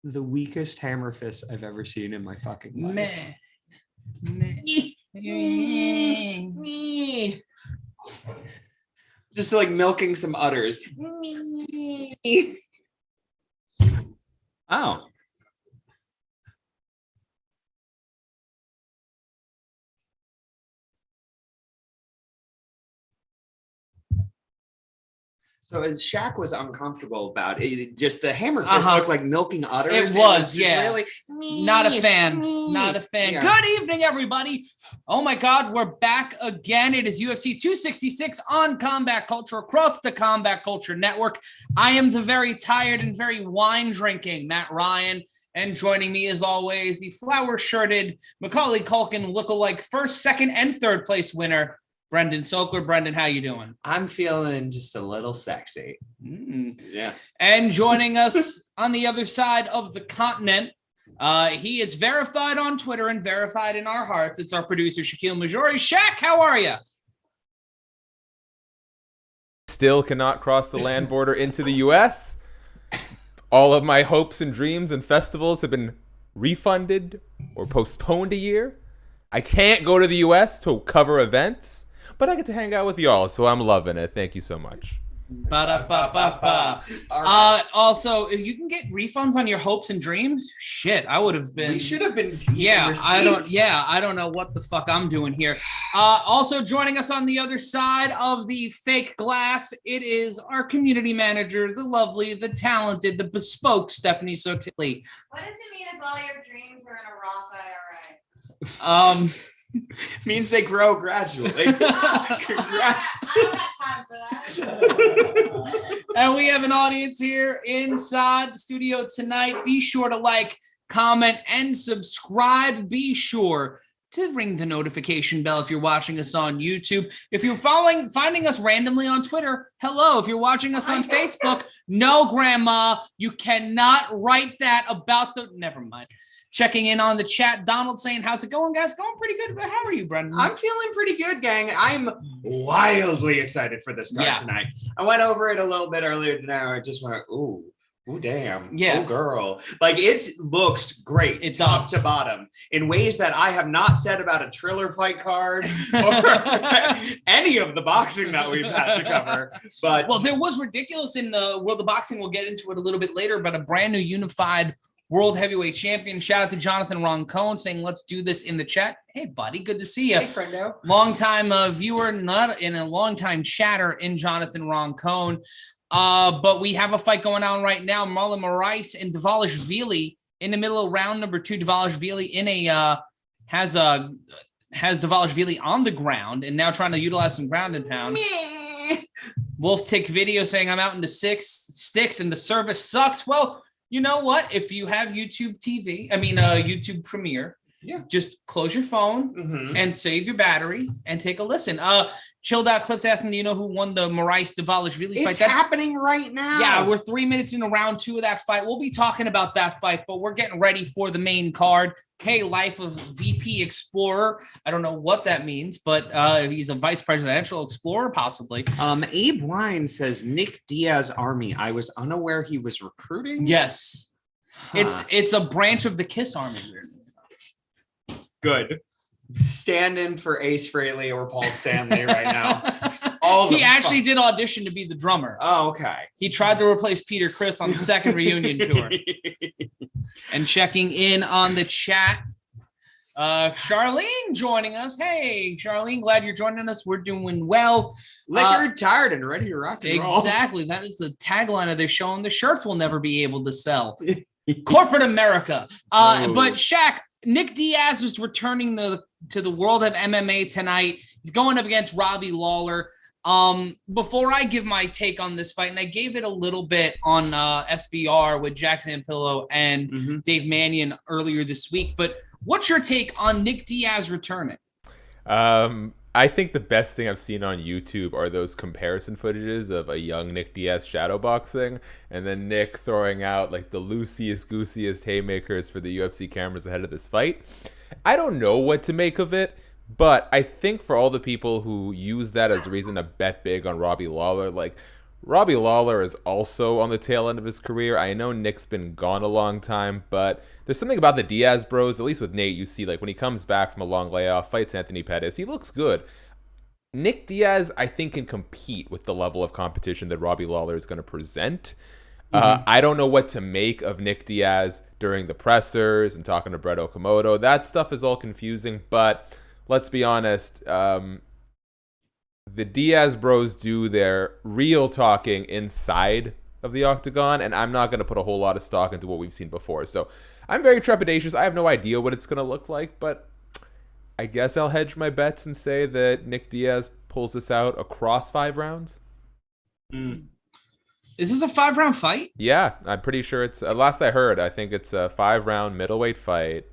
the weakest hammer fist I've ever seen in my fucking life. Just like milking some udders. Oh. So as Shaq was uncomfortable about it, just the hammer fist looked like milking udders. It was yeah. Really, not a fan. Not a fan. Yeah. Good evening, everybody. Oh my God, we're back again. It is UFC 266 on Combat Culture across the Combat Culture Network. I am the very tired and very wine-drinking Matt Ryan. And joining me, as always, the flower-shirted Macaulay Culkin lookalike first, second, and third place winner, Brendan Sokler. Brendan, how you doing? I'm feeling just a little sexy. Yeah. And joining us on the other side of the continent, he is verified on Twitter and verified in our hearts. It's our producer, Shakiel Mahjouri. Shaq, how are you? Still cannot cross the land border into the U.S. All of my hopes and dreams and festivals have been refunded or postponed a year. I can't go to the U.S. to cover events. But I get to hang out with y'all, so I'm loving it. Thank you so much. Also, if you can get refunds on your hopes and dreams, shit, I would have been. We should have been. I don't know what the fuck I'm doing here. Also joining us on the other side of the fake glass, it is our community manager, the lovely, the talented, the bespoke Stephanie Sotilli. What does it mean if all your dreams are in a Roth IRA? Means they grow gradually. Congrats. I don't have time for that. And we have an audience here inside the studio tonight. Be sure to like, comment, and subscribe. Be sure to ring the notification bell if you're watching us on YouTube. If you're finding us randomly on Twitter, hello. If you're watching us on Facebook, no, Grandma, you cannot write that about the... Never mind. Checking in on the chat. Donald saying, how's it going, guys? Going pretty good. How are you, Brendan? I'm feeling pretty good, gang. I'm wildly excited for this card tonight. I went over it a little bit earlier tonight. I just went, ooh, damn. Yeah. Oh, girl. Like, it looks great. It's top to bottom in ways that I have not said about a Triller fight card or any of the boxing that we've had to cover. But well, there was ridiculous in the World of Boxing. We'll get into it a little bit later, but a brand new unified World Heavyweight Champion. Shout out to Jonathan Roncone saying, let's do this in the chat. Hey, buddy, good to see you. Hey, friendo. Long-time viewer, not in a long-time chatter in Jonathan Roncone. But we have a fight going on right now. Marlon Moraes and Dvalishvili in the middle of round number 2. Dvalishvili has Dvalishvili on the ground and now trying to utilize some ground and pound. Wolf Tick video saying, I'm out into 6 sticks and the service sucks. Well, you know what? If you have YouTube Premiere, just close your phone and save your battery and take a listen. Chilled Out Clips asking, do you know who won the Moraes Dvalishvili fight? It's happening right now. Yeah, we're 3 minutes into round 2 of that fight. We'll be talking about that fight, but we're getting ready for the main card. Hey, Life of VP Explorer. I don't know what that means, but he's a vice presidential explorer, possibly. Abe Wine says Nick Diaz Army. I was unaware he was recruiting. Yes. It's a branch of the KISS Army. Good. Stand in for Ace Frehley or Paul Stanley right now. He actually did audition to be the drummer. Oh, okay. He tried to replace Peter Criss on the second reunion tour. And checking in on the chat, Charlene joining us. Hey, Charlene, glad you're joining us. We're doing well. Liquored, tired, and ready to rock and roll. Exactly. That is the tagline of their show, and the shirts will never be able to sell. Corporate America. But Shaq, Nick Diaz is returning to the world of MMA tonight. He's going up against Robbie Lawler. Before I give my take on this fight, and I gave it a little bit on SBR with Jack Zampillo and Dave Mannion earlier this week, but what's your take on Nick Diaz returning? I think the best thing I've seen on YouTube are those comparison footages of a young Nick Diaz shadowboxing and then Nick throwing out like the loosiest, goosiest haymakers for the UFC cameras ahead of this fight. I don't know what to make of it, but I think for all the people who use that as a reason to bet big on Robbie Lawler, like Robbie Lawler is also on the tail end of his career. I know Nick's been gone a long time, but there's something about the Diaz bros, at least with Nate, you see, like, when he comes back from a long layoff, fights Anthony Pettis, he looks good. Nick Diaz, I think, can compete with the level of competition that Robbie Lawler is going to present. I don't know what to make of Nick Diaz during the pressers and talking to Brett Okamoto. That stuff is all confusing, but let's be honest. The Diaz bros do their real talking inside of the octagon, and I'm not going to put a whole lot of stock into what we've seen before. So I'm very trepidatious. I have no idea what it's going to look like, but I guess I'll hedge my bets and say that Nick Diaz pulls this out across 5 rounds. Is this a 5-round fight? Yeah, I'm pretty sure it's, last I heard, I think it's a 5-round middleweight fight,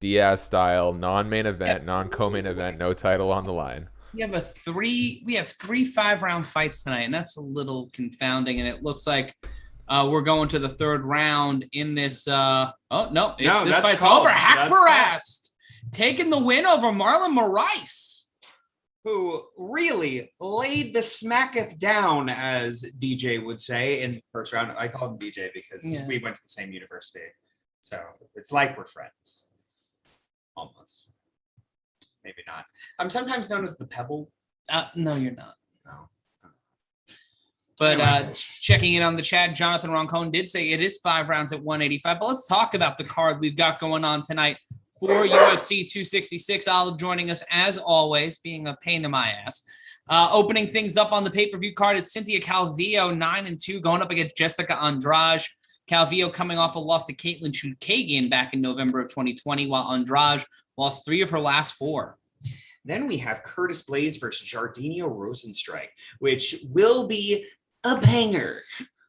Diaz style, non-main event, non-co-main event, no title on the line. We have three 5-round fights tonight, and that's a little confounding. And it looks like we're going to the 3rd round in this. This fight's over. Hakparast taking the win over Marlon Moraes, who really laid the smacketh down, as DJ would say, in the first round. I call him DJ because we went to the same university, so it's like we're friends, almost. Maybe not. I'm sometimes known as the Pebble. No, you're not. No. But checking in on the chat, Jonathan Roncone did say it is 5 rounds at 185. But let's talk about the card we've got going on tonight for UFC 266. Olive joining us as always, being a pain in my ass. Opening things up on the pay-per-view card, it's Cynthia Calvillo, 9-2, going up against Jessica Andrade. Calvillo coming off a loss to Caitlin Chookagian back in November of 2020, while Andrade lost 3 of her last 4. Then we have Curtis Blaze versus Jordania Rosenstrike, which will be a banger.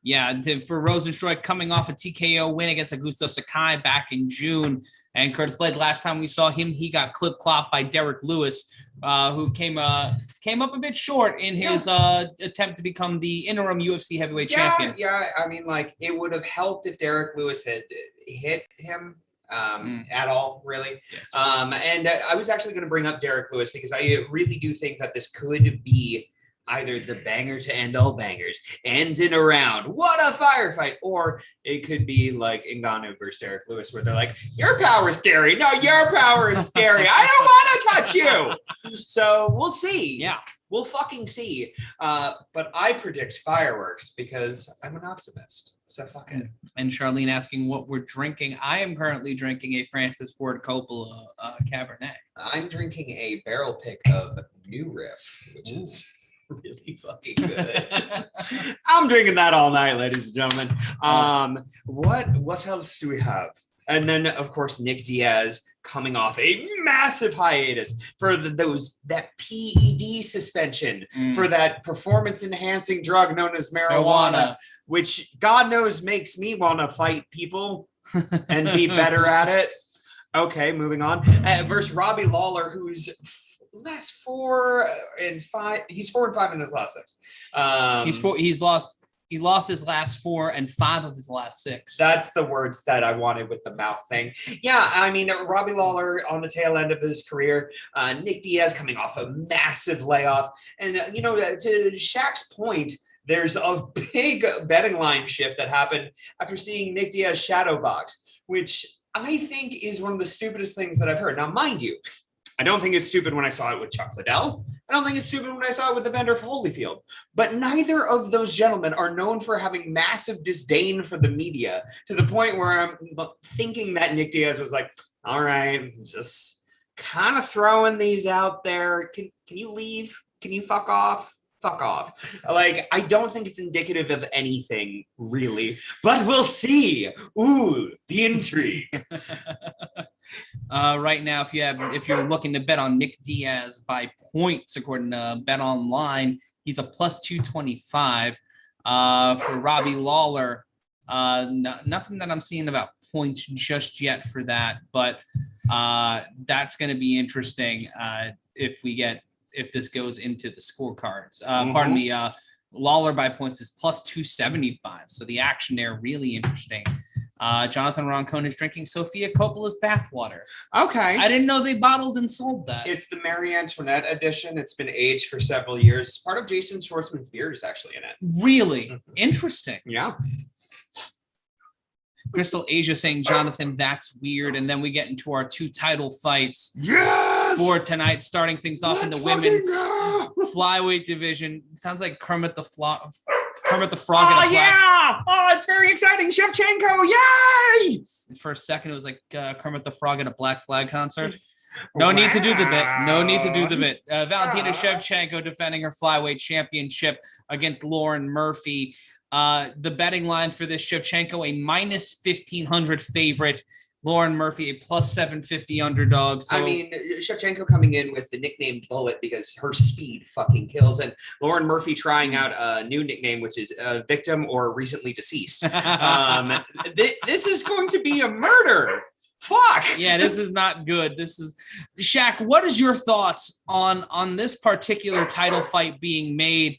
Yeah, for Rosenstrike coming off a TKO win against Augusto Sakai back in June. And Curtis Blade, last time we saw him, he got clip-clopped by Derek Lewis, who came up a bit short in his attempt to become the interim UFC heavyweight champion. Yeah, I mean, like, it would have helped if Derek Lewis had hit him at all, really. Yes. And I was actually going to bring up Derek Lewis because I really do think that this could be either the banger to end all bangers, ends in a round, what a firefight, or it could be like Ngannou versus Derek Lewis, where they're like, your power is scary. No, your power is scary. I don't want to touch you. So we'll see. Yeah. We'll fucking see. But I predict fireworks because I'm an optimist. So fuck it. And Charlene asking what we're drinking. I am currently drinking a Francis Ford Coppola Cabernet. I'm drinking a barrel pick of New Riff, which is really fucking good. I'm drinking that all night, ladies and gentlemen. What else do we have? And then, of course, Nick Diaz coming off a massive hiatus for that PED suspension, for that performance-enhancing drug known as marijuana, which God knows makes me want to fight people and be better at it. Okay, moving on. Versus Robbie Lawler, who's last 4 and 5. He's 4 and 5 in his last 6. He lost his last 4 and 5 of his last 6. That's the words that I wanted with the mouth thing. Yeah, I mean, Robbie Lawler on the tail end of his career, Nick Diaz coming off a massive layoff. And, to Shaq's point, there's a big betting line shift that happened after seeing Nick Diaz shadow box, which I think is one of the stupidest things that I've heard. Now, mind you, I don't think it's stupid when I saw it with Chuck Liddell. I don't think it's stupid when I saw it with Evander Holyfield. But neither of those gentlemen are known for having massive disdain for the media, to the point where I'm thinking that Nick Diaz was like, all right, just kind of throwing these out there. Can you leave? Can you fuck off? Fuck off. Like, I don't think it's indicative of anything, really. But we'll see. Ooh, the intrigue. Right now, if you're looking to bet on Nick Diaz by points, according to Bet Online, he's a plus 225. For Robbie Lawler, nothing that I'm seeing about points just yet for that, but that's going to be interesting if this goes into the scorecards. Pardon me. Lawler by points is plus 275. So the action there really interesting. Jonathan Roncone is drinking Sofia Coppola's bathwater. Okay. I didn't know they bottled and sold that. It's the Marie Antoinette edition. It's been aged for several years. It's part of Jason Schwartzman's beer is actually in it. Really interesting. Yeah. Crystal Asia saying, Jonathan, that's weird. And then we get into our 2 title fights for tonight, starting things off in the women's flyweight division. Sounds like Kermit the Frog. Oh, yeah. Oh, it's very exciting. Shevchenko. Yay. For a second, it was like Kermit the Frog at a Black Flag concert. No need to do the bit. No need to do the bit. Valentina Shevchenko defending her flyweight championship against Lauren Murphy. The betting line for this, Shevchenko a minus 1,500 favorite, Lauren Murphy a plus 750 underdog. So, I mean, Shevchenko coming in with the nickname Bullet because her speed fucking kills, and Lauren Murphy trying out a new nickname, which is Victim or Recently Deceased. This is going to be a murder. Fuck. Yeah, this is not good. This is Shaq. What is your thoughts on this particular title fight being made?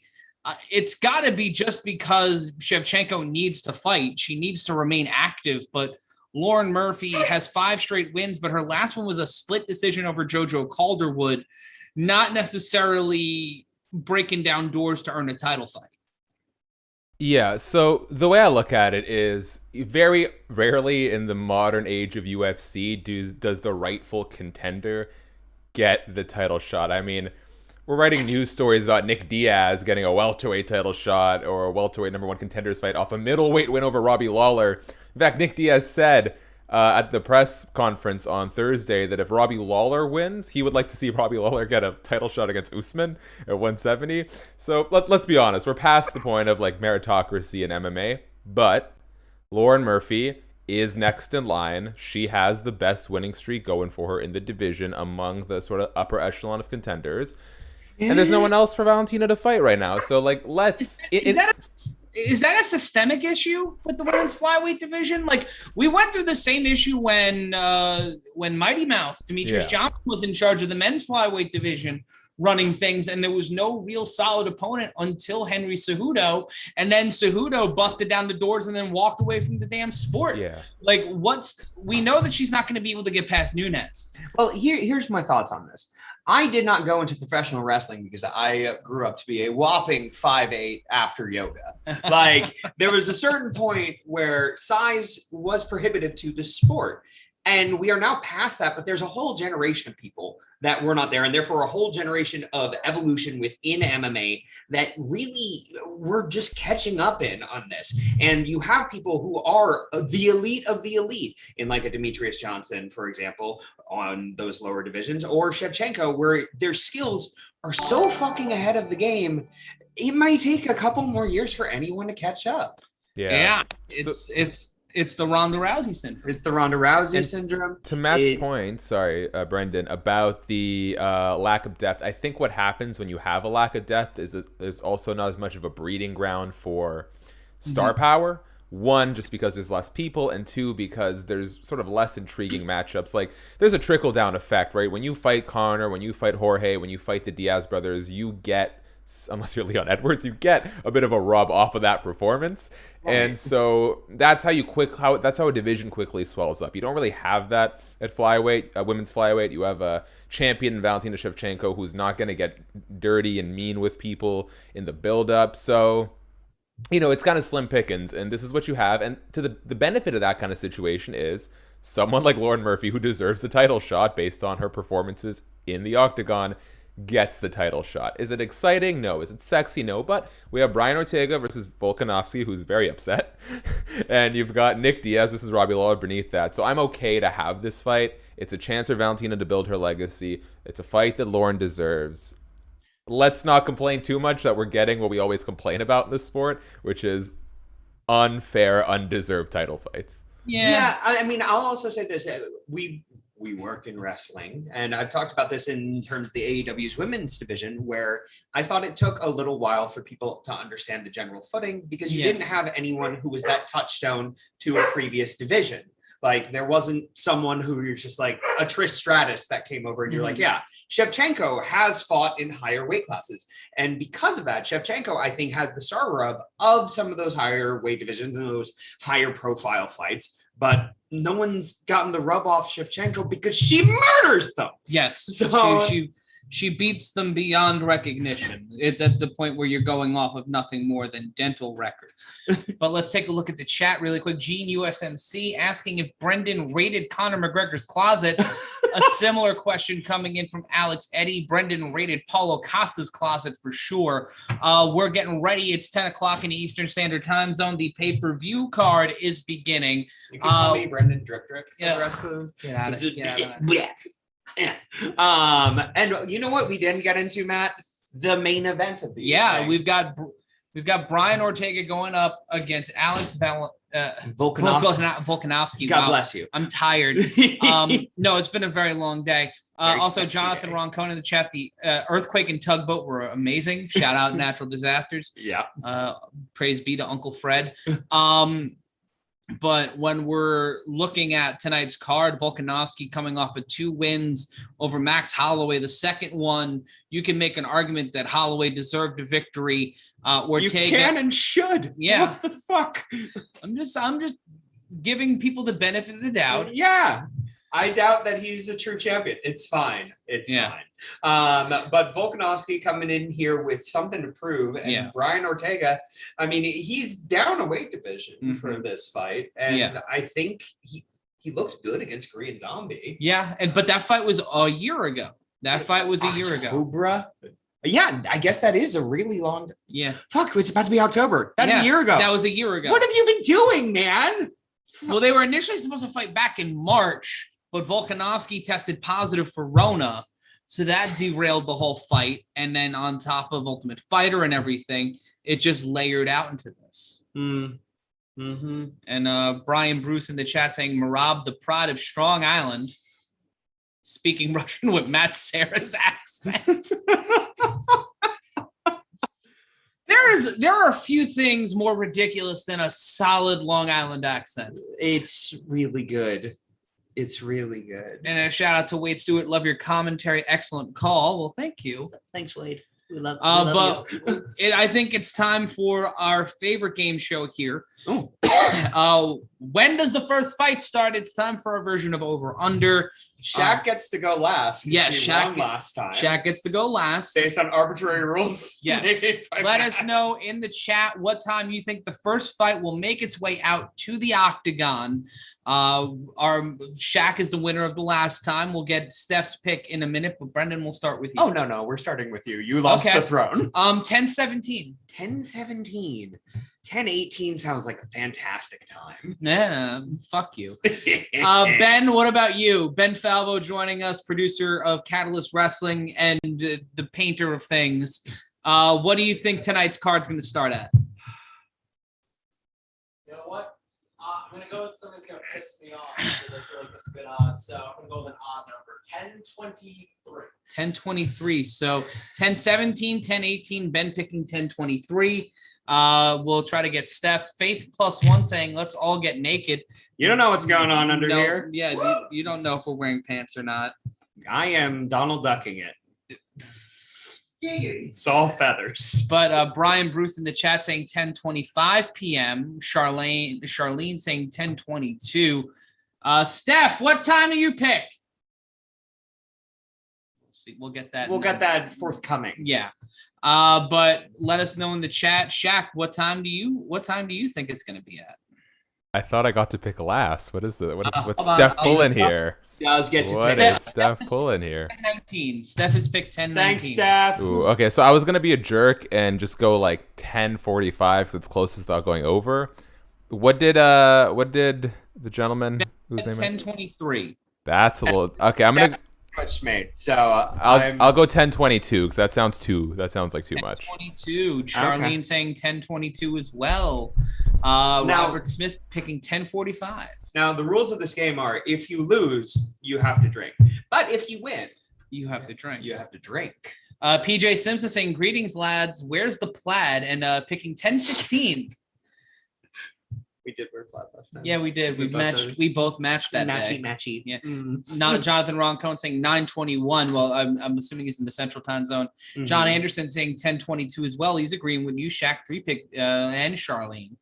It's got to be just because Shevchenko needs to fight. She needs to remain active, but Lauren Murphy has 5 straight wins, but her last one was a split decision over JoJo Calderwood, not necessarily breaking down doors to earn a title fight. Yeah, so the way I look at it is very rarely in the modern age of UFC does the rightful contender get the title shot. I mean, we're writing news stories about Nick Diaz getting a welterweight title shot or a welterweight #1 contenders fight off a middleweight win over Robbie Lawler. In fact, Nick Diaz said at the press conference on Thursday that if Robbie Lawler wins, he would like to see Robbie Lawler get a title shot against Usman at 170. So let's be honest, we're past the point of like meritocracy in MMA, but Lauren Murphy is next in line. She has the best winning streak going for her in the division among the sort of upper echelon of contenders. And there's no one else for Valentina to fight right now. So, like, let's... Is that a systemic issue with the women's flyweight division? Like, we went through the same issue when Mighty Mouse, Demetrius Johnson, was in charge of the men's flyweight division, running things, and there was no real solid opponent until Henry Cejudo, and then Cejudo busted down the doors and then walked away from the damn sport. Yeah. Like, we know that she's not going to be able to get past Nunes. Well, here's my thoughts on this. I did not go into professional wrestling because I grew up to be a whopping 5'8" after yoga. Like, there was a certain point where size was prohibitive to the sport. And we are now past that, but there's a whole generation of people that were not there, and therefore a whole generation of evolution within MMA that really we're just catching up on this. And you have people who are the elite of the elite, in like a Demetrius Johnson, for example, on those lower divisions, or Shevchenko, where their skills are so fucking ahead of the game, it might take a couple more years for anyone to catch up. Yeah. It's the Ronda Rousey syndrome. It's the Ronda Rousey syndrome. To Matt's point, sorry, Brendan, about the lack of depth, I think what happens when you have a lack of depth is also not as much of a breeding ground for star power. One, just because there's less people, and two, because there's sort of less intriguing matchups. Like, there's a trickle-down effect, right? When you fight Conor, when you fight Jorge, when you fight the Diaz brothers, you get, unless you're Leon Edwards, you get a bit of a rub off of that performance. Right. And so that's how a division quickly swells up. You don't really have that at flyweight, women's flyweight. You have a champion in Valentina Shevchenko who's not going to get dirty and mean with people in the build-up. So, you know, it's kind of slim pickings, and this is what you have. And to the benefit of that kind of situation is someone like Lauren Murphy, who deserves a title shot based on her performances in the octagon, gets the title shot. Is it exciting? No. Is it sexy? No. But we have Brian Ortega versus Volkanovski, who's very upset. And you've got Nick Diaz versus Robbie Lawler beneath that. So I'm okay to have this fight. It's a chance for Valentina to build her legacy. It's a fight that Lauren deserves. Let's not complain too much that we're getting what we always complain about in this sport, which is unfair, undeserved title fights. Yeah. I mean, I'll also say this. We work in wrestling, and I've talked about this in terms of the AEW's women's division, where I thought it took a little while for people to understand the general footing because you didn't have anyone who was that touchstone to a previous division. Like there wasn't someone who you're just like a Trish Stratus that came over and you're like, yeah, Shevchenko has fought in higher weight classes. And because of that, Shevchenko, I think, has the star rub of some of those higher weight divisions and those higher profile fights. But no one's gotten the rub off Shevchenko because she murders them. Yes. So she beats them beyond recognition. It's at the point where you're going off of nothing more than dental records. But let's take a look at the chat really quick. Gene USMC asking if Brendan raided Conor McGregor's closet. A similar question coming in from Alex Eddy. Brendan raided Paulo Costa's closet for sure. We're getting ready. It's 10 o'clock in the Eastern Standard Time Zone. The pay-per-view card is beginning. You can call me Brendan Drip Drip for yeah. the rest of Get out of it. Get out of it. Yeah. And you know what we didn't get into, Matt? The main event of the evening. We've got Brian Ortega going up against Alex Volkanovski. God bless you. I'm tired. No, it's been a very long day. Also, Jonathan Roncone in the chat. The earthquake and tugboat were amazing. Shout out natural disasters. Yeah. Praise be to Uncle Fred. But when we're looking at tonight's card, Volkanovski coming off of 2 wins over Max Holloway. The second one, you can make an argument that Holloway deserved a victory. Ortega, you can and should. Yeah. What the fuck? I'm just giving people the benefit of the doubt. Yeah. I doubt that he's a true champion. It's fine. It's fine. But Volkanovski coming in here with something to prove. And Brian Ortega, I mean, he's down a weight division for this fight. And I think he looked good against Korean Zombie. Yeah. But that fight was a year ago. October? Yeah, I guess that is a really long. Yeah. Fuck, it's about to be October. That's a year ago. That was a year ago. What have you been doing, man? Well, they were initially supposed to fight back in March. But Volkanovski tested positive for Rona, so that derailed the whole fight. And then on top of Ultimate Fighter and everything, it just layered out into this. And Brian Bruce in the chat saying, Marab, the pride of Strong Island, speaking Russian with Matt Serra's accent. There are a few things more ridiculous than a solid Long Island accent. It's really good. It's really good. And a shout out to Wade Stewart. Love your commentary. Excellent call. Well, thank you. Thanks, Wade. We love you. I think it's time for our favorite game show here. When does the first fight start? It's time for our version of Over Under. Shaq gets to go last. Yeah, Shaq last time. Shaq gets to go last. Based on arbitrary rules. Yes. Let us know in the chat what time you think the first fight will make its way out to the octagon. Our Shaq is the winner of the last time. We'll get Steph's pick in a minute, but Brendan, we'll start with you. Oh, no. We're starting with you. You lost the throne. 10-17. 10-17. 10-18 sounds like a fantastic time. Yeah, fuck you. Ben, what about you? Ben Falvo joining us, producer of Catalyst Wrestling and the painter of things. What do you think tonight's card's going to start at? You know what? I'm going to go with something that's going to piss me off because I feel like it's a bit odd. So I'm going to go with an odd number, 10-23. 10-23. So 10-17, 10-18, Ben picking 10-23. We'll try to get Steph's Faith +1 saying, let's all get naked. You don't know what's going on under here. Yeah, you don't know if we're wearing pants or not. I am Donald Ducking it. It's all feathers. But Brian Bruce in the chat saying 10:25 p.m. Charlene saying 10:22. Steph, what time do you pick? See, we'll get that. We'll get that forthcoming. Yeah. But let us know in the chat. Shaq, what time do you think it's going to be at? I thought I got to pick last. What's Steph pulling here? Does get to what pick. Is Steph pulling here? 10-19. Steph has picked 10-19. Thanks, Steph. Ooh, okay, so I was gonna be a jerk and just go like 10:45 because it's closest without going over. What did the gentleman whose name? 10:23. That's a little okay. I'm gonna. Much made. So I'll go 10:22 because that sounds like too much. 10:22. Charlene saying 10:22 as well. Robert Smith picking 10:45. Now the rules of this game are: if you lose, you have to drink, but if you win, you have to drink. You have to drink. PJ Simpson saying, "Greetings, lads. Where's the plaid?" And picking 10:16. We did wear plaid last time. Yeah, we did. We both matched. did. We both matched that day. Matchy. Yeah. Mm. Not Jonathan Roncone saying 9:21. Well, I'm assuming he's in the Central Time Zone. Mhm. John Anderson saying 10:22 as well. He's agreeing with you, Shaq 3-pick and Charlene.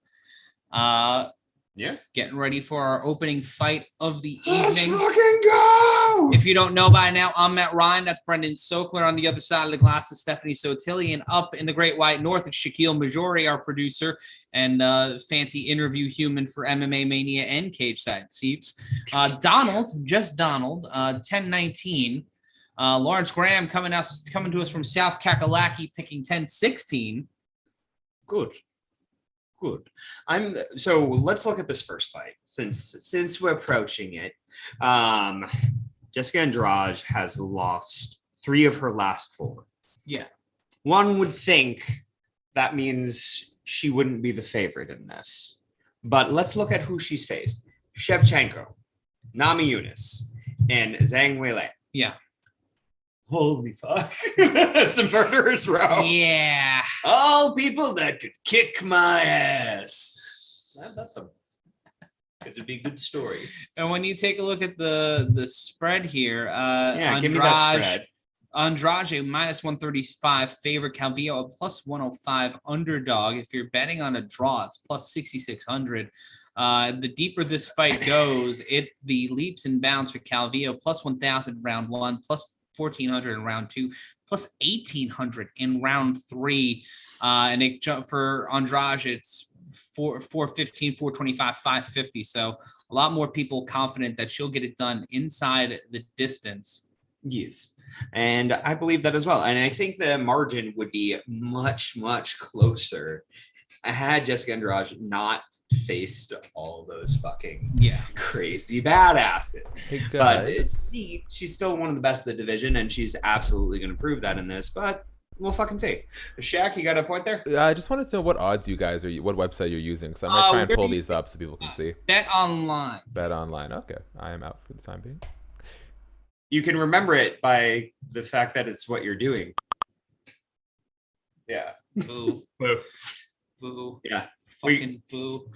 Yeah. Getting ready for our opening fight of the Let's evening. fucking go! If you don't know by now, I'm Matt Ryan. That's Brendan Sokler. On the other side of the glass is Stephanie Sotilli. And up in the Great White North is Shakiel Mahjouri, our producer and fancy interview human for MMA Mania and Cage Side Seats. Donald, 10:19. Lawrence Graham coming to us from South Kakalaki, picking 10:16. Good. So let's look at this first fight since we're approaching it. Jessica Andrade has lost 3 of her last 4. Yeah. One would think that means she wouldn't be the favorite in this. But let's look at who she's faced. Shevchenko, Nami Yunus, and Zhang Weili. Yeah. Holy fuck. It's a murderer's row. Yeah. All people that could kick my ass. This would be a good story. And when you take a look at the spread here, Give me that spread. Andrade minus 135 favorite, Calvillo a plus 105 underdog. If you're betting on a draw, it's plus 6,600. The deeper this fight goes, the leaps and bounds for Calvillo plus 1,000 round 1, plus 1,400 in round 2, plus 1,800 in round 3. And it jump for Andrade, it's 415, 425, 550. So a lot more people confident that she'll get it done inside the distance. Yes. And I believe that as well. And I think the margin would be much, much closer had Jessica Andrade not faced all those fucking crazy badasses. Hey, but she's still one of the best of the division, and she's absolutely going to prove that in this. But we'll fucking see. Shaq, you got a point there? I just wanted to know what odds you guys what website you're using. So I might try and pull these up so people can see. Bet online. Bet online. Okay. I am out for the time being. You can remember it by the fact that it's what you're doing. Yeah. Boo. Boo. Yeah. Fucking boo.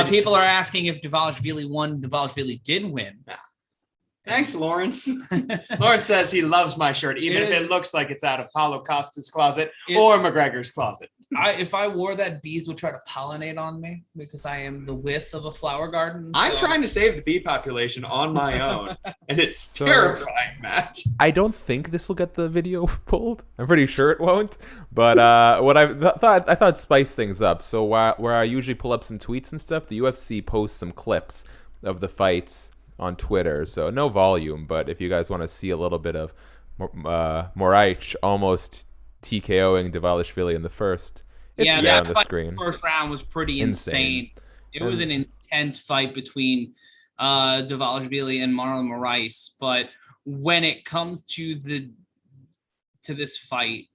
People are asking if Dvalishvili won. Dvalishvili did win. Thanks, Lawrence. Lawrence says he loves my shirt, even if it looks like it's out of Paulo Costa's closet or McGregor's closet. If I wore that, bees would try to pollinate on me because I am the width of a flower garden. I'm trying to save the bee population on my own, and it's terrifying, Matt. I don't think this will get the video pulled. I'm pretty sure it won't. But what I thought spice things up. So where I usually pull up some tweets and stuff, the UFC posts some clips of the fights on Twitter. So no volume, but if you guys want to see a little bit of Moraes almost TKOing Dvalishvili in the first, it's there on the screen. First round was pretty insane. It was an intense fight between Dvalishvili and Marlon Moraes, but when it comes to this fight,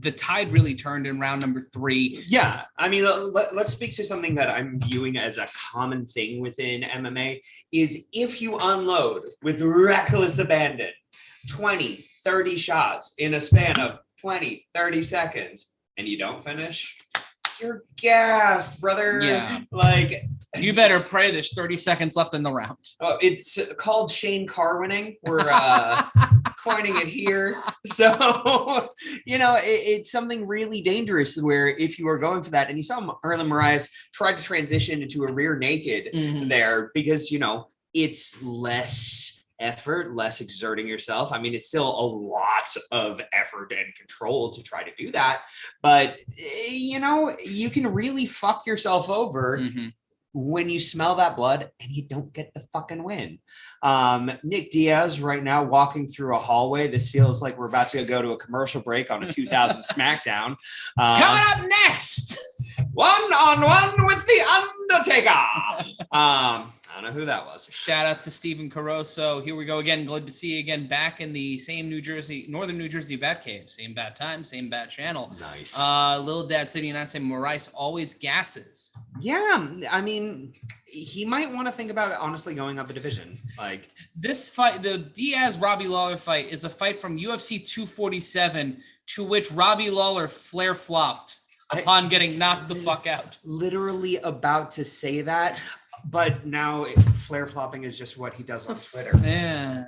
the tide really turned in round number 3. Yeah, I mean, let's speak to something that I'm viewing as a common thing within MMA is if you unload with reckless abandon 20, 30 shots in a span of 20, 30 seconds and you don't finish, you're gassed, brother. Yeah. Like, you better pray there's 30 seconds left in the round. Oh, it's called Shane Carwining. We're coining it here. So, it's something really dangerous where if you are going for that, and you saw Marlon Moraes tried to transition into a rear naked there because, it's less effort, less exerting yourself. I mean, it's still a lot of effort and control to try to do that. But, you can really fuck yourself over when you smell that blood and you don't get the fucking win. Nick Diaz right now walking through a hallway. This feels like we're about to go to a commercial break on a 2000 SmackDown. Coming up next, 1-on-1 with the Undertaker. I don't know who that was. Shout out to Steven Caruso. Here we go again. Glad to see you again back in the same Northern New Jersey Batcave. Same bat time, same bat channel. Nice. Little Dad City and I say Moraes always gasses. Yeah, I mean, he might want to think about honestly going up a division. Like this fight, the Diaz Robbie Lawler fight, is a fight from UFC 247 to which Robbie Lawler flare flopped upon getting knocked the fuck out. Literally about to say that, but now flare flopping is just what he does on Twitter. Yeah.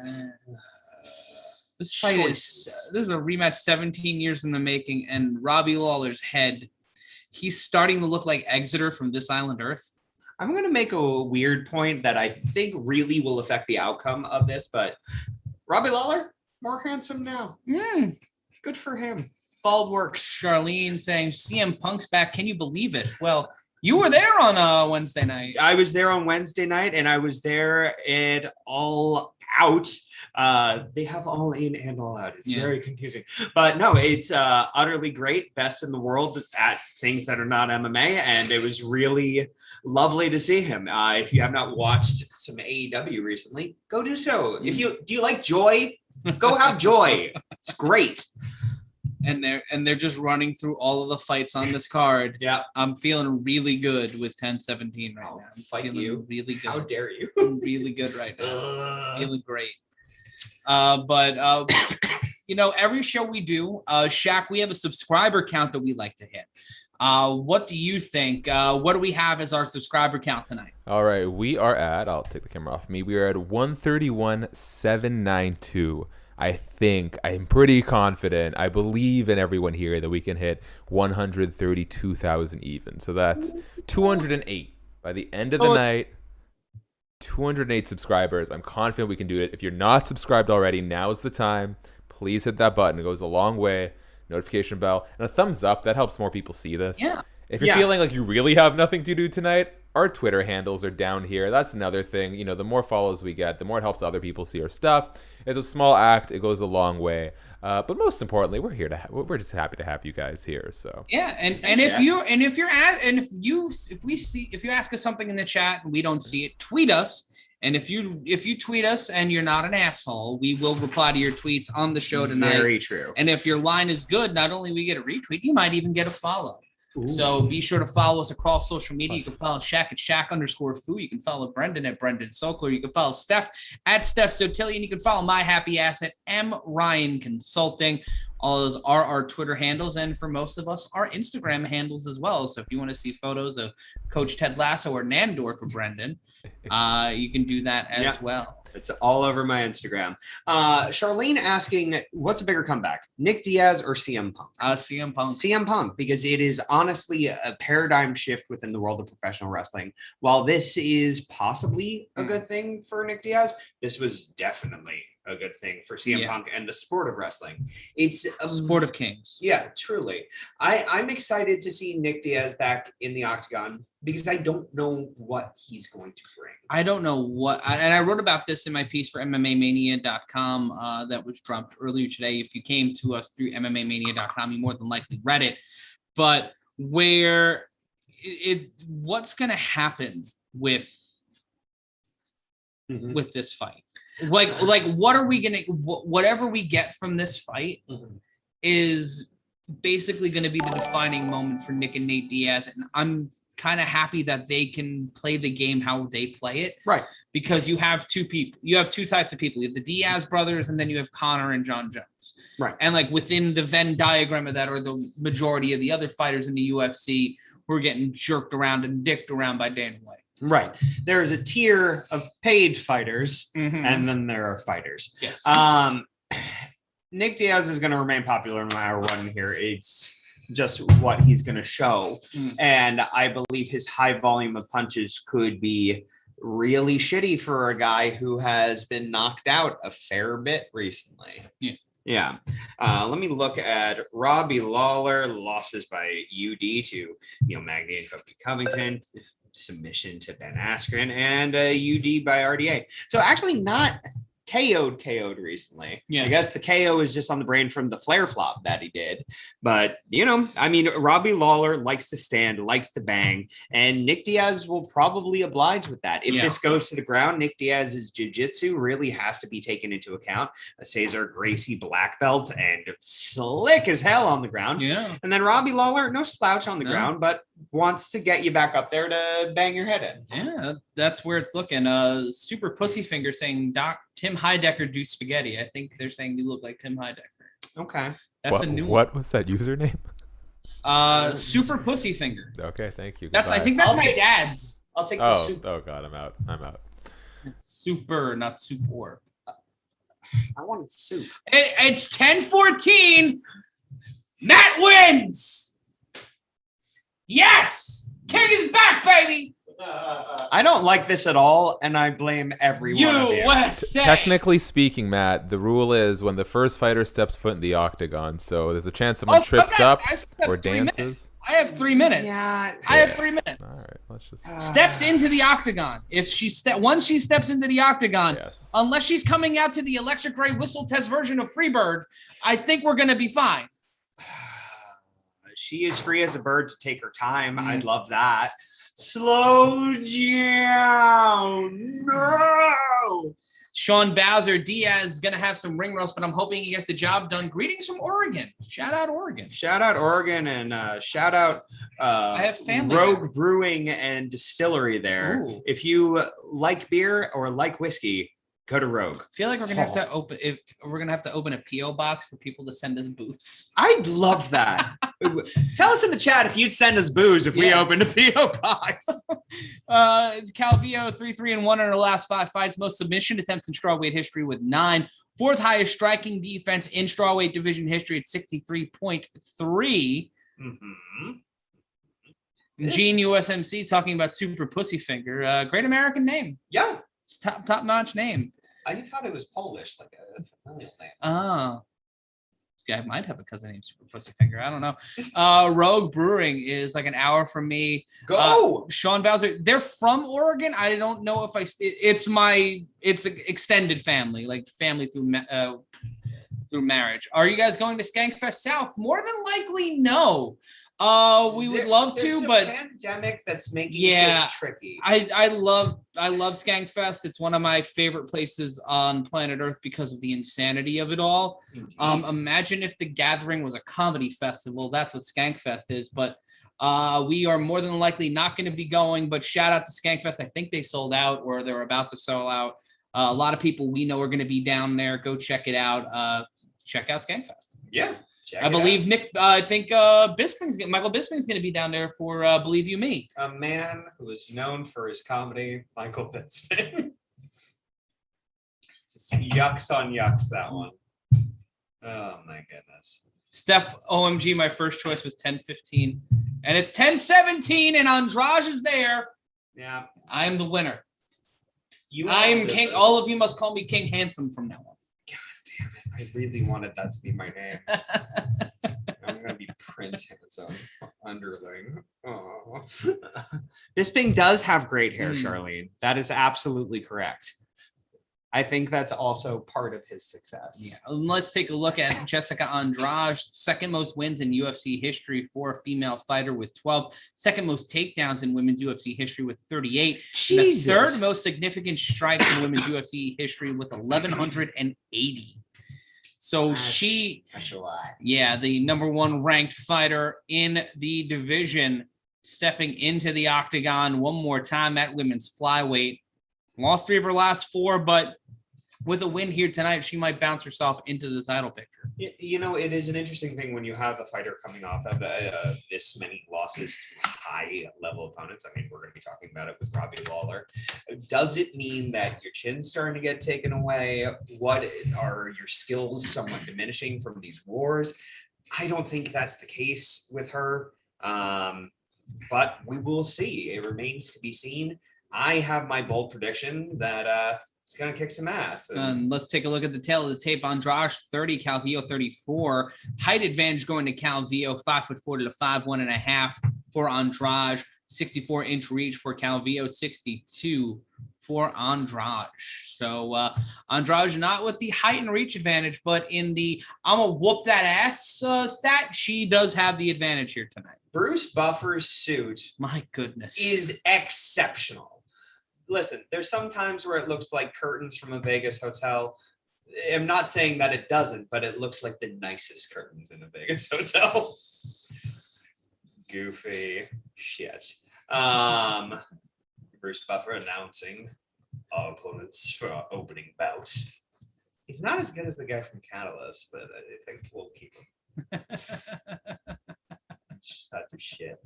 This fight Choices. this is a rematch 17 years in the making, and Robbie Lawler's head, he's starting to look like Exeter from This Island Earth. I'm going to make a weird point that I think really will affect the outcome of this, but Robbie Lawler, more handsome now. Good for him. Bald works. Charlene saying, CM Punk's back. Can you believe it? Well, you were there on Wednesday night. I was there on Wednesday night, and I was there at All Out. They have All In and All Out. It's very confusing. But no, it's utterly great. Best in the world at things that are not MMA, and it was really lovely to see him. If you have not watched some AEW recently, go do so. Do you like joy? Go have joy. It's great. And they're just running through all of the fights on this card. Yeah. I'm feeling really good with 10-17 right now. I'm fight feeling you. really good. How dare you? I'm really good right now. Feeling great. But every show we do, Shaq, we have a subscriber count that we like to hit. What do you think? What do we have as our subscriber count tonight? All right, we are at, I'll take the camera off me. We are at 131,792. I'm pretty confident. I believe in everyone here that we can hit 132,000 even. So that's 208 by the end of the night. 208 subscribers. I'm confident we can do it. If you're not subscribed already, now is the time. Please hit that button. It goes a long way. Notification bell and a thumbs up. That helps more people see this. Yeah. If you're feeling like you really have nothing to do tonight, our Twitter handles are down here. That's another thing. The more follows we get, the more it helps other people see our stuff. It's a small act. It goes a long way. But most importantly, we're here we're just happy to have you guys here. So yeah, if you ask us something in the chat and we don't see it, tweet us. And if you tweet us and you're not an asshole, we will reply to your tweets on the show tonight. Very true. And if your line is good, not only we get a retweet, you might even get a follow. Ooh. So be sure to follow us across social media. You can follow Shaq at Shaq_Fu. You can follow Brendan at Brendan Sokler. You can follow Steph at Steph Sotillion. You can follow my happy ass at M Ryan Consulting. All those are our Twitter handles, and for most of us, our Instagram handles as well. So if you want to see photos of Coach Ted Lasso or Nandor for Brendan, you can do that as well. It's all over my Instagram. Charlene asking, what's a bigger comeback, Nick Diaz or CM Punk? CM Punk. CM Punk, because it is honestly a paradigm shift within the world of professional wrestling. While this is possibly a good thing for Nick Diaz, this was definitely a good thing for CM Punk and the sport of wrestling. It's a sport of kings. Yeah, truly. I'm excited to see Nick Diaz back in the octagon because I don't know what he's going to bring. I don't know what, and I wrote about this in my piece for MMAmania.com that was dropped earlier today. If you came to us through MMAmania.com, you more than likely read it. But what's going to happen with this fight? Like what are we gonna? Whatever we get from this fight is basically going to be the defining moment for Nick and Nate Diaz, and I'm kind of happy that they can play the game how they play it, right? Because you have two types of people. You have the Diaz brothers, and then you have Conor and John Jones, right? And like within the Venn diagram of that, are the majority of the other fighters in the UFC who are getting jerked around and dicked around by Dana White. Right. There is a tier of paid fighters, and then there are fighters. Yes. Nick Diaz is going to remain popular no matter what in here. It's just what he's going to show. And I believe his high volume of punches could be really shitty for a guy who has been knocked out a fair bit recently. Yeah. Let me look at Robbie Lawler, losses by UD to Neil Magny and Kofi Covington. Submission to Ben Askren, and UD by RDA. So actually not KO'd recently. Yeah. I guess the KO is just on the brain from the flare flop that he did. But, Robbie Lawler likes to stand, likes to bang, and Nick Diaz will probably oblige with that. If this goes to the ground, Nick Diaz's jiu-jitsu really has to be taken into account. A Cesar Gracie black belt and slick as hell on the ground. Yeah. And then Robbie Lawler, no slouch on the ground, but wants to get you back up there to bang your head in. Yeah, that's where it's looking. Super Pussy Finger saying Tim Heidecker do spaghetti. I think they're saying you look like Tim Heidecker. Okay. That's a new What was that username? Super pussy finger. Okay, thank you. That's I Goodbye. think that's I'll my take- dad's. I'll take the soup. Oh God, I'm out. I'm out. Super, not super. I wanted soup. It's 10-14. Matt wins. Yes, King is back, baby. I don't like this at all, and I blame every one of you. USA. Technically speaking, Matt, the rule is when the first fighter steps foot in the octagon. So there's a chance someone trips up or dances. I have 3 minutes. Yeah. I have 3 All minutes. right, let's just. Steps into the octagon. If she once she steps into the octagon, Yes. unless she's coming out to the electric ray whistle test version of Freebird, I think we're gonna be fine. She is free as a bird to take her time. I'd love that. Slow down. No. Sean Bowser Diaz is gonna have some ring rust, but I'm hoping he gets the job done. Greetings from Oregon. Shout out Oregon. Shout out Oregon and shout out I have family Rogue Brewing and Distillery there. Ooh. If you like beer or like whiskey, go to Rogue. I feel like we're gonna have to open a PO box for people to send us boots. I'd love that. Tell us in the chat if you'd send us booze if we Yeah. opened a PO box. Calvillo 3-3-1 in her last 5 fights, most submission attempts in strawweight history with 9, 4th highest striking defense in strawweight division history at 63.3. Mm-hmm. Gene USMC talking about Super Pussyfinger, great American name. Yeah, It's top notch name. I thought it was Polish, like a familial name. Oh. Yeah, I might have a cousin named Super Pussyfinger. I don't know. Rogue Brewing is like an hour from me. Go. Sean Bowser, they're from Oregon. I don't know if it's an extended family, like family through marriage. Are you guys going to Skankfest South? More than likely, no. We would love There's to, a but pandemic that's making Yeah. it tricky. I love Skankfest. It's one of my favorite places on planet Earth because of the insanity of it all. Imagine if the Gathering was a comedy festival. That's what Skankfest is. But we are more than likely not going to be going. But shout out to Skankfest. I think they sold out or they're about to sell out. A lot of people we know are going to be down there. Go check it out. Check out Skankfest. Yeah. Check I it believe Michael Bisping's going to be down there for Believe You Me. out. A man who is known for his comedy, Michael Bisping. Just yucks on yucks, that one. Oh my goodness. Steph, OMG, my first choice was 10-15. And it's 10-17, and Andrade is there. Yeah. I am the winner. You I am have King. this. All of you must call me King Handsome from now on. God damn it. I really wanted that to be my name. I'm going to be Prince Handsome underling. Oh. Bisping does have great hair, Charlene. That is absolutely correct. I think that's also part of his success. Yeah. Let's take a look at Jessica Andrade, second most wins in UFC history for a female fighter with 12, second most takedowns in women's UFC history with 38, and the third most significant strikes in women's UFC history with 1,180. So That's a lot. yeah, the number 1 ranked fighter in the division, stepping into the octagon one more time at women's flyweight. Lost 3 of her last 4, but with a win here tonight, she might bounce herself into the title picture. You know, it is an interesting thing when you have a fighter coming off of this many losses to high-level opponents. I mean, we're going to be talking about it with Robbie Lawler. Does it mean that your chin's starting to get taken away? What are your skills somewhat diminishing from these wars? I don't think that's the case with her, but we will see. It remains to be seen. I have my bold prediction that it's going to kick some ass. And let's take a look at the tail of the tape. Andrade 30, Calvillo 34. Height advantage going to Calvillo, 5'4" to 5'1.5" for Andrade. 64-inch reach for Calvillo, 62 for Andrade. So Andrade not with the height and reach advantage, but in the I'm gonna whoop that ass stat, she does have the advantage here tonight. Bruce Buffer's suit My goodness. is exceptional. Listen, there's some times where it looks like curtains from a Vegas hotel. I'm not saying that it doesn't, but it looks like the nicest curtains in a Vegas hotel. Goofy shit. Bruce Buffer announcing our opponents for our opening bout. He's not as good as the guy from Catalyst, but I think we'll keep him. Such a shit.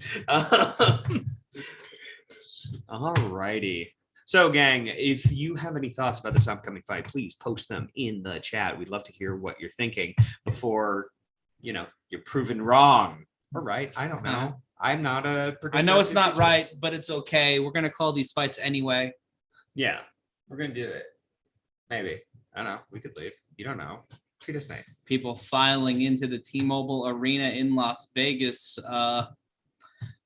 All righty. So, gang, if you have any thoughts about this upcoming fight, please post them in the chat. We'd love to hear what you're thinking before, you're proven wrong. Or right. I don't know. I'm not a predictor. I know it's not right, but it's okay. We're going to call these fights anyway. Yeah, we're going to do it. Maybe. I don't know. We could leave. You don't know. Treat us nice. People filing into the T-Mobile Arena in Las Vegas.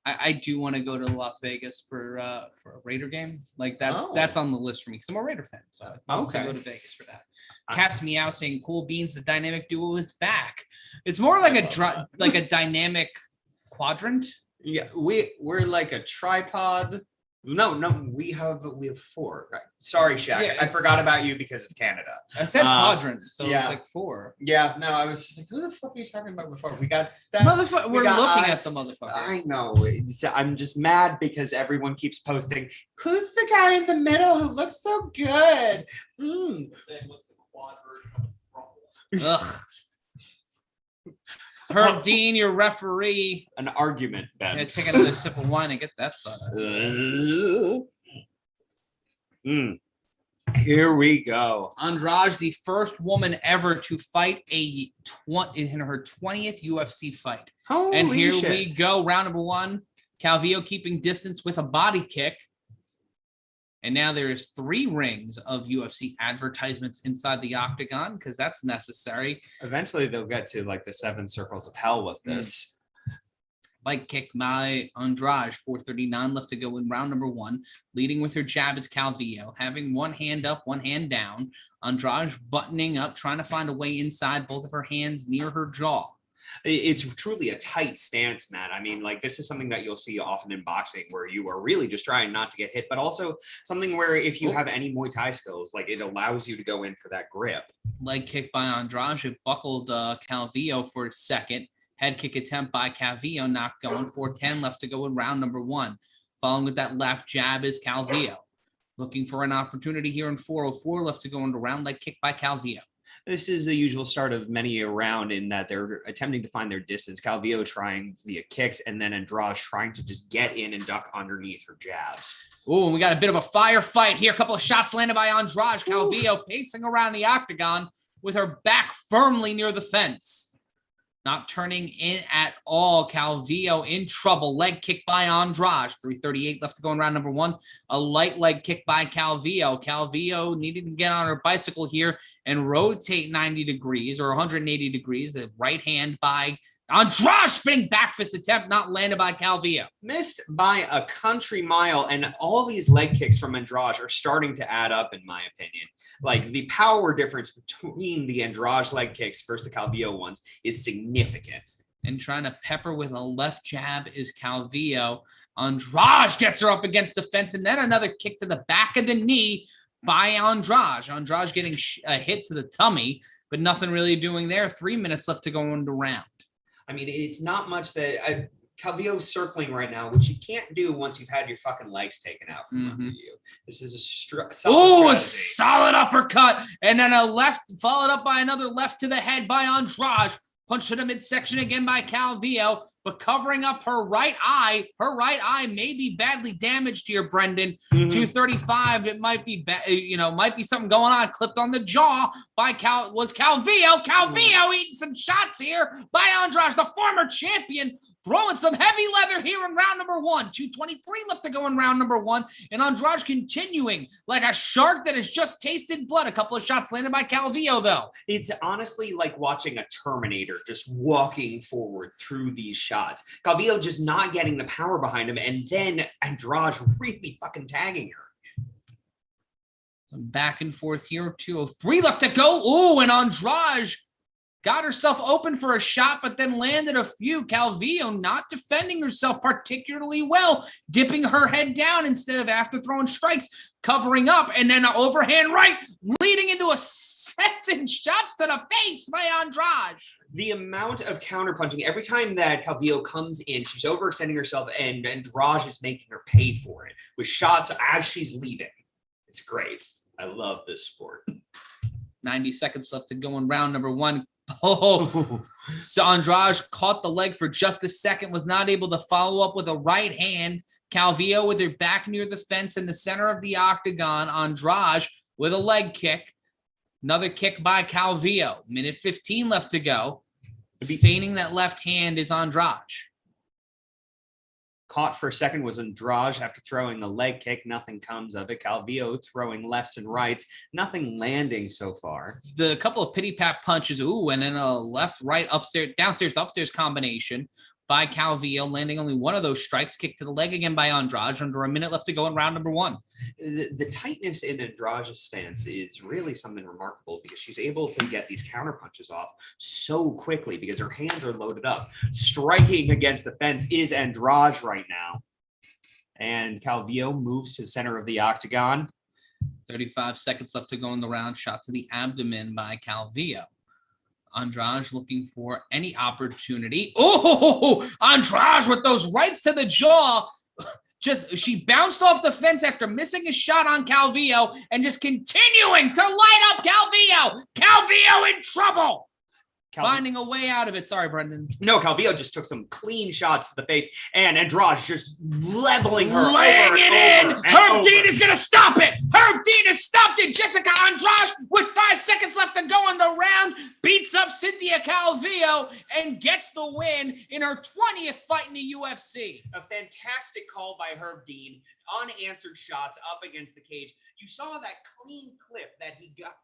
I do want to go to Las Vegas for a Raider game. Like that's on the list for me because I'm a Raider fan. So I'd love to go to Vegas for that. Cat's Meow saying Cool Beans, the dynamic duo is back. It's more like a dynamic quadrant. Yeah, we're like a tripod. No, we have 4. Right. Sorry, Shaq. Yeah, I forgot about you because of Canada. I said quadrant, so yeah. it's like 4. Yeah, no, I was just like, who the fuck are you talking about before? We got Steph. Motherfucker, we're looking at the motherfucker. I know. I'm just mad because everyone keeps posting, who's the guy in the middle who looks so good? What's the quad version of Rumble? Ugh. Herb Dean, your referee. An argument, Ben. Yeah, take another sip of wine and get that photo. Here we go. Andrade, the first woman ever to fight in her 20th UFC fight. Holy and here shit. we go. Round number 1. Calvillo keeping distance with a body kick. And now there's 3 rings of UFC advertisements inside the octagon because that's necessary. Eventually they'll get to like the 7 circles of hell with this. Leg kick by Andrade, 4:39 left to go in round number 1. Leading with her jab is Calvillo, having one hand up, one hand down. Andrade buttoning up, trying to find a way inside, both of her hands near her jaw. It's truly a tight stance, man. I mean, like this is something that you'll see often in boxing where you are really just trying not to get hit, but also something where if you have any Muay Thai skills, like it allows you to go in for that grip. Leg kick by Andrade, it buckled Calvillo for a second. Head kick attempt by Calvillo, not going. 4:10 left to go in round number 1. Following with that left jab is Calvillo. Looking for an opportunity here in 4:04 left to go into round. Leg kick by Calvillo. This is the usual start of many a round in that they're attempting to find their distance. Calvillo trying via kicks and then Andrade trying to just get in and duck underneath her jabs. Oh, and we got a bit of a firefight here. A couple of shots landed by Andrade. Calvillo pacing around the octagon with her back firmly near the fence. Not turning in at all. Calvillo in trouble. Leg kick by Andrade. 3:38 left to go in round number 1. A light leg kick by Calvillo. Calvillo needed to get on her bicycle here and rotate 90 degrees or 180 degrees. The right hand by Andrade, spinning back fist attempt, not landed by Calvillo. Missed by a country mile, and all these leg kicks from Andrade are starting to add up, in my opinion. Like the power difference between the Andrade leg kicks versus the Calvillo ones is significant. And trying to pepper with a left jab is Calvillo. Andrade gets her up against the fence, and then another kick to the back of the knee by Andrade. Andrade getting a hit to the tummy, but nothing really doing there. 3 minutes left to go into round. I mean, it's not much that Calvillo's circling right now, which you can't do once you've had your fucking legs taken out from under you. This is a solid uppercut, and then a left followed up by another left to the head by Andrade. Punch to the midsection again by Calvillo, but covering up her right eye. Her right eye may be badly damaged here, Brendan. 235. It might be, might be something going on. Clipped on the jaw by Calvillo. Calvillo eating some shots here by Andrade, the former champion. Throwing some heavy leather here in round number 1. 2:23 left to go in round number 1. And Andrade continuing like a shark that has just tasted blood. A couple of shots landed by Calvillo, though. It's honestly like watching a Terminator just walking forward through these shots. Calvillo just not getting the power behind him, and then Andrade really fucking tagging her. Some back and forth here. 2:03 left to go. Oh, and Andrade got herself open for a shot, but then landed a few. Calvillo not defending herself particularly well, dipping her head down instead of after throwing strikes, covering up, and then an overhand right, leading into a 7 shots to the face by Andrade. The amount of counterpunching, every time that Calvillo comes in, she's overextending herself, and Andrade is making her pay for it with shots as she's leaving. It's great. I love this sport. 90 seconds left to go in round number 1. Oh, so Andrade caught the leg for just a second, was not able to follow up with a right hand. Calvillo with her back near the fence in the center of the octagon. Andrade with a leg kick. Another kick by Calvillo. Minute 15 left to go. Feigning that left hand is Andrade. Caught for a second was Andrade after throwing the leg kick. Nothing comes of it. Calvillo throwing lefts and rights. Nothing landing so far. The couple of pity pat punches. Ooh, and then a left, right, upstairs, downstairs, upstairs combination by Calvillo, landing only one of those strikes. Kick to the leg again by Andrade. Under a minute left to go in round number 1. The tightness in Andrade's stance is really something remarkable because she's able to get these counter punches off so quickly because her hands are loaded up. Striking against the fence is Andrade right now. And Calvillo moves to the center of the octagon. 35 seconds left to go in the round. Shot to the abdomen by Calvillo. Andrade looking for any opportunity. Oh, Andrade with those rights to the jaw. She bounced off the fence after missing a shot on Calvillo and just continuing to light up Calvillo. Calvillo in trouble. Finding a way out of it. Sorry, Brendan. No, Calvillo just took some clean shots to the face, and Andrade just leveling her. Laying it in. Herb Dean is going to stop it. Herb Dean has stopped it. Jessica Andrade, with 5 seconds left to go in the round, beats up Cynthia Calvillo and gets the win in her 20th fight in the UFC. A fantastic call by Herb Dean. Unanswered shots up against the cage. You saw that clean clip that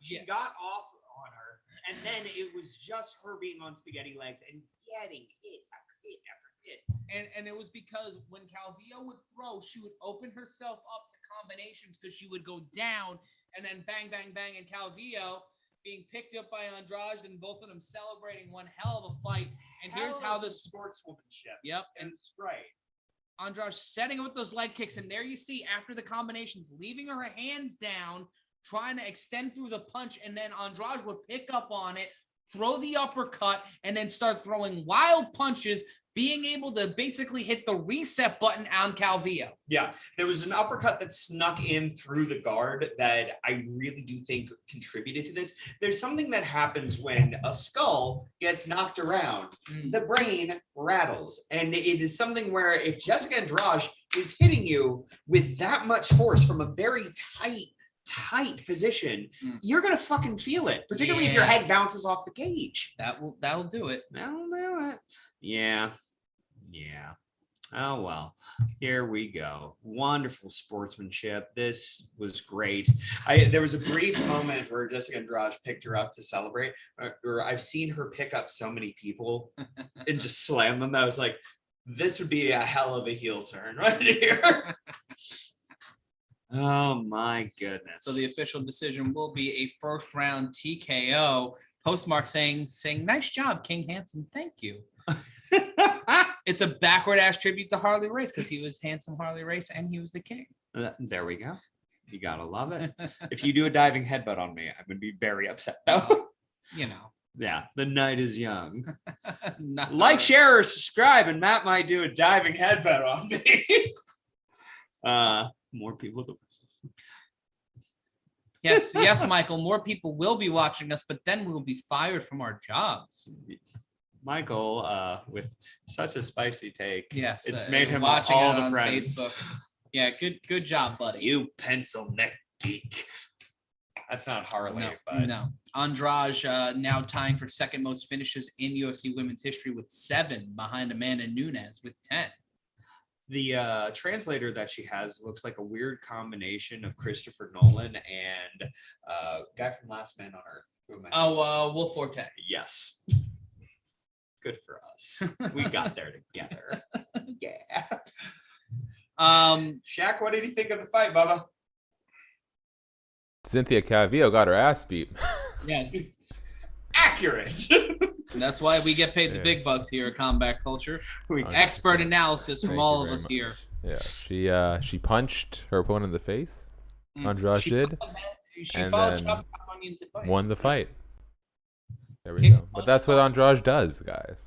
she got off on her. And then it was just her being on spaghetti legs and getting hit after hit after hit. And it was because when Calvillo would throw, she would open herself up to combinations because she would go down and then bang, bang, bang. And Calvillo being picked up by Andrade and both of them celebrating one hell of a fight. And here's how the sportswomanship. Yep. And it's great. Andrade setting up with those leg kicks. And there you see after the combinations, leaving her hands down, trying to extend through the punch, and then Andrade would pick up on it, throw the uppercut, and then start throwing wild punches, being able to basically hit the reset button on Calvillo. Yeah, there was an uppercut that snuck in through the guard that I really do think contributed to this. There's something that happens when a skull gets knocked around. The brain rattles, and it is something where if Jessica Andrade is hitting you with that much force from a very tight position, you're gonna fucking feel it, particularly if your head bounces off the cage. That'll do it. That'll do it. Yeah. Oh well, here we go. Wonderful sportsmanship. This was great. There was a brief moment where Jessica Andrade picked her up to celebrate. Or I've seen her pick up so many people and just slam them. I was like, this would be a hell of a heel turn right here. Oh my goodness. So the official decision will be a first round TKO. Postmark saying, nice job, King Handsome. Thank you. It's a backward ass tribute to Harley Race because he was handsome Harley Race and he was the king. There we go. You gotta love it. If you do a diving headbutt on me, I'm gonna be very upset though. Yeah, the night is young. Like, share, or subscribe, and Matt might do a diving headbutt on me. More people. Yes, Michael. More people will be watching us, but then we'll be fired from our jobs. Michael, with such a spicy take. Yes, it's made him watching all it the on friends. Facebook. Yeah, good job, buddy. You pencil neck geek. That's not Harley, but no. Andrade now tying for second most finishes in UFC women's history with 7, behind Amanda Nunes with 10. The translator that she has looks like a weird combination of Christopher Nolan and guy from Last Man on Earth. Will Forte. Yes. Good for us. We got there together. Yeah. Shaq, what did you think of the fight, Bubba? Cynthia Calvillo got her ass beat. Yes. Accurate. That's why we get paid the big bucks here at Combat Culture. Expert analysis from all of us here. Yeah, she punched her opponent in the face. Andrade did. She followed Chop Onion's advice. Won the fight. There we go. But that's what Andrade does, guys.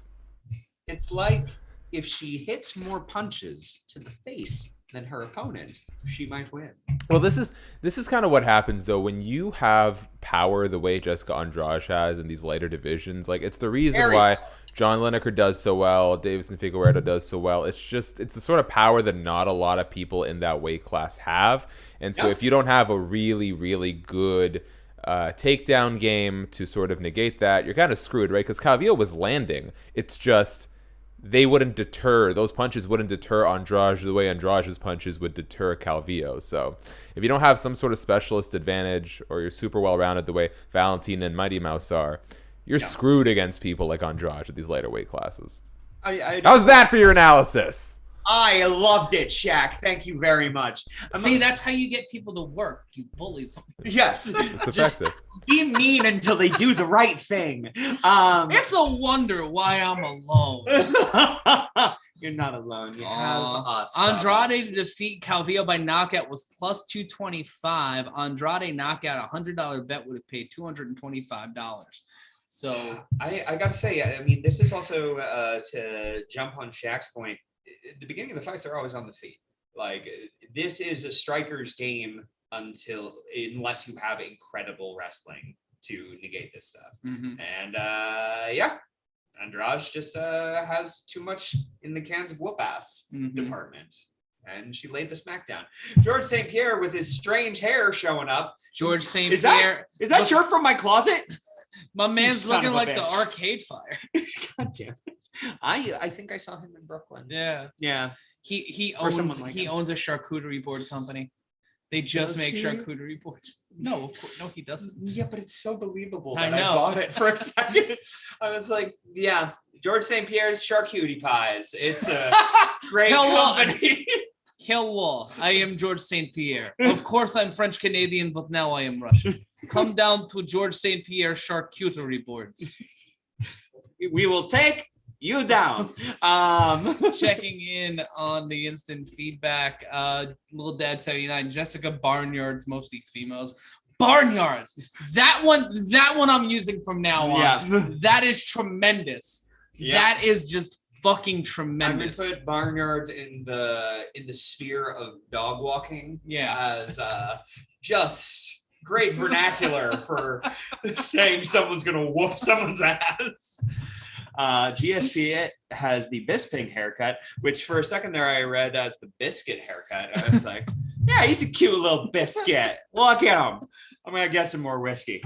It's like if she hits more punches to the face, then her opponent, she might win. Well, this is kind of what happens though when you have power the way Jessica Andrade has in these lighter divisions. Like it's the reason why John Lineker does so well, Davison Figueiredo does so well. It's the sort of power that not a lot of people in that weight class have. And so if you don't have a really, really good takedown game to sort of negate that, you're kind of screwed, right? Because Calvillo was landing. It's just those punches wouldn't deter Andrade the way Andrade's punches would deter Calvillo. So if you don't have some sort of specialist advantage or you're super well-rounded the way Valentina and Mighty Mouse are, you're screwed against people like Andrade at these lighter weight classes. How's that for your analysis? I loved it, Shaq. Thank you very much. See, that's how you get people to work. You bully them. Yes. It's effective. Be mean until they do the right thing. It's a wonder why I'm alone. You're not alone. You have us. Andrade to defeat Calvillo by knockout was plus 225. Andrade knockout, $100 bet would have paid $225. So I got to say, I mean, this is also to jump on Shaq's point. The beginning of the fights are always on the feet. Like this is a striker's game unless you have incredible wrestling to negate this stuff. Mm-hmm. And Andrade just has too much in the cans of whoop ass department. And she laid the smackdown. George St. Pierre with his strange hair showing up. George St. Pierre. Is that shirt from my closet? My man's looking like the Arcade Fire. God damn it. I think I saw him in Brooklyn. Yeah. He owns a charcuterie board company. They just make charcuterie boards. No, of course, no, he doesn't. Yeah, but it's so believable I that I bought it for a second. I was like, yeah, George St. Pierre's charcuterie pies. It's a great company. Hello, I am George St. Pierre. Of course, I'm French Canadian, but now I am Russian. Come down to George St. Pierre charcuterie boards. We will take you down. Checking in on the instant feedback. Little Dad 79, Jessica Barnyards, most of these females. Barnyards. That one I'm using from now on. Yeah. That is tremendous. Yeah. That is just fucking tremendous. I would put Barnyards in the sphere of dog walking. Yeah. As just great vernacular for saying someone's gonna whoop someone's ass. GSP has the Bisping haircut, which for a second there I read as the biscuit haircut. I was like, yeah, he's a cute little biscuit. Look at him. I'm gonna get some more whiskey.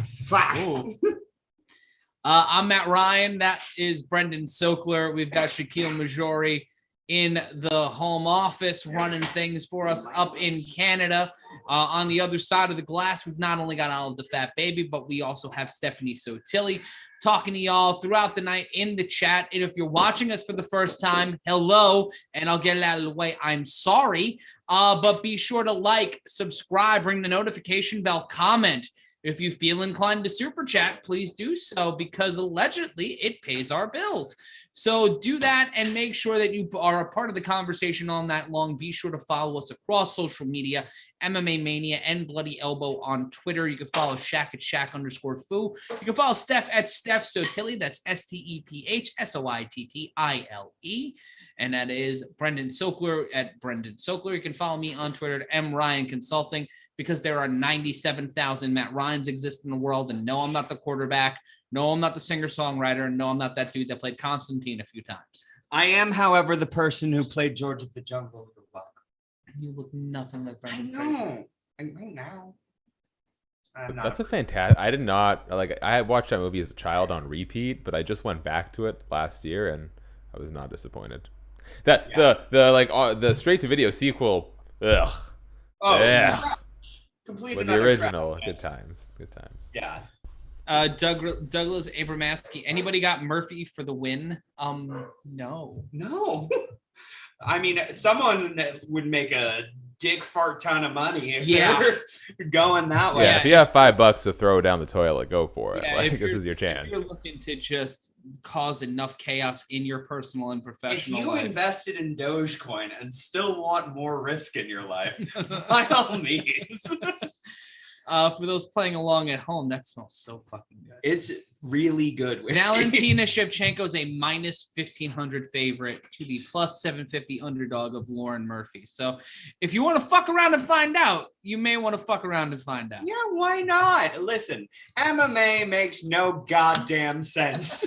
I'm Matt Ryan. That is Brendan Sokler. We've got Shakiel Mahjouri in the home office running things for us up in Canada. On the other side of the glass, we've not only got Olive the Fat Baby, but we also have Stephanie Sotilli talking to y'all throughout the night in the chat. And if you're watching us for the first time, hello, and I'll get it out of the way. I'm sorry, but be sure to like, subscribe, ring the notification bell, comment. If you feel inclined to super chat, please do so because allegedly it pays our bills. So do that and make sure that you are a part of the conversation all night long. Be sure to follow us across social media, MMA Mania and Bloody Elbow on Twitter. You can follow Shaq at Shaq_Fu. You can follow Steph at Steph Sotilli. That's STEPH_SOITTILE. And that is Brendan Sokler at Brendan Sokler. You can follow me on Twitter at MRyan Consulting because there are 97,000 Matt Ryans exist in the world. And no, I'm not the quarterback. No, I'm not the singer-songwriter. No, I'm not that dude that played Constantine a few times. I am, however, the person who played George of the Jungle. You look nothing like Brendan. I know. Right now. That's a fantastic. I did not like. I watched that movie as a child on repeat, but I just went back to it last year, and I was not disappointed. The straight to video sequel. Ugh. Oh, yeah. Complete with the original. Good times. Yeah. Douglas Abramaski. Anybody got Murphy for the win? No. I mean, someone would make a dick fart ton of money if they were going that way. Yeah, if you have $5 to throw down the toilet, go for it. Yeah, like this is your chance. If you're looking to just cause enough chaos in your personal and professional life. If you invested in Dogecoin and still want more risk in your life, by all means. For those playing along at home, that smells so fucking good. It's really good whiskey. Valentina Shevchenko is a minus 1,500 favorite to the plus 750 underdog of Lauren Murphy. So if you want to fuck around and find out, you may want to fuck around and find out. Yeah, why not? Listen, MMA makes no goddamn sense.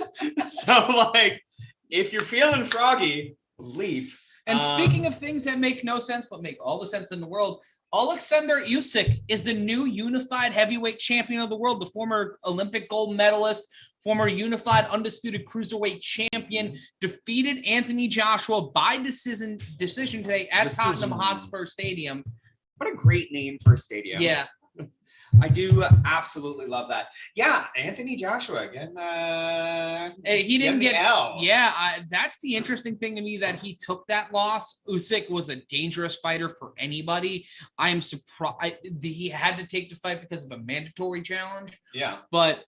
So, like, if you're feeling froggy, leap. And speaking of things that make no sense, but make all the sense in the world, Alexander Usyk is the new unified heavyweight champion of the world, the former Olympic gold medalist, former unified undisputed cruiserweight champion, defeated Anthony Joshua by decision today at Tottenham Hotspur Stadium. What a great name for a stadium. Yeah. I do absolutely love that. Yeah, Anthony Joshua again. He didn't get L. Yeah, that's the interesting thing to me, that he took that loss. Usyk was a dangerous fighter for anybody. I am surprised he had to take the fight because of a mandatory challenge. Yeah, but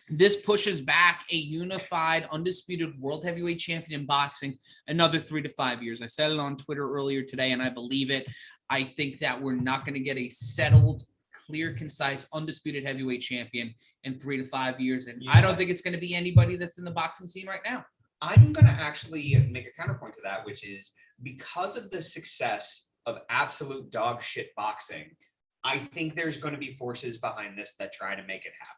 this pushes back a unified, undisputed world heavyweight champion in boxing another 3 to 5 years. I said it on Twitter earlier today, and I believe it. I think that we're not going to get a settled, clear, concise, undisputed heavyweight champion in 3 to 5 years. And I don't think it's going to be anybody that's in the boxing scene right now. I'm going to actually make a counterpoint to that, which is because of the success of absolute dog shit boxing, I think there's going to be forces behind this that try to make it happen.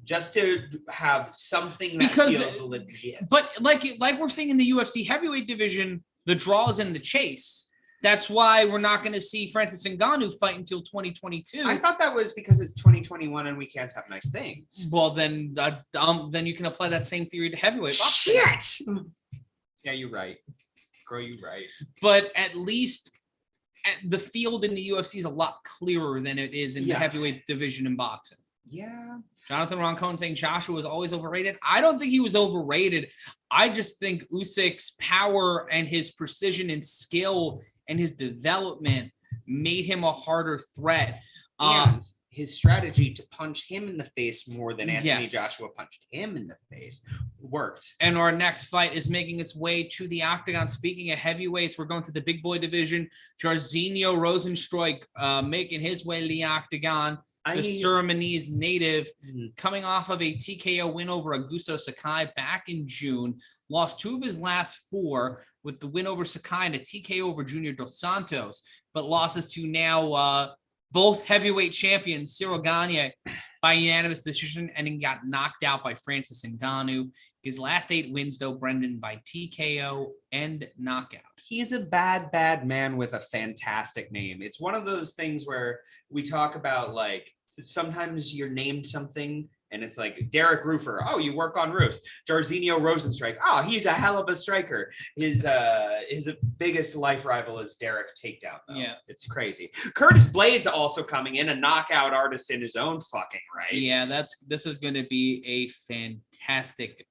Just to have something that feels legit. But like we're seeing in the UFC heavyweight division, the draw is in the chase. That's why we're not going to see Francis Ngannou fight until 2022. I thought that was because it's 2021 and we can't have nice things. Well, then you can apply that same theory to heavyweight boxing. Shit! Yeah, you're right. Girl, you're right. But at least the field in the UFC is a lot clearer than it is in the heavyweight division in boxing. Yeah. Jonathan Roncone saying Joshua was always overrated. I don't think he was overrated. I just think Usyk's power and his precision and skill and his development made him a harder threat. And his strategy to punch him in the face more than Anthony Joshua punched him in the face worked. And our next fight is making its way to the octagon. Speaking of heavyweights, we're going to the big boy division. Jairzinho Rosenstrike making his way to the octagon. The Surinamese native, coming off of a TKO win over Augusto Sakai back in June, lost 2 of his last 4 with the win over Sakai and a TKO over Junior Dos Santos, but losses to now both heavyweight champions, Cyril Gane, by unanimous decision, and then got knocked out by Francis Ngannou. His last 8 wins, though, Brendan, by TKO and knockout. He's a bad, bad man with a fantastic name. It's one of those things where we talk about, like, sometimes you're named something and it's like Derek Roofer. Oh, you work on roofs. Jairzinho Rosenstrike. Oh, he's a hell of a striker. His biggest life rival is Derek Takedown, though. Yeah. It's crazy. Curtis Blades also coming in, a knockout artist in his own fucking right. Yeah, this is going to be a fantastic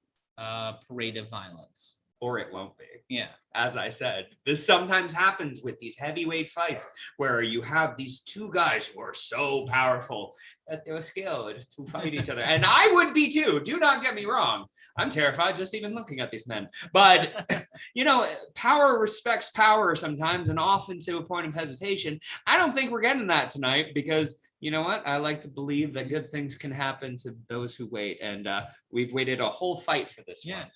parade of violence. Or it won't be. Yeah. As I said, this sometimes happens with these heavyweight fights where you have these 2 guys who are so powerful that they're skilled to fight each other. And I would be too. Do not get me wrong. I'm terrified just even looking at these men. But, power respects power sometimes, and often to a point of hesitation. I don't think we're getting that tonight because, you know what? I like to believe that good things can happen to those who wait. And we've waited a whole fight for this one.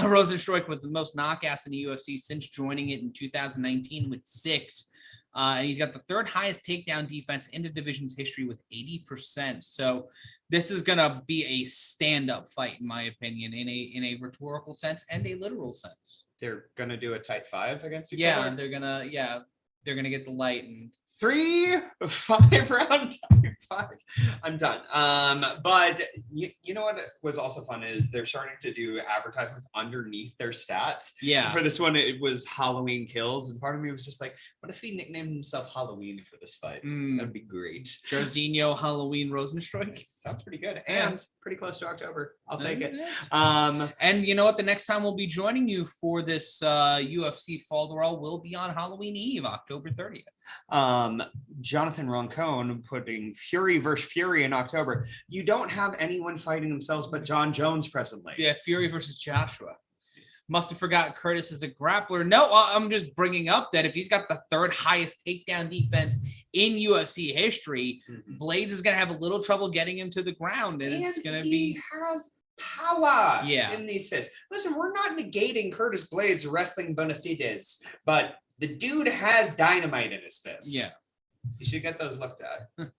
Rosenstrike with the most knockouts in the UFC since joining it in 2019 with 6. And he's got the 3rd highest takedown defense in the division's history with 80%. So this is going to be a stand-up fight, in my opinion, in a rhetorical sense and a literal sense. They're going to do a tight 5 against each other? Yeah, they're going to get the light. And 3 5-round tight 5. I'm done. But you know what was also fun is they're starting to do advertisements underneath their stats. Yeah. For this one, it was Halloween Kills. And part of me was just like, what if he nicknamed himself Halloween for this fight? That'd be great. Jairzinho Halloween Rosenstrike. Sounds pretty good. And pretty close to October. I'll take it. And you know what? The next time we'll be joining you for this UFC Fall Brawl will be on Halloween Eve, October 30th. Jonathan Roncone putting Fury versus Fury in October. You don't have anyone fighting themselves but John Jones presently. Yeah, Fury versus Joshua. Must have forgot Curtis is a grappler. No, I'm just bringing up that if he's got the 3rd highest takedown defense in UFC history. Blades is going to have a little trouble getting him to the ground, and it's going to be has power Yeah. in these fists. Listen, we're not negating Curtis Blades' wrestling benefides, but the dude has dynamite in his fists. Yeah. You should get those looked at.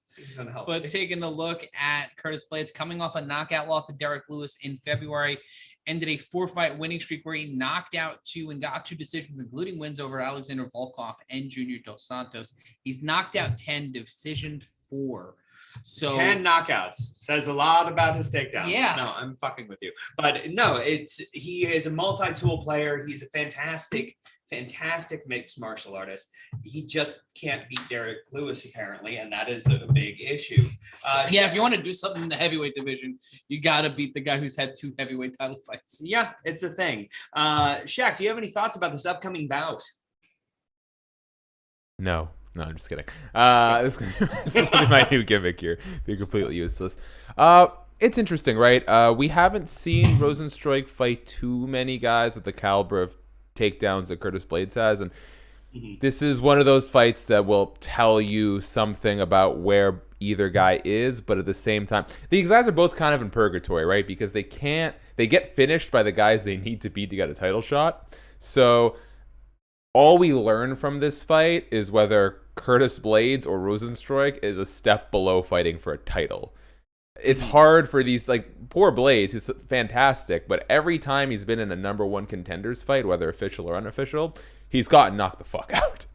Seems unhealthy. But taking a look at Curtis Blades coming off a knockout loss to Derek Lewis in February, ended a 4-fight winning streak where he knocked out 2 and got 2 decisions, including wins over Alexander Volkov and Junior Dos Santos. He's knocked out 10, decision 4. So 10 knockouts says a lot about his takedowns. Yeah. No, I'm fucking with you. But no, he is a multi-tool player. He's a fantastic mixed martial artist. He just can't beat Derek Lewis apparently, and that is a big issue. if you want to do something in the heavyweight division, you got to beat the guy who's had 2 heavyweight title fights. Yeah, it's a thing. Shaq, do you have any thoughts about this upcoming bout? No, I'm just kidding. This is my new gimmick here. Be completely useless. It's interesting, right? We haven't seen Rosenstrike fight too many guys with the caliber of takedowns that Curtis Blades has, and this is one of those fights that will tell you something about where either guy is, but at the same time, these guys are both kind of in purgatory, right? Because they get finished by the guys they need to beat to get a title shot. So all we learn from this fight is whether Curtis Blades or Rosenstrike is a step below fighting for a title. It's hard for these, like, poor Blades, who's fantastic, but every time he's been in a number 1 contenders fight, whether official or unofficial, he's gotten knocked the fuck out.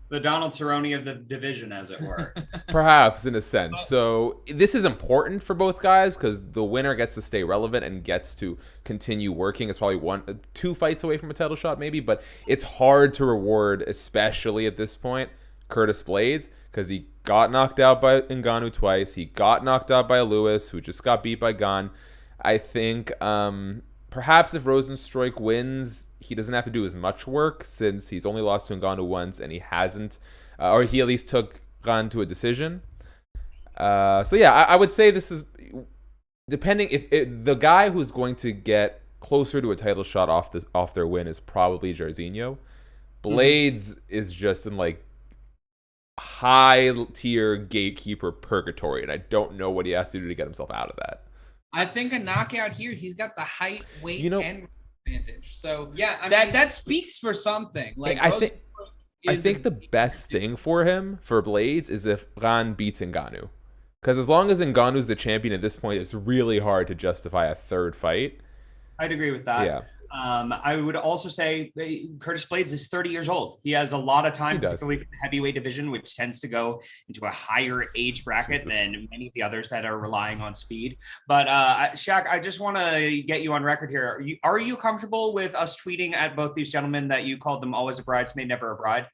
The Donald Cerrone of the division, as it were. Perhaps, in a sense. So this is important for both guys because the winner gets to stay relevant and gets to continue working. It's probably 2 fights away from a title shot maybe, but it's hard to reward, especially at this point, Curtis Blades, because he got knocked out by Ngannou twice. He got knocked out by Lewis, who just got beat by Gane. I think perhaps if Rosenstrike wins, he doesn't have to do as much work since he's only lost to Ngannou once and he hasn't, or he at least took Gane to a decision. So yeah, I would say this is, depending, if the guy who's going to get closer to a title shot off their win is probably Jairzinho. Blades is just in like high tier gatekeeper purgatory, and I don't know what he has to do to get himself out of that. I think a knockout here, he's got the height, weight, and advantage. So yeah, that speaks for something. Like I think the best thing for him, for Blades, is if Gane beats Ngannou. Because as long as Ngannou's the champion at this point, it's really hard to justify a 3rd fight. I'd agree with that. Yeah. I would also say Curtis Blades is 30 years old. He has a lot of time, particularly for the heavyweight division, which tends to go into a higher age bracket than many of the others that are relying on speed. But Shaq, I just want to get you on record here. Are you comfortable with us tweeting at both these gentlemen that you called them always a bridesmaid, never a bride?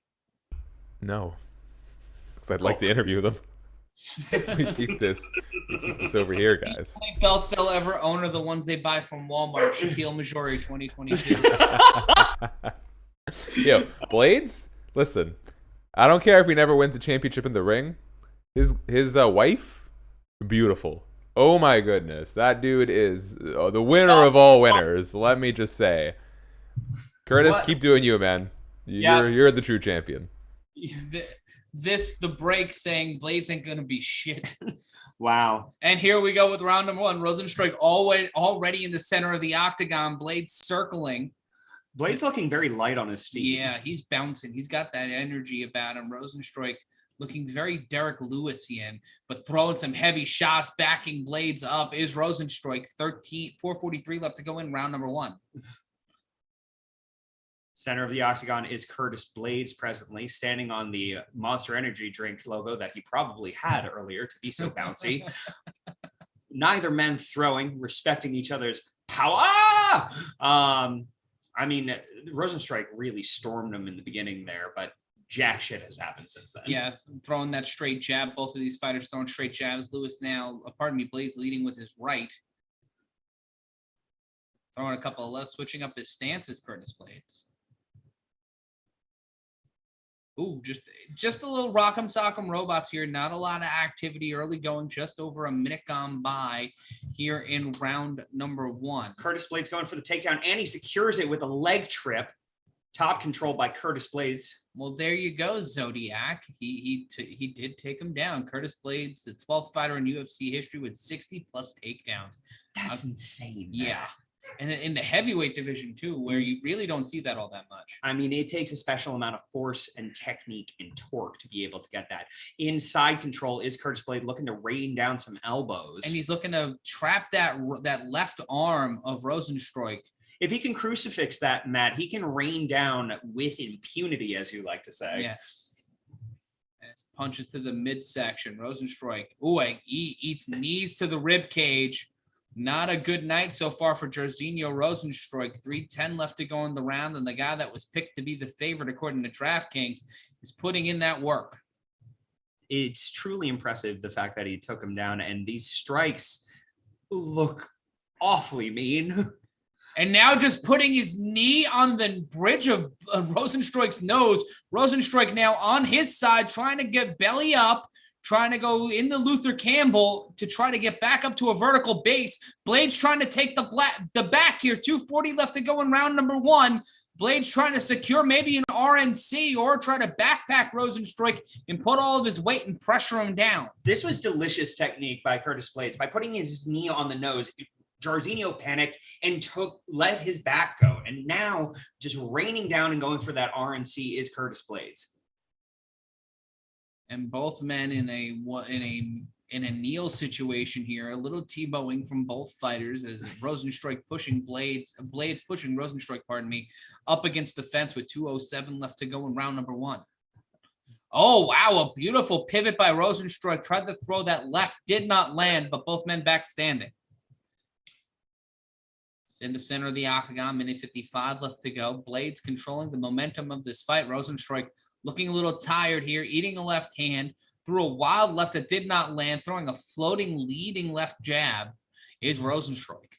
No, because I'd like to interview them. we keep this over here, guys. The only belt they'll ever own are the ones they buy from Walmart. Shakiel Mahjouri 2022. Yo, Blades, listen, I don't care if he never wins a championship in the ring. His wife, beautiful. Oh my goodness, that dude is the winner of all winners. Let me just say, Curtis, keep doing you, man. You're the true champion. The break saying Blades ain't gonna be shit. Wow. And here we go with round number 1. Rosenstrike already in the center of the octagon. Blades circling. Blades looking very light on his feet. Yeah, he's bouncing. He's got that energy about him. Rosenstrike looking very Derek Lewisian, but throwing some heavy shots, backing Blades up is Rosenstrike. 4:43 left to go in round number 1. Center of the octagon is Curtis Blades presently, standing on the Monster Energy drink logo that he probably had earlier to be so bouncy. Neither men throwing, respecting each other's power. I mean, Rosenstrike really stormed him in the beginning there, but jack shit has happened since then. Yeah, throwing that straight jab. Both of these fighters throwing straight jabs. Blades leading with his right. Throwing a couple of lefts, switching up his stances, Curtis Blades. Ooh, just a little rock'em sock'em robots here. Not a lot of activity early going, just over a minute gone by here in round number 1. Curtis Blades going for the takedown, and he secures it with a leg trip. Top control by Curtis Blades. Well, there you go, Zodiac. He did take him down. Curtis Blades, the 12th fighter in UFC history with 60 plus takedowns. That's insane. Yeah. Man. And in the heavyweight division too, where you really don't see that all that much. I mean, it takes a special amount of force and technique and torque to be able to get that. Inside control is Curtis Blade looking to rain down some elbows. And he's looking to trap that left arm of Rosenstrike. If he can crucifix that, Matt, he can rain down with impunity, as you like to say. Yes. And it's punches to the midsection. Rosenstrike. Ooh, he eats knees to the rib cage. Not a good night so far for Jairzinho Rosenstrike. 3:10 left to go in the round, and the guy that was picked to be the favorite according to DraftKings is putting in that work. It's truly impressive, the fact that he took him down, and these strikes look awfully mean. And now just putting his knee on the bridge of Rosenstrike's nose. Rosenstrike now on his side, trying to get belly up, trying to go into Luther Campbell to try to get back up to a vertical base. Blades trying to take the back here. 2:40 left to go in round number 1. Blades trying to secure maybe an RNC or try to backpack Rosenstrike and put all of his weight and pressure him down. This was delicious technique by Curtis Blades. By putting his knee on the nose, Jairzinho panicked and let his back go. And now just raining down and going for that RNC is Curtis Blades. And both men in a kneel situation here, a little T-bowing from both fighters as Rosenstrike pushing Blades pushing Rosenstrike, up against the fence with 2:07 left to go in round number 1. Oh, wow, a beautiful pivot by Rosenstrike. Tried to throw that left, did not land, but both men back standing. It's in the center of the octagon, minute 55 left to go. Blades controlling the momentum of this fight. Rosenstrike looking a little tired here, eating a left hand, threw a wild left that did not land, throwing a floating, leading left jab is Rosenstrike.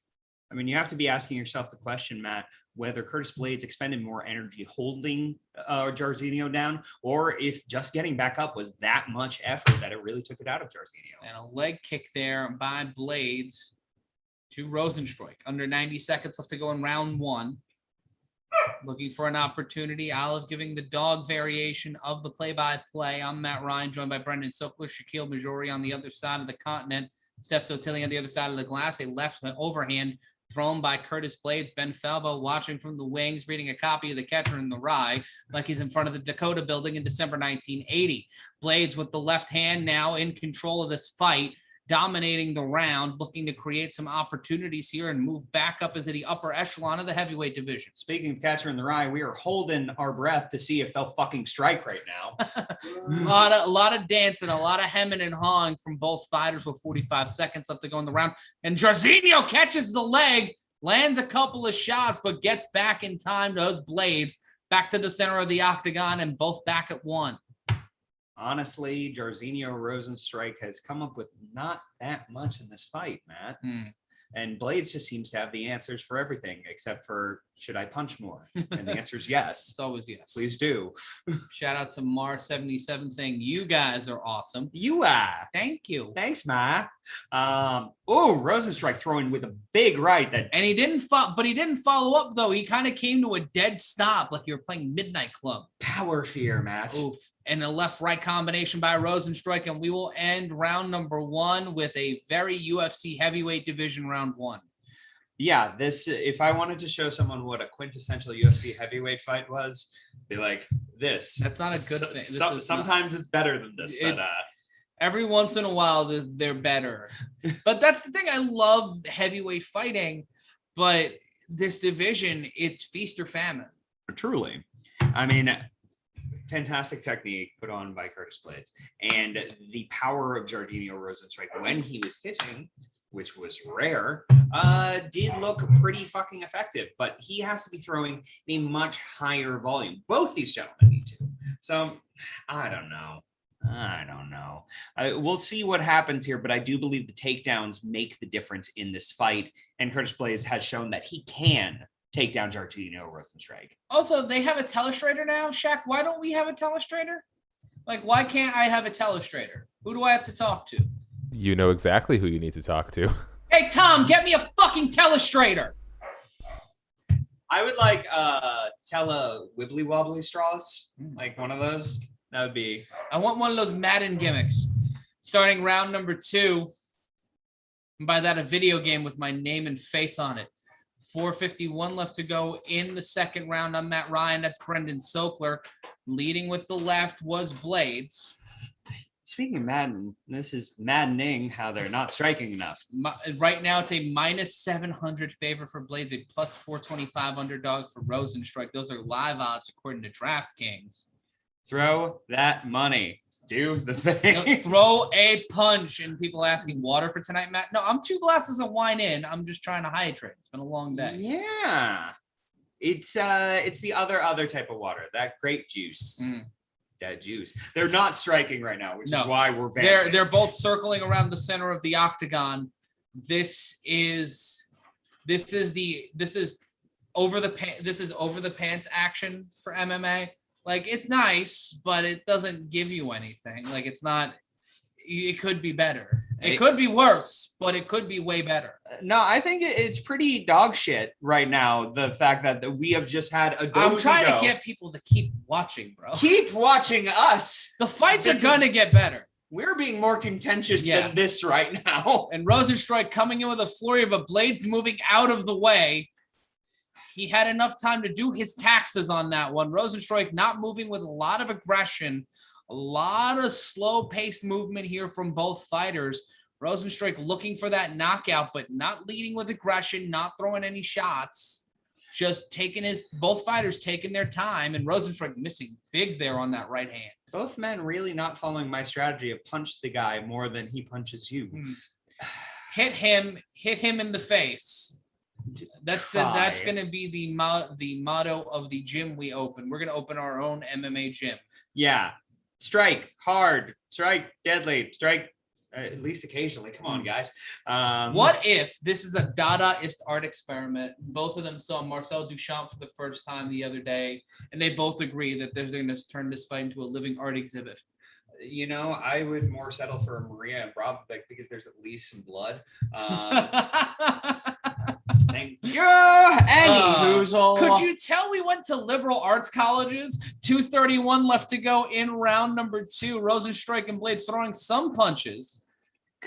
I mean, you have to be asking yourself the question, Matt, whether Curtis Blades expended more energy holding Jairzinho down, or if just getting back up was that much effort that it really took it out of Jairzinho. And a leg kick there by Blades to Rosenstrike. Under 90 seconds left to go in round 1. Looking for an opportunity. Olive giving the dog variation of the play-by-play. I'm Matt Ryan, joined by Brendan Sokler, Shakiel Mahjouri on the other side of the continent, Steph Sotilli on the other side of the glass. A left overhand thrown by Curtis Blades. Ben Falbo watching from the wings, reading a copy of The Catcher in the Rye like he's in front of the Dakota building in December 1980. Blades with the left hand now in control of this fight, dominating the round, looking to create some opportunities here and move back up into the upper echelon of the heavyweight division. Speaking of Catcher in the Rye, we are holding our breath to see if they'll fucking strike right now. a lot of dancing, a lot of hemming and hawing from both fighters with 45 seconds left to go in the round. And Jairzinho catches the leg, lands a couple of shots, but gets back in time to those Blades, back to the center of the octagon, and both back at 1. Honestly, Jairzinho Rosenstrike has come up with not that much in this fight, Matt. And Blades just seems to have the answers for everything, except for, should I punch more? And the answer is yes. It's always yes. Please do. Shout out to Mar77 saying, you guys are awesome. You are. Thank you. Thanks, Ma. Rosenstrike throwing with a big right. And he didn't follow up, though. He kind of came to a dead stop like you were playing Midnight Club. Power fear, Matt. Oof. And a left-right combination by Rosenstrike, and we will end round number 1 with a very UFC heavyweight division round 1. Yeah, this, if I wanted to show someone what a quintessential UFC heavyweight fight was, be like, this. That's not a good thing. Sometimes it's better than this, but every once in a while they're better. But that's the thing. I love heavyweight fighting, but this division, it's feast or famine. Truly. I mean, fantastic technique put on by Curtis Blades, and the power of Jairzinho Rosenstrike when he was hitting, which was rare, did look pretty fucking effective, but he has to be throwing a much higher volume. Both these gentlemen need to. So I don't know. We'll see what happens here, but I do believe the takedowns make the difference in this fight, and Curtis Blades has shown that he can take down Jairzinho Rosenstrike. Also, they have a telestrator now. Shaq, why don't we have a telestrator? Like, why can't I have a telestrator? Who do I have to talk to? You know exactly who you need to talk to. Hey, Tom, get me a fucking telestrator. I would like Tella wibbly wobbly straws, like one of those. That would be. I want one of those Madden gimmicks. Starting round number 2. And by that, a video game with my name and face on it. 4:51 left to go in the second round. I'm Matt Ryan. That's Brendan Sokler. Leading with the left was Blades. Speaking of Madden, this is maddening how they're not striking enough. Right now, it's a minus 700 favor for Blades, a plus 425 underdog for Rosenstrike. Those are live odds according to DraftKings. Throw that money. Do the thing. Throw a punch. And people asking water for tonight, Matt? No, I'm 2 glasses of wine in. I'm just trying to hydrate. It's been a long day. Yeah. It's the other type of water, that grape juice. That juice. They're not striking right now, which is why we're they're both circling around the center of the octagon. This is over the pants action for MMA. Like, it's nice, but it doesn't give you anything. Like, it's not. It could be better. It could be worse, but it could be way better. No, I think it's pretty dog shit right now. The fact that we have just had a I'm trying to get people to keep watching, bro. Keep watching us. The fights are going to get better. We're being more contentious than this right now. And Rosenstrike coming in with a flurry, but Blades moving out of the way. He had enough time to do his taxes on that one. Rosenstrike not moving with a lot of aggression. A lot of slow-paced movement here from both fighters. Rosenstrike looking for that knockout, but not leading with aggression, not throwing any shots. Just both fighters taking their time, and Rosenstrike missing big there on that right hand. Both men really not following my strategy of punch the guy more than he punches you. Hit him in the face. That's going to be the motto of the gym we open. We're going to open our own MMA gym. Yeah. Strike hard, strike deadly, strike at least occasionally. Come on, guys. What if this is a Dadaist art experiment? Both of them saw Marcel Duchamp for the first time the other day, and they both agree that they're going to turn this fight into a living art exhibit. You know, I would more settle for Maria Bravovich because there's at least some blood. Thank you. Anyhoozle. Could you tell we went to liberal arts colleges? 2:31 left to go in round number 2. Rosenstrike and Blades throwing some punches.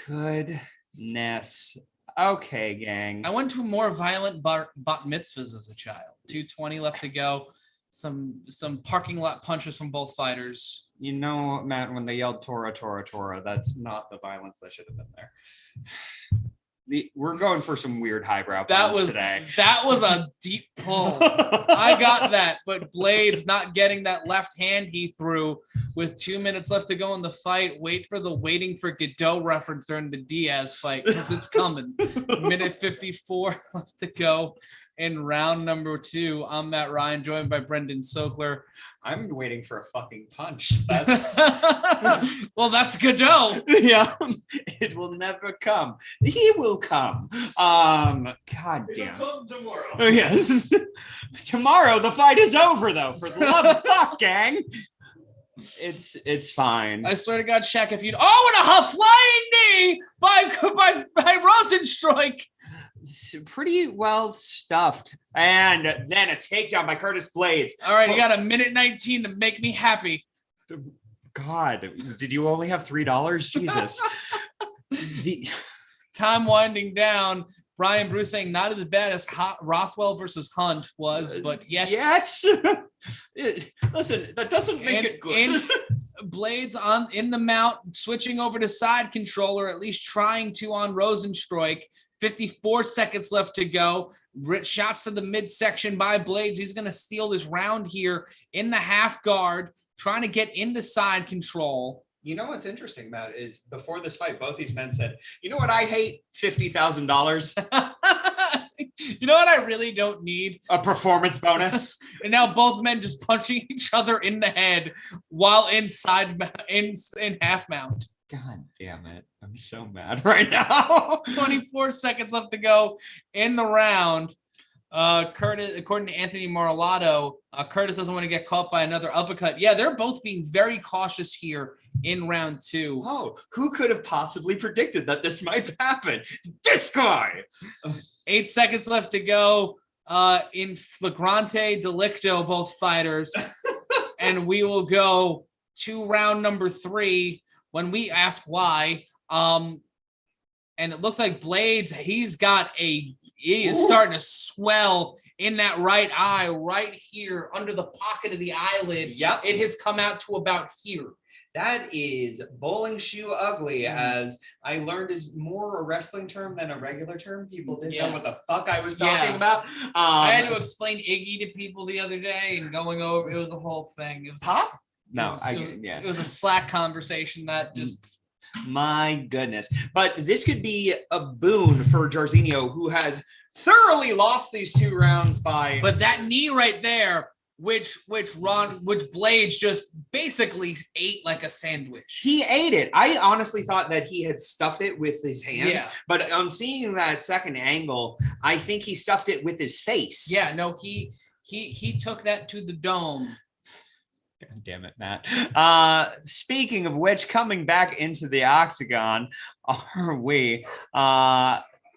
Goodness. Okay, gang. I went to more violent bat mitzvahs as a child. 2:20 left to go. Some parking lot punches from both fighters. You know, Matt, when they yelled Torah, Torah, Torah, that's not the violence that should have been there. We're going for some weird highbrow puns today. That was a deep pull. I got that, but Blades not getting that left hand he threw with 2 minutes left to go in the fight. Wait for the waiting for Godot reference during the Diaz fight because it's coming. Minute 54 left to go in round number 2. I'm Matt Ryan, joined by Brendan Sokler. I'm waiting for a fucking punch. That's well, that's Godot. Yeah, it will never come. He will come. God damn. Come tomorrow. Oh yes. Tomorrow the fight is over though. For the love of fuck, gang. It's fine. I swear to God, Shaq, if you'd and a flying knee by Rosenstrike. Pretty well stuffed, and then a takedown by Curtis Blades. All right, you got a minute 19 to make me happy. God, did you only have $3? Jesus. Time winding down. Brian Bruce saying not as bad as Rothwell versus Hunt was, but yes. Listen, that doesn't make it good. Blades in the mount, switching over to side controller, at least trying to on Rosenstrike. 54 seconds left to go. Shots to the midsection by Blades. He's going to steal this round here in the half guard, trying to get into side control. You know what's interesting, Matt, is before this fight, both these men said, you know what I hate? $50,000. You know what I really don't need? A performance bonus. And now both men just punching each other in the head while in half mount. God damn it. I'm so mad right now. 24 seconds left to go in the round. Curtis, according to Anthony Moralato, Curtis doesn't want to get caught by another uppercut. Yeah, they're both being very cautious here in round 2. Oh, who could have possibly predicted that this might happen? This guy! 8 seconds left to go. in flagrante delicto, both fighters. And we will go to round number 3 when we ask why. And it looks like Blades, he is starting to swell in that right eye, right here under the pocket of the eyelid. Yep. It has come out to about here. That is bowling shoe ugly, as I learned is more a wrestling term than a regular term. People didn't know what the fuck I was talking about. I had to explain Iggy to people the other day and going over, it was a whole thing. It was Pop? It was a Slack conversation that just... My goodness. But this could be a boon for Jairzinho, who has thoroughly lost these 2 rounds by... But that knee right there, which Blades just basically ate like a sandwich. He ate it. I honestly thought that he had stuffed it with his hands, but on seeing that second angle, I think he stuffed it with his face. Yeah, no, he took that to the dome. God damn it, Matt. Speaking of which, coming back into the octagon, are we?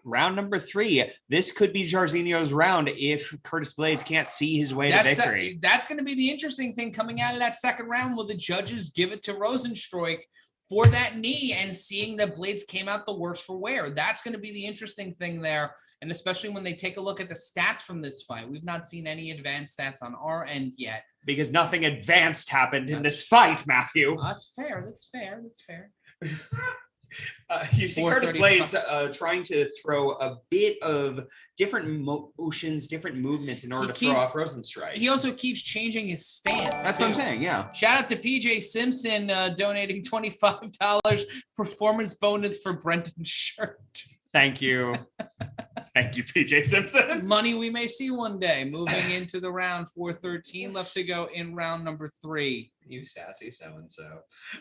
Round number 3. This could be Jairzinho's round if Curtis Blades can't see his way to victory. That's going to be the interesting thing coming out of that second round. Will the judges give it to Rosenstrike for that knee and seeing that Blades came out the worse for wear? That's going to be the interesting thing there. And especially when they take a look at the stats from this fight. We've not seen any advanced stats on our end yet. Because nothing advanced happened in this fight, Matthew. That's fair. That's fair. You see Curtis Blades trying to throw a bit of different motions, different movements in order to throw off Rosenstrike. He also keeps changing his stance. That's what I'm saying, yeah. Shout out to PJ Simpson donating $25 performance bonus for Brenton's shirt. Thank you. Thank you, PJ Simpson. Money we may see one day. Moving into the round 4:13 left to go in round number 3. You sassy so-and-so.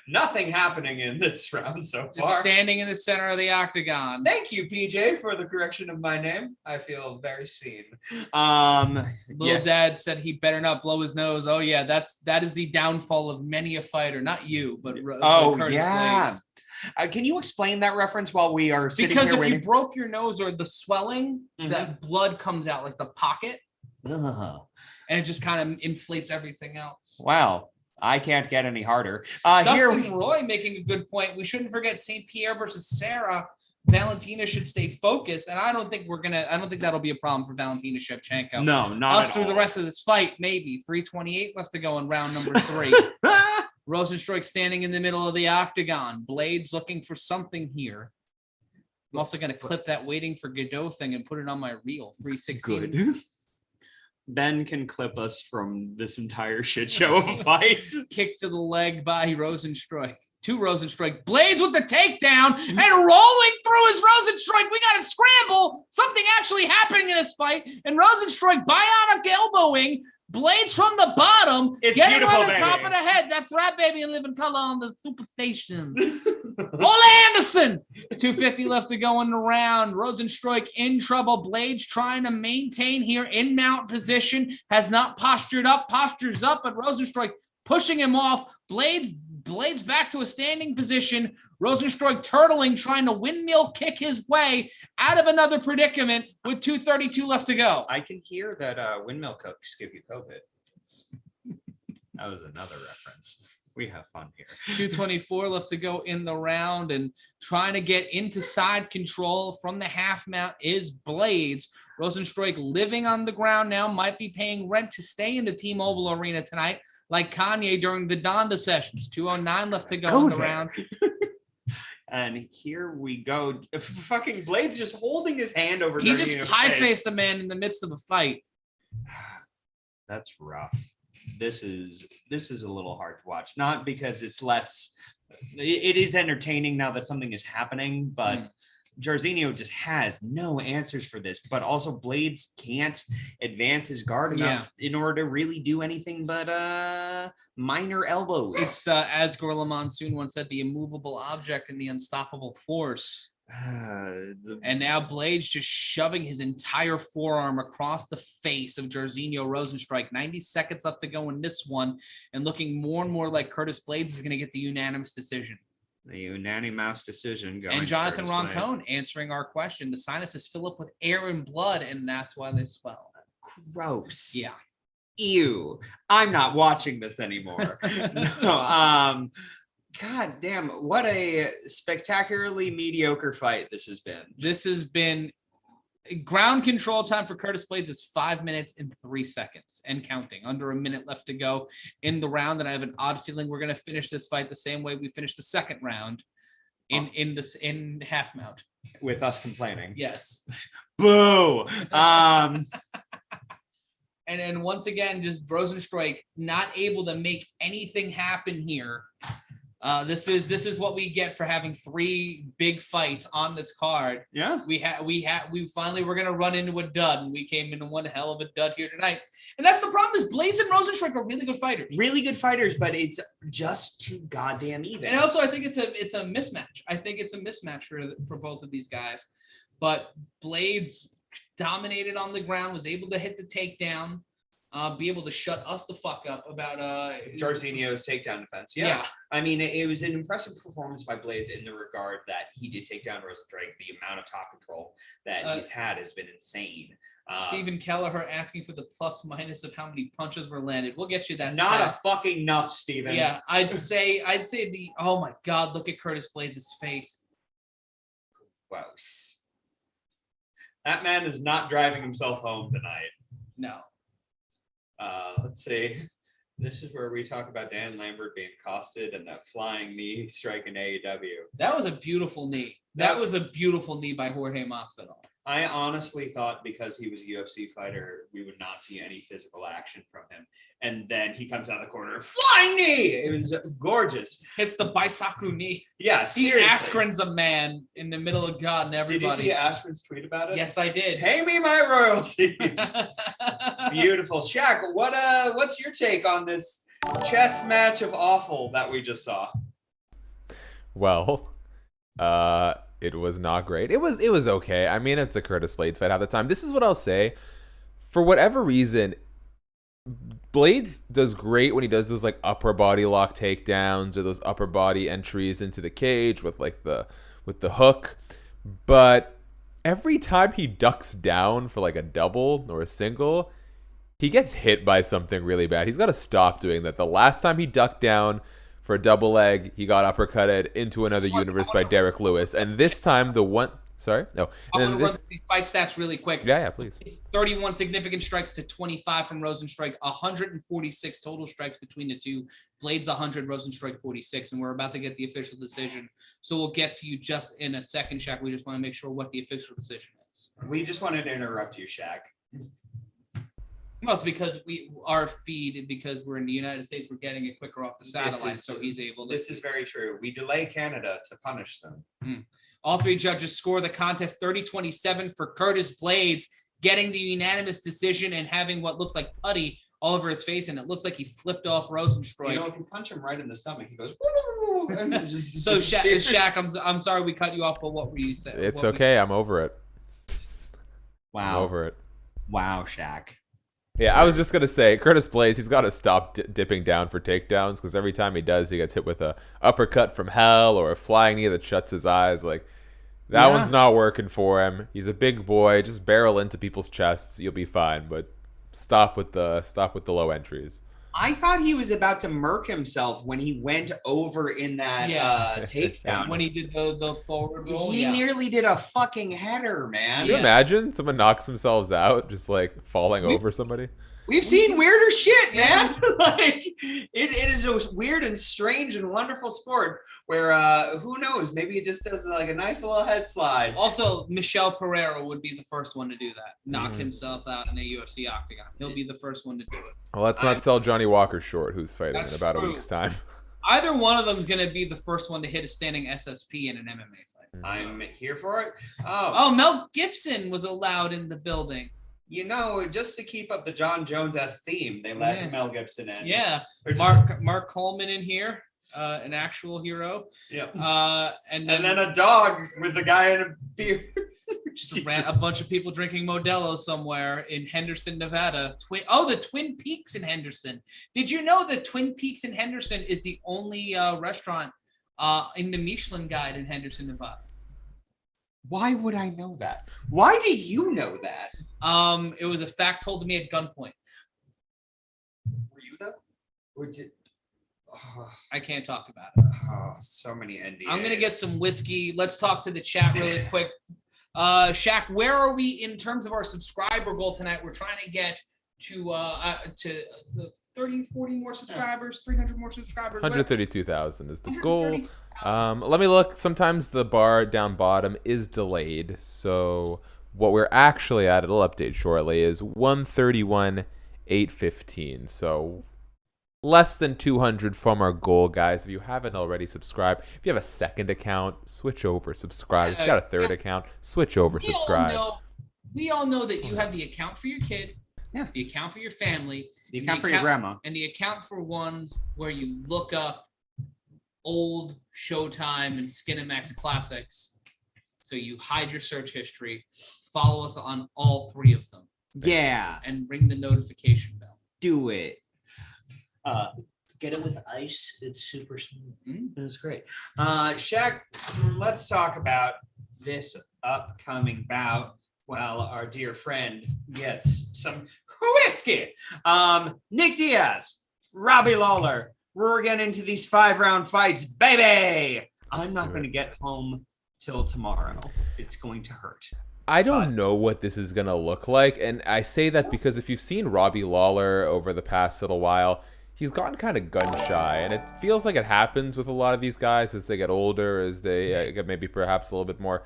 Nothing happening in this round so far. Just standing in the center of the octagon. Thank you, PJ, for the correction of my name. I feel very seen. Dad said he better not blow his nose. Oh yeah, that is the downfall of many a fighter. Not you, but Curtis Blades. Can you explain that reference while we are sitting because here if waiting? you broke your nose or the swelling, that blood comes out like the pocket. Ugh. And it just kind of inflates everything else. Wow. I can't get any harder. Dustin Roy making a good point. We shouldn't forget St. Pierre versus Sarah. Valentina should stay focused, and I don't think that'll be a problem for Valentina Shevchenko. No, not us at through all. the rest of this fight. Maybe 3:28 left to go in round number 3. Rosenstrike standing in the middle of the octagon. Blades looking for something here. I'm also going to clip that waiting for Godot thing and put it on my reel. 316. Good. Ben can clip us from this entire shit show of a fight. Kick to the leg by Rosenstrike. To Rosenstrike. Blades with the takedown and rolling through his Rosenstrike. We got to scramble. Something actually happening in this fight. And Rosenstrike bionic elbowing. Blades from the bottom. It's getting beautiful, on the baby. top of the head. That's right, baby. And live in color on the Superstation. Ole Anderson. 2:50 left to go in the round. Rosenstrike in trouble. Blades trying to maintain here in mount position. Has not postured up. Postures up, but Rosenstrike pushing him off. Blades back to a standing position. Rosenstrike turtling, trying to windmill kick his way out of another predicament with 2:32 left to go. I can hear that windmill cooks give you COVID. That was another reference. We have fun here. 2:24 left to go in the round, and trying to get into side control from the half mount is Blades. Rosenstrike living on the ground now, might be paying rent to stay in the T-Mobile Arena tonight, like Kanye during the Donda sessions. 2:09 left to go in the round. And here we go. Fucking Blades just holding his hand over. He just pie-faced a man in the midst of a fight. That's rough. This is a little hard to watch. Not because it's less. It is entertaining now that something is happening, but Jairzinho just has no answers for this. But also Blades can't advance his guard enough in order to really do anything but minor elbows. It's as Gorilla Monsoon once said, the immovable object and the unstoppable force. And now Blades just shoving his entire forearm across the face of Jairzinho Rosenstrike. 90 seconds left to go in this one, and looking more and more like Curtis Blades is going to get the unanimous decision. The unanimous decision going. And Jonathan Roncone answering our question. The sinuses fill up with air and blood, and that's why they swell. gross. Yeah. Ew. I'm not watching this anymore. No, God damn, what a spectacularly mediocre fight this has been. This has been ground control time for Curtis Blades is 5 minutes and 3 seconds and counting. Under a minute left to go in the round, and I have an odd feeling we're going to finish this fight the same way we finished the second round in half mount. With us complaining. Yes. Boo. And then once again, just Rosenstrike not able to make anything happen here. This is what we get for having 3 big fights on this card. Yeah. We finally were gonna run into a dud, and we came into one hell of a dud here tonight. And that's the problem, is Blades and Rosenstrike are really good fighters. Really good fighters, but it's just too goddamn even. And also, I think it's a mismatch. I think it's a mismatch for both of these guys. But Blades dominated on the ground, was able to hit the takedown, be able to shut us the fuck up about Jorginho's takedown defense. Yeah. I mean, it was an impressive performance by Blades in the regard that he did take down Rosenstrike. The amount of top control that he's had has been insane. Stephen Kelleher asking for the plus minus of how many punches were landed. We'll get you that. Not stat. a fucking enough, Stephen. Yeah, I'd say oh my God, look at Curtis Blades' face. Gross. That man is not driving himself home tonight. No. Let's see. This is where we talk about Dan Lambert being accosted and that flying knee strike in AEW. That was a beautiful knee. That was a beautiful knee by Jorge Masvidal. I honestly thought because he was a UFC fighter, we would not see any physical action from him. And then he comes out of the corner, flying knee! It was gorgeous. Hits the Baisaku knee. Yeah, He seriously. Askren's a man in the middle of God and everybody. Did you see Askren's tweet about it? Yes, I did. Pay me my royalties. Beautiful. Shaq, what's your take on this chess match of awful that we just saw? Well, it was not great. It was okay. I mean, it's a Curtis Blades fight half the time. This is what I'll say. For whatever reason, Blades does great when he does those like upper body lock takedowns or those upper body entries into the cage with the hook. But every time he ducks down for like a double or a single, he gets hit by something really bad. He's got to stop doing that. The last time he ducked down for a double leg, he got uppercutted into another universe by Derek Lewis. And this time, I want to run these fight stats really quick. Yeah, please. It's 31 significant strikes to 25 from Rosenstrike, 146 total strikes between the two. Blades 100, Rosenstrike 46, and we're about to get the official decision. So we'll get to you just in a second, Shaq. We just want to make sure what the official decision is. We just wanted to interrupt you, Shaq. Well, it's because our feed, because we're in the United States, we're getting it quicker off the satellite, so he's able to. This is very true. We delay Canada to punish them. All 3 judges score the contest 30-27 for Curtis Blades, getting the unanimous decision and having what looks like putty all over his face, and it looks like he flipped off Rosenstrike. You know, if you punch him right in the stomach, he goes. Woo, and just so Shaq, I'm sorry we cut you off, but what were you saying? It's okay. I'm over it. Wow. I'm over it. Wow, Shaq. Yeah, I was just going to say, Curtis Blades, he's got to stop dipping down for takedowns, because every time he does, he gets hit with a uppercut from hell or a flying knee that shuts his eyes. Like, that one's not working for him. He's a big boy. Just barrel into people's chests. You'll be fine, but stop with the low entries. I thought he was about to murk himself when he went over in that takedown. When he did the forward roll. He nearly did a fucking header, man. Can you imagine someone knocks themselves out just like falling over somebody? We've seen weirder shit, man. Like it is a weird and strange and wonderful sport where who knows? Maybe it just does like a nice little head slide. Also, Michel Pereira would be the first one to do that. Knock himself out in a UFC octagon. He'll be the first one to do it. Well, let's not sell Johnny Walker short, who's fighting in about a week's time. Either one of them is going to be the first one to hit a standing SSP in an MMA fight. I'm here for it. Oh, Mel Gibson was allowed in the building. You know, just to keep up the John Jones-esque theme, they let Mel Gibson in. Yeah, Mark Coleman in here, an actual hero. Yeah. And then a dog with a guy in a beard. Just a bunch of people drinking Modelo somewhere in Henderson, Nevada. The Twin Peaks in Henderson. Did you know that Twin Peaks in Henderson is the only restaurant in the Michelin Guide in Henderson, Nevada? Why would I know that? Why do you know that? It was a fact told to me at gunpoint. Were you though? Or did? I can't talk about it. Oh, so many NDAs. I'm gonna get some whiskey. Let's talk to the chat really quick. Shaq, where are we in terms of our subscriber goal tonight? We're trying to get to the 30, 40 more subscribers, 300 more subscribers. 132,000 is the goal. Let me look. Sometimes the bar down bottom is delayed. So what we're actually at, it'll update shortly, is 131,815. So less than 200 from our goal, guys. If you haven't already subscribed, if you have a second account, switch over, subscribe. If you got a third account, switch over, subscribe. We all know that you have the account for your kid, the account for your family, the account for your grandma, and the account for ones where you look up old Showtime and Skinemax classics. So you hide your search history, follow us on all three of them. Yeah. And ring the notification bell. Do it. Get it with ice. It's super smooth. It's great. Shaq, let's talk about this upcoming bout while our dear friend gets some whiskey. Nick Diaz, Robbie Lawler. We're getting into these 5-round fights, baby. I'm not going to get home till tomorrow. It's going to hurt. I don't know what this is going to look like. And I say that because if you've seen Robbie Lawler over the past little while, he's gotten kind of gun shy, and it feels like it happens with a lot of these guys as they get older, as they get maybe perhaps a little bit more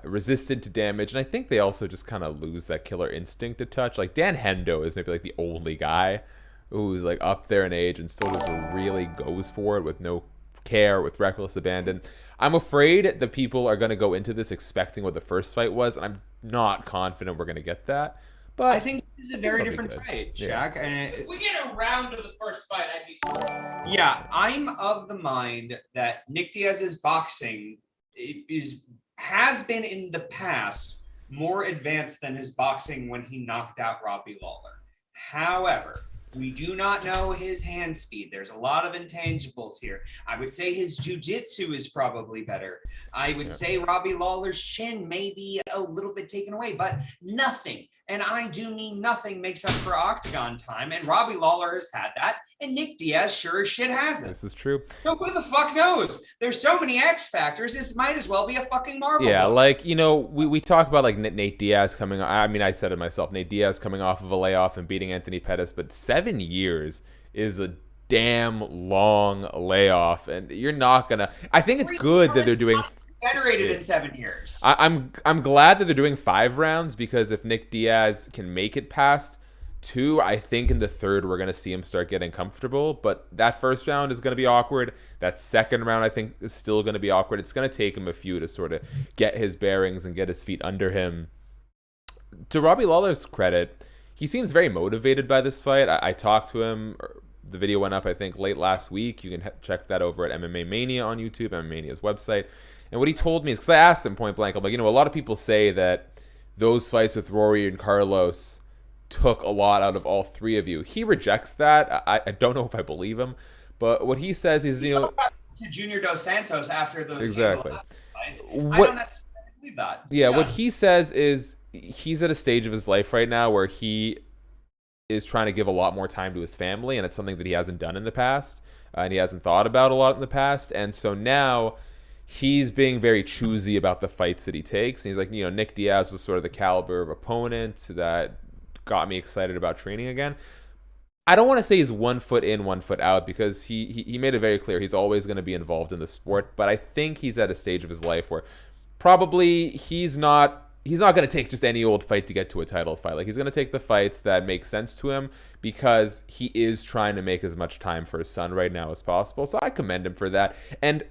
resistant to damage. And I think they also just kind of lose that killer instinct to touch. Like Dan Hendo is maybe like the only guy who's like up there in age and still just really goes for it with no care, with reckless abandon. I'm afraid that people are going to go into this expecting what the first fight was, and I'm not confident we're going to get that. But I think this is a very different fight, Shaq. Yeah. And If we get a round of the first fight, I'd be surprised. yeah, I'm of the mind that Nick Diaz's boxing has been in the past more advanced than his boxing when he knocked out Robbie Lawler. However, we do not know his hand speed. There's a lot of intangibles here. I would say his jiu-jitsu is probably better. I would say Robbie Lawler's chin may be a little bit taken away, but nothing. And I do mean nothing makes up for octagon time. And Robbie Lawler has had that. And Nick Diaz sure as shit hasn't. this is true. So who the fuck knows? There's so many X factors. This might as well be a fucking Marvel. Yeah, book. like, you know, we talk about like Nate Diaz coming. I mean, I said it myself. Nate Diaz coming off of a layoff and beating Anthony Pettis, but 7 years is a damn long layoff, and you're not gonna. I think it's good that they're doing. Generated in 7 years. I'm glad that they're doing 5 rounds, because if Nick Diaz can make it past 2, I think in the third we're gonna see him start getting comfortable. But that first round is gonna be awkward. That second round I think is still gonna be awkward. It's gonna take him a few to sort of get his bearings and get his feet under him. To Robbie Lawler's credit, he seems very motivated by this fight. I talked to him. The video went up I think late last week. You can check that over at MMA Mania on YouTube, MMA Mania's website. And what he told me is, because I asked him point blank, I'm like, you know, a lot of people say that those fights with Rory and Carlos took a lot out of all three of you. He rejects that. I don't know if I believe him, but what he says is, you know, to Junior Dos Santos after those exactly. I don't necessarily believe that. Yeah, what he says is he's at a stage of his life right now where he is trying to give a lot more time to his family, and it's something that he hasn't done in the past, and he hasn't thought about a lot in the past, and so now he's being very choosy about the fights that he takes. And he's like, you know, Nick Diaz was sort of the caliber of opponent that got me excited about training again. I don't want to say he's 1 foot in, 1 foot out, because he made it very clear he's always going to be involved in the sport. But I think he's at a stage of his life where probably he's not going to take just any old fight to get to a title fight. Like, he's going to take the fights that make sense to him, because he is trying to make as much time for his son right now as possible. So I commend him for that. And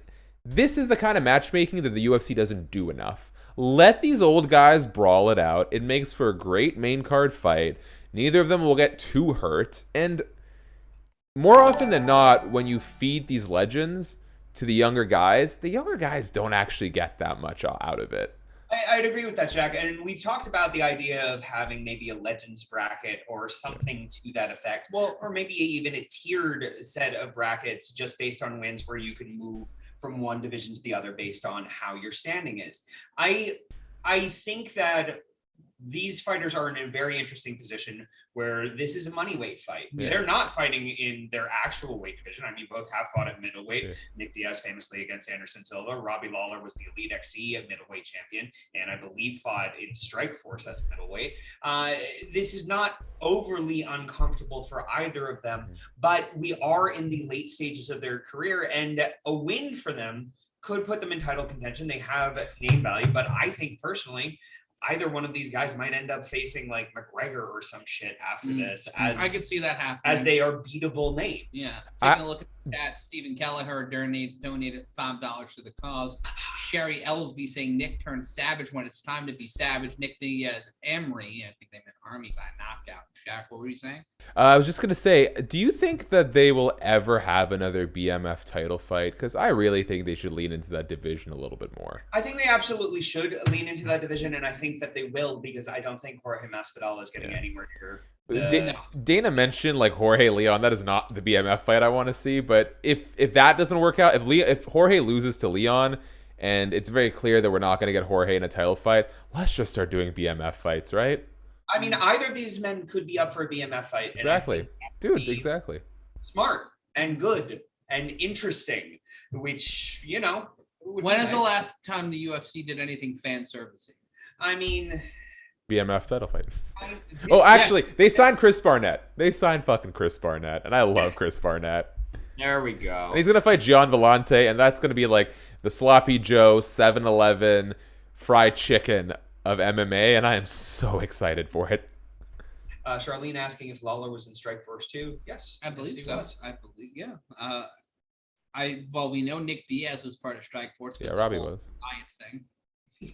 this is the kind of matchmaking that the UFC doesn't do enough. Let these old guys brawl it out. It makes for a great main card fight. Neither of them will get too hurt. And more often than not, when you feed these legends to the younger guys don't actually get that much out of it. I'd agree with that, Jack. And we've talked about the idea of having maybe a Legends bracket or something to that effect. Well, or maybe even a tiered set of brackets just based on wins where you can move from one division to the other based on how your standing is. I think that these fighters are in a very interesting position where this is a money weight fight. Yeah. They're not fighting in their actual weight division. I mean, both have fought at middleweight. Yeah. Nick Diaz famously against Anderson Silva. Robbie Lawler was the Elite XC at middleweight champion, and I believe fought in Strikeforce as a middleweight. This is not overly uncomfortable for either of them, but we are in the late stages of their career, and a win for them could put them in title contention. They have name value, but I think personally, either one of these guys might end up facing like McGregor or some shit after this. I could see that happen. As they are beatable names. Yeah. Taking a look at that, Stephen Kelleher donated $5 to the cause. Sherry Ellsby saying Nick turned savage when it's time to be savage. Nick Diaz Emery, I think they meant Army by knockout. Shaq, what were you saying? I was just going to say, do you think that they will ever have another BMF title fight? Because I really think they should lean into that division a little bit more. I think they absolutely should lean into that division, and I think that they will, because I don't think Jorge Masvidal is getting anywhere near. Dana mentioned like Jorge Leon. That is not the BMF fight I want to see. But if that doesn't work out, if Jorge loses to Leon, and it's very clear that we're not going to get Jorge in a title fight, let's just start doing BMF fights, right? I mean, either of these men could be up for a BMF fight. Exactly. Dude, exactly. Smart and good and interesting, which, you know. When is the last time the UFC did anything fan servicing? I mean, BMF title fight. Actually, they signed Chris Barnett. They signed fucking Chris Barnett, and I love Chris Barnett. There we go. And he's going to fight Gian Vellante, and that's going to be like the Sloppy Joe 7-Eleven fried chicken of MMA, and I am so excited for it. Charlene asking if Lawler was in Strikeforce too. Yes, I believe yes, so. was. I believe, yeah. We know Nick Diaz was part of Strikeforce. Yeah, Robbie was. Thing.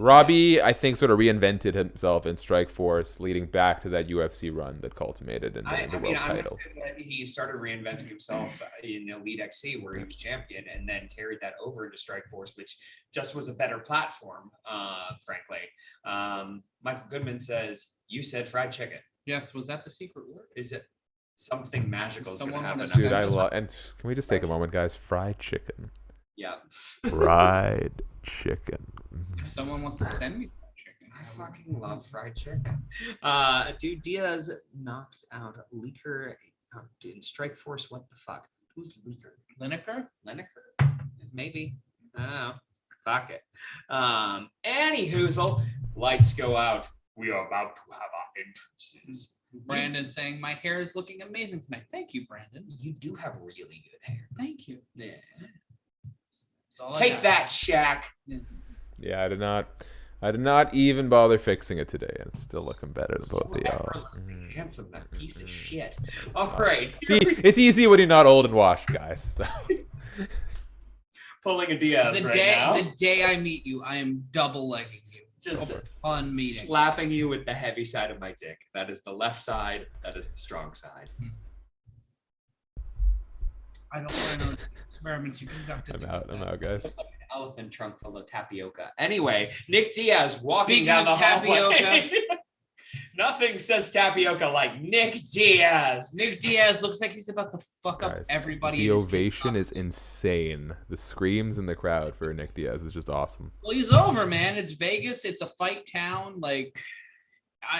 Robbie, I think, sort of reinvented himself in Strikeforce, leading back to that UFC run that culminated in the world title. He started reinventing himself in Elite XC, where he was champion, and then carried that over into Strikeforce, which just was a better platform, frankly. Michael Goodman says, "You said fried chicken." Yes, was that the secret word? Is it something magical is going to happen? Dude, I love. And can we just take a moment, guys? Fried chicken. Yeah. Fried chicken. If someone wants to send me fried chicken, I fucking love fried chicken. Dude, Diaz knocked out Leaker in Strikeforce. What the fuck? Who's Leaker? Lineker? Maybe. I don't know. Fuck it. Anywhoozle, lights go out. We are about to have our entrances. Brandon saying, my hair is looking amazing tonight. Thank you, Brandon. You do have really good hair. Thank you. Yeah. Take that, Shaq. Yeah, I did not even bother fixing it today, and it's still looking better than both of y'all. Handsome, that piece of shit. All right. It's easy when you're not old and washed, guys. So. Pulling a Diaz now. The day I meet you, I am double legging you. Just fun meeting. Slapping you with the heavy side of my dick. That is the left side. That is the strong side. I don't want to know the experiments you conducted. I'm out, guys. It's like an elephant trunk full of tapioca. Anyway, Nick Diaz walking Speaking down of the tapioca, hallway. Nothing says tapioca like Nick Diaz. Nick Diaz looks like he's about to fuck up everybody. The ovation is insane. The screams in the crowd for Nick Diaz is just awesome. Well, he's over, man. It's Vegas. It's a fight town. Like,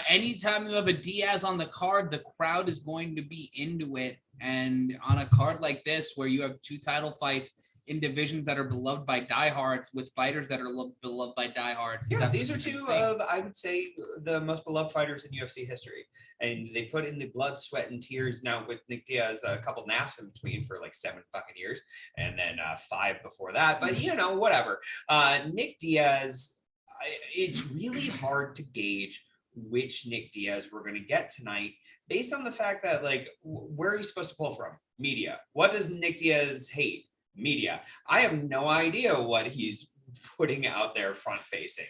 anytime you have a Diaz on the card, the crowd is going to be into it. And on a card like this, where you have two title fights in divisions that are beloved by diehards with fighters that are beloved by diehards. Yeah, these are two of, I would say, the most beloved fighters in UFC history. And they put in the blood, sweat, and tears now with Nick Diaz, a couple naps in between for like 7 fucking years. And then 5 before that. But, you know, whatever. Nick Diaz, it's really hard to gauge which Nick Diaz we're going to get tonight based on the fact that, like, where are you supposed to pull from? Media. What does Nick Diaz hate? Media. I have no idea what he's putting out there front facing.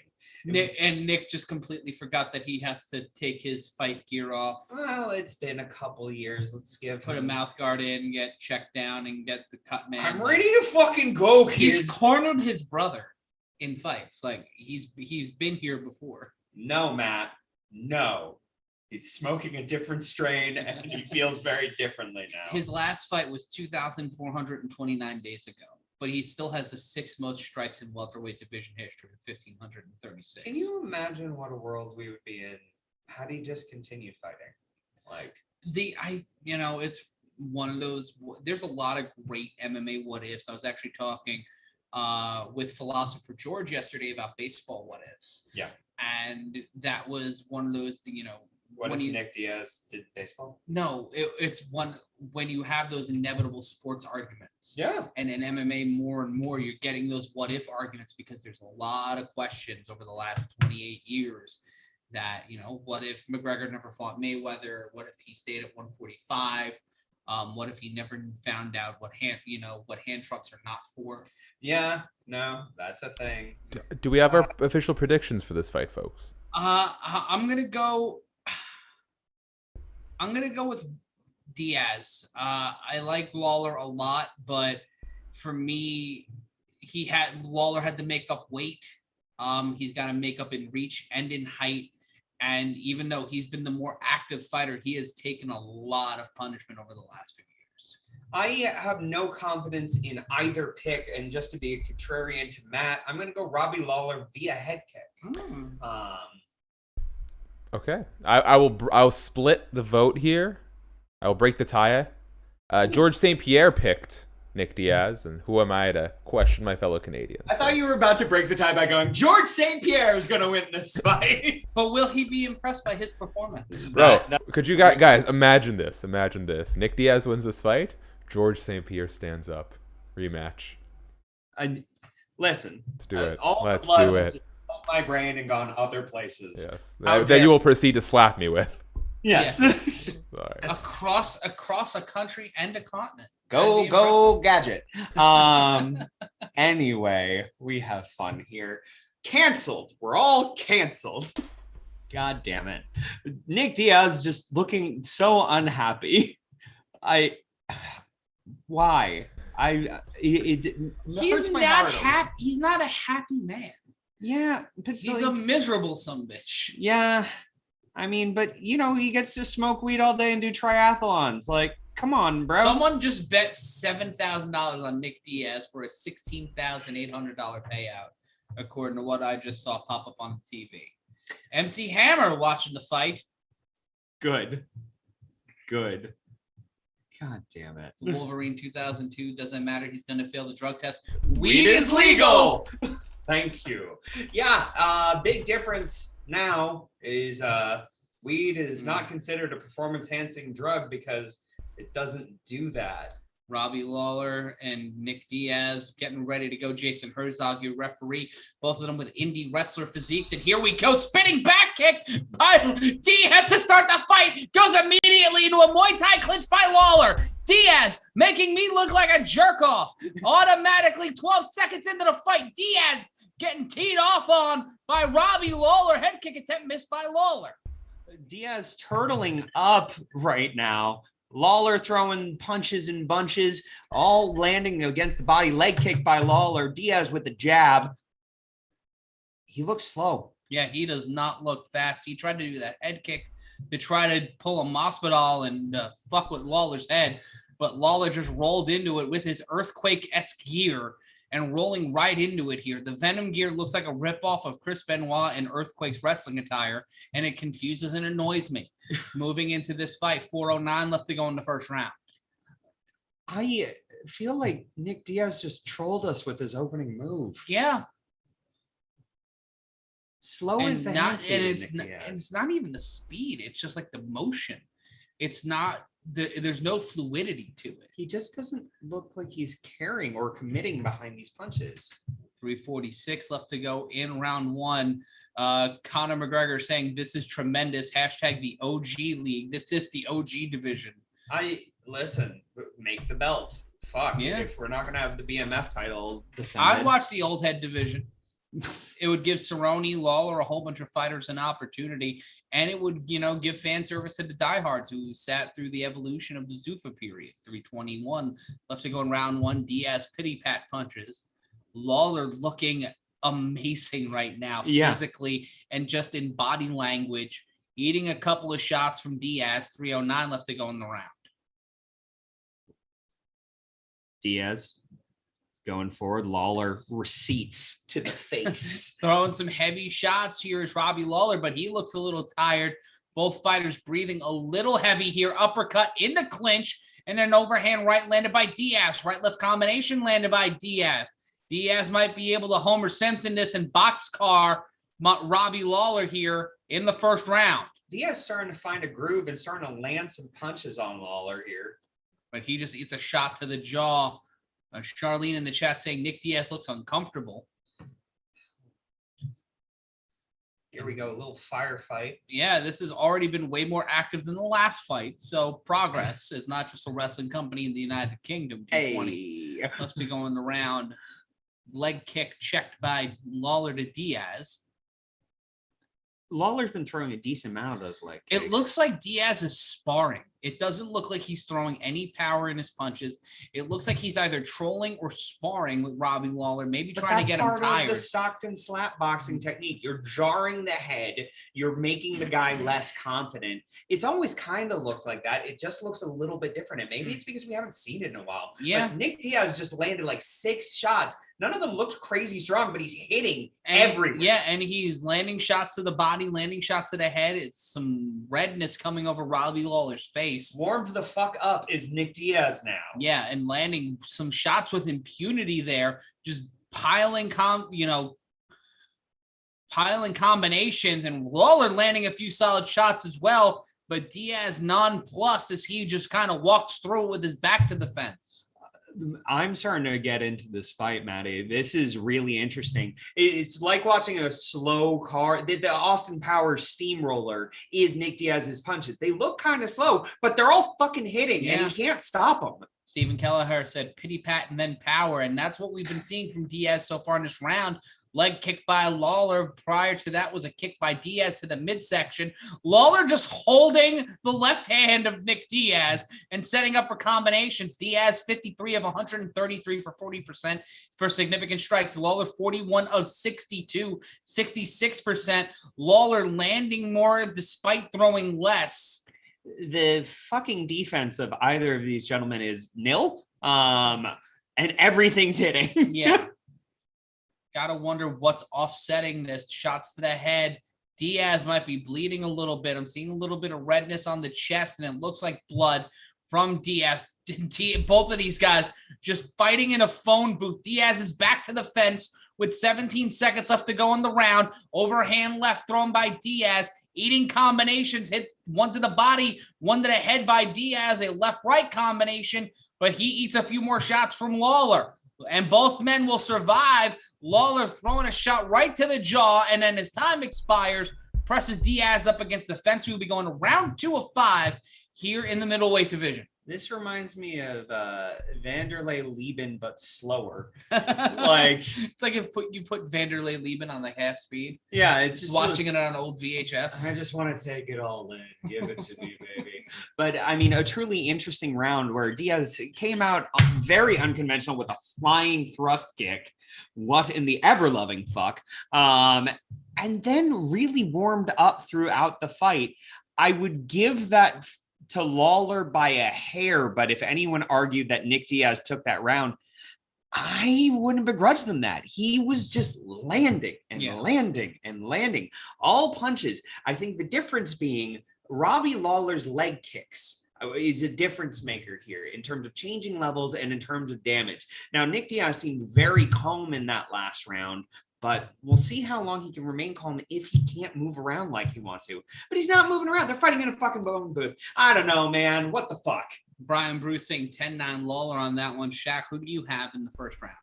Nick just completely forgot that he has to take his fight gear off. Well, it's been a couple years. Let's put a mouth guard in, get checked down, and get the cut man. I'm ready to fucking go, kids. He's cornered his brother in fights. Like, he's been here before. No, Matt. No. He's smoking a different strain, and he feels very differently now. His last fight was 2,429 days ago. but he still has the 6th most strikes in welterweight division history, 1,536. Can you imagine what a world we would be in had he just continued fighting? Like it's one of those. There's a lot of great MMA what ifs. I was actually talking with philosopher George yesterday about baseball what ifs. Yeah, and that was one of those. What if Nick Diaz did baseball? No, it's one when you have those inevitable sports arguments. Yeah. And in MMA, more and more, you're getting those what if arguments because there's a lot of questions over the last 28 years that, what if McGregor never fought Mayweather? What if he stayed at 145? What if he never found out what hand trucks are not for? Yeah, no, that's a thing. Do we have our official predictions for this fight, folks? I'm gonna go with Diaz. I like Lawler a lot, but for me, Lawler had to make up weight. He's got to make up in reach and in height. And even though he's been the more active fighter, he has taken a lot of punishment over the last few years. I have no confidence in either pick, and just to be a contrarian to Matt, I'm going to go Robbie Lawler via head kick. Okay, I'll split the vote here. I will break the tie. George St. Pierre picked Nick Diaz, and who am I to question my fellow Canadians? I thought you were about to break the tie by going, George St. Pierre is going to win this fight. But will he be impressed by his performance? Bro, could you guys imagine this? Imagine this. Nick Diaz wins this fight. George St. Pierre stands up. Rematch. Listen. Let's do it. Let's do it. My brain and gone other places. Yes. That you will proceed to slap me with. Yes. Sorry. Across a country and a continent. Go gadget. Anyway, we have fun here. Canceled. We're all canceled. God damn it. Nick Diaz just looking so unhappy. Why? He's not happy. He's not a happy man. Yeah, but he's a miserable sumbitch. Yeah, I mean, but he gets to smoke weed all day and do triathlons. Like, come on, bro. Someone just bet $7,000 on Nick Diaz for a $16,800 payout, according to what I just saw pop up on the TV. MC Hammer watching the fight. Good. God damn it. Wolverine 2002 doesn't matter. He's going to fail the drug test. Weed is legal. Thank you. Yeah, big difference now is weed is not considered a performance-enhancing drug because it doesn't do that. Robbie Lawler and Nick Diaz getting ready to go. Jason Herzog, your referee, both of them with indie wrestler physiques. And here we go, spinning back kick by Diaz to start the fight. Goes immediately into a Muay Thai clinch by Lawler. Diaz making me look like a jerk off. Automatically 12 seconds into the fight, Diaz getting teed off on by Robbie Lawler. Head kick attempt missed by Lawler. Diaz turtling up right now. Lawler throwing punches and bunches, all landing against the body. Leg kick by Lawler. Diaz with the jab. He looks slow. Yeah, he does not look fast. He tried to do that head kick to try to pull a Masvidal and fuck with Lawler's head, but Lawler just rolled into it with his earthquake-esque gear and rolling right into it here. The Venom gear looks like a ripoff of Chris Benoit and Earthquake's wrestling attire, and it confuses and annoys me. Moving into this fight, 4:09 left to go in the first round. I feel like Nick Diaz just trolled us with his opening move. Yeah. Slow as the hand speed. It's not even the speed. It's just like the motion. It's not. There's no fluidity to it. He just doesn't look like he's caring or committing behind these punches. 3:46 left to go in round one. Conor McGregor saying this is tremendous. Hashtag the OG league. This is the OG division. Listen, make the belt. Fuck. Yeah. If we're not going to have the BMF title defended. I'd watch the old head division. It would give Cerrone, Lawler, a whole bunch of fighters an opportunity, and it would, give fan service to the diehards who sat through the evolution of the Zuffa period. 3:21 left to go in round one. Diaz pity pat punches. Lawler looking amazing right now, physically and just in body language, eating a couple of shots from Diaz. 3:09 left to go in the round. Diaz going forward. Lawler receipts to the face. Throwing some heavy shots here is Robbie Lawler, but he looks a little tired. Both fighters breathing a little heavy here. Uppercut in the clinch, and an overhand right landed by Diaz. Right-left combination landed by Diaz. Diaz might be able to Homer Simpson this and boxcar Robbie Lawler here in the first round. Diaz starting to find a groove and starting to land some punches on Lawler here. But he just eats a shot to the jaw. Charlene in the chat saying Nick Diaz looks uncomfortable. Here we go, a little firefight. Yeah, this has already been way more active than the last fight. So Progress is not just a wrestling company in the United Kingdom. 220 left to go in the round. Leg kick checked by Lawler to Diaz. Lawler's been throwing a decent amount of those leg kicks. It looks like Diaz is sparring. It doesn't look like he's throwing any power in his punches. It looks like he's either trolling or sparring with Robbie Lawler, maybe trying to get him tired. That's part of the Stockton slap boxing technique. You're jarring the head. You're making the guy less confident. It's always kind of looked like that. It just looks a little bit different. And maybe it's because we haven't seen it in a while. Yeah. But Nick Diaz just landed like 6 shots. None of them looked crazy strong, but he's hitting everywhere. Yeah, and he's landing shots to the body, landing shots to the head. It's some redness coming over Robbie Lawler's face. Warmed the fuck up is Nick Diaz now. Yeah, and landing some shots with impunity there, just piling combinations, and Lawler landing a few solid shots as well. But Diaz nonplussed as he just kind of walks through it with his back to the fence. I'm starting to get into this fight, Matty. This is really interesting. It's like watching a slow car. The Austin Powers steamroller is Nick Diaz's punches. They look kind of slow, but they're all fucking hitting, and he can't stop them. Stephen Kelleher said pity pat and then power, and that's what we've been seeing from Diaz so far in this round. Leg kick by Lawler. Prior to that was a kick by Diaz to the midsection. Lawler just holding the left hand of Nick Diaz and setting up for combinations. Diaz 53 of 133 for 40% for significant strikes. Lawler 41 of 62, 66%. Lawler landing more despite throwing less. The fucking defense of either of these gentlemen is nil. And everything's hitting. Yeah. Gotta wonder what's offsetting this. Shots to the head. Diaz might be bleeding a little bit. I'm seeing a little bit of redness on the chest, and it looks like blood from Diaz. Both of these guys just fighting in a phone booth. Diaz is back to the fence with 17 seconds left to go in the round. Overhand left thrown by Diaz. Eating combinations. Hit one to the body, one to the head by Diaz. A left-right combination, but he eats a few more shots from Lawler. And both men will survive. Lawler throwing a shot right to the jaw, and then as time expires, presses Diaz up against the fence. We will be going to round 2 of 5 here in the middleweight division. This reminds me of Vanderlei Lieben, but slower. It's like if you put Vanderlei Lieben on like half speed. Yeah, it's just watching it on old VHS. I just want to take it all in. Give it to me, baby. But I mean, a truly interesting round where Diaz came out very unconventional with a flying thrust kick. What in the ever-loving fuck? And then really warmed up throughout the fight. I would give that to Lawler by a hair, but if anyone argued that Nick Diaz took that round, I wouldn't begrudge them that. He was just landing and landing and landing. All punches. I think the difference being Robbie Lawler's leg kicks is a difference maker here in terms of changing levels and in terms of damage. Now, Nick Diaz seemed very calm in that last round, but we'll see how long he can remain calm if he can't move around like he wants to. But he's not moving around. They're fighting in a fucking bone booth. I don't know, man. What the fuck? Brian Bruce saying 10-9 Lawler on that one. Shaq, who do you have in the first round?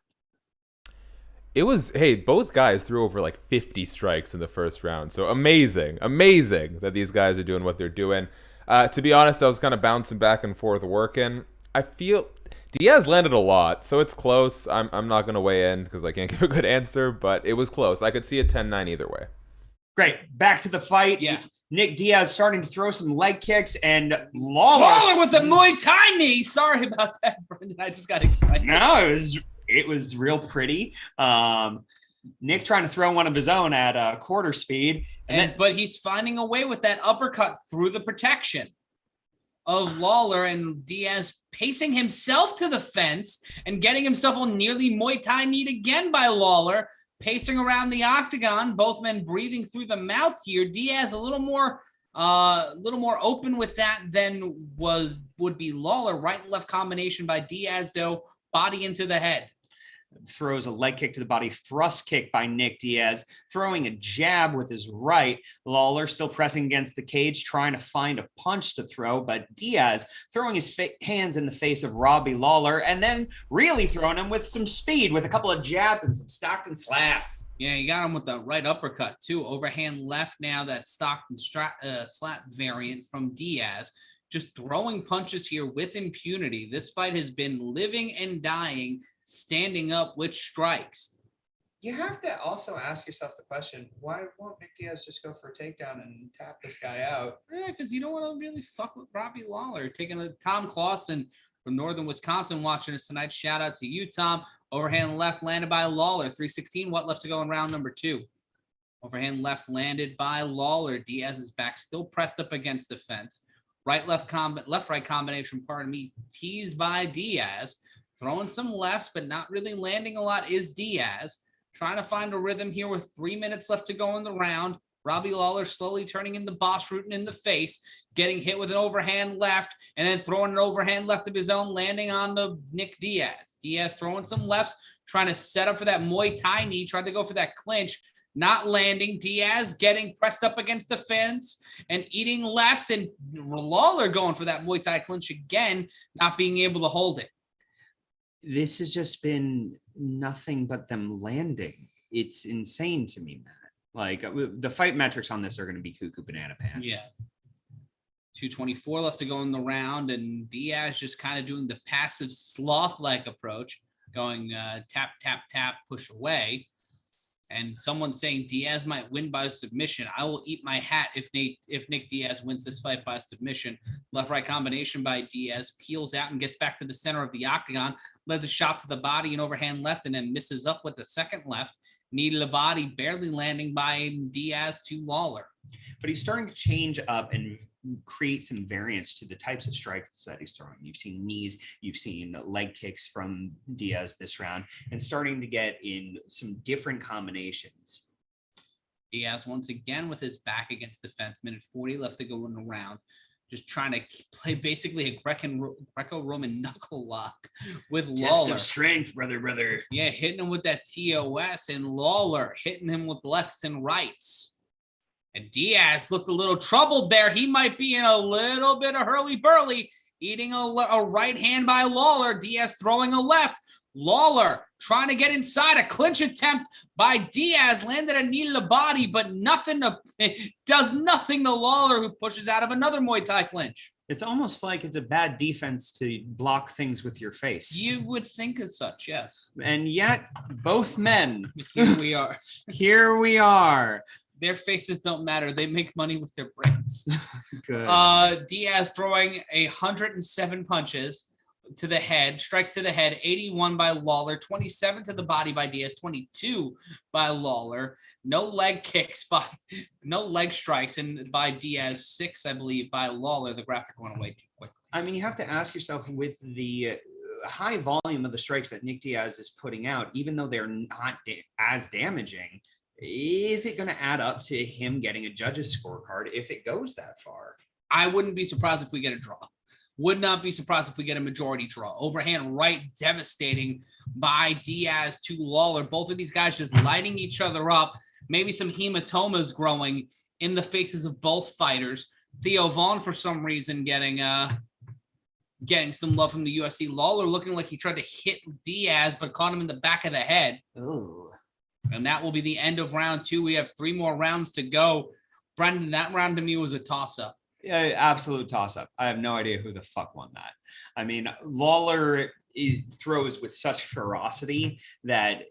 It was, both guys threw over like 50 strikes in the first round. So amazing that these guys are doing what they're doing. To be honest, I was kind of bouncing back and forth working. I feel Diaz landed a lot, so it's close. I'm not going to weigh in because I can't give a good answer, but it was close. I could see a 10-9 either way. Great. Back to the fight. Yeah. Nick Diaz starting to throw some leg kicks, and Lawler with the Muay Thai knee. Sorry about that, Brendan. I just got excited. No, it was real pretty. Nick trying to throw one of his own at quarter speed. But he's finding a way with that uppercut through the protection. of Lawler, and Diaz pacing himself to the fence and getting himself on nearly Muay Thai kneed again by Lawler, pacing around the octagon, both men breathing through the mouth here. Diaz a little more open with that than would be Lawler. Right and left combination by Diaz, though, body into the head. Throws a leg kick to the body, thrust kick by Nick Diaz, throwing a jab with his right. Lawler still pressing against the cage, trying to find a punch to throw, but Diaz throwing his hands in the face of Robbie Lawler and then really throwing him with some speed with a couple of jabs and some Stockton slaps. Yeah, you got him with the right uppercut too. Overhand left now, that Stockton slap variant from Diaz. Just throwing punches here with impunity. This fight has been living and dying, standing up with strikes. You have to also ask yourself the question, why won't Nick Diaz just go for a takedown and tap this guy out? Yeah, because you don't want to really fuck with Robbie Lawler. Taking a Tom Clausen from Northern Wisconsin watching us tonight. Shout out to you, Tom. Overhand left landed by Lawler. 3:16. What left to go in round number 2? Overhand left landed by Lawler. Diaz's back still pressed up against the fence. Left right combination, teased by Diaz. Throwing some lefts, but not really landing a lot is Diaz. Trying to find a rhythm here with 3 minutes left to go in the round. Robbie Lawler slowly turning in the boss rooting in the face, getting hit with an overhand left, and then throwing an overhand left of his own, landing on the Nick Diaz. Diaz throwing some lefts, trying to set up for that Muay Thai knee, tried to go for that clinch, not landing. Diaz getting pressed up against the fence and eating lefts, and Lawler going for that Muay Thai clinch again, not being able to hold it. This has just been nothing but them landing. It's insane to me, Matt. Like the fight metrics on this are going to be cuckoo banana pants. Yeah. 2:24 left to go in the round, and Diaz just kind of doing the passive sloth-like approach, going tap, tap, tap, push away. And someone saying Diaz might win by submission. I will eat my hat if Nick Diaz wins this fight by submission. Left-right combination by Diaz, peels out and gets back to the center of the octagon, led the shot to the body and overhand left, and then misses up with the second left. Knee to the body, barely landing by Diaz to Lawler. But he's starting to change up and create some variance to the types of strikes that he's throwing. You've seen knees, you've seen leg kicks from Diaz this round, and starting to get in some different combinations. Diaz once again with his back against the fence. Minute 40 left to go in the round. Just trying to play basically a Greco-Roman knuckle lock with Lawler. Test of strength, brother. Yeah, hitting him with that TOS, and Lawler hitting him with lefts and rights. And Diaz looked a little troubled there. He might be in a little bit of hurly-burly, eating a right hand by Lawler. Diaz throwing a left. Lawler trying to get inside. A clinch attempt by Diaz. Landed a knee to the body, but does nothing to Lawler, who pushes out of another Muay Thai clinch. It's almost like it's a bad defense to block things with your face. You would think as such, yes. And yet, both men. Here we are. Here we are. Their faces don't matter. They make money with their brains. Good. Diaz throwing 107 punches to the head, strikes to the head, 81 by Lawler, 27 to the body by Diaz, 22 by Lawler. No leg strikes, and by Diaz, 6, I believe, by Lawler. The graphic went away too quickly. I mean, you have to ask yourself, with the high volume of the strikes that Nick Diaz is putting out, even though they're not as damaging, is it going to add up to him getting a judge's scorecard if it goes that far? I wouldn't be surprised if we get a draw. Would not be surprised if we get a majority draw. Overhand right, devastating by Diaz to Lawler. Both of these guys just lighting each other up. Maybe some hematomas growing in the faces of both fighters. Theo Vaughn, for some reason, getting some love from the UFC. Lawler looking like he tried to hit Diaz, but caught him in the back of the head. Ooh. And that will be the end of round 2. We have 3 more rounds to go. Brendan, that round to me was a toss-up. Yeah, absolute toss-up. I have no idea who the fuck won that. I mean, Lawler throws with such ferocity that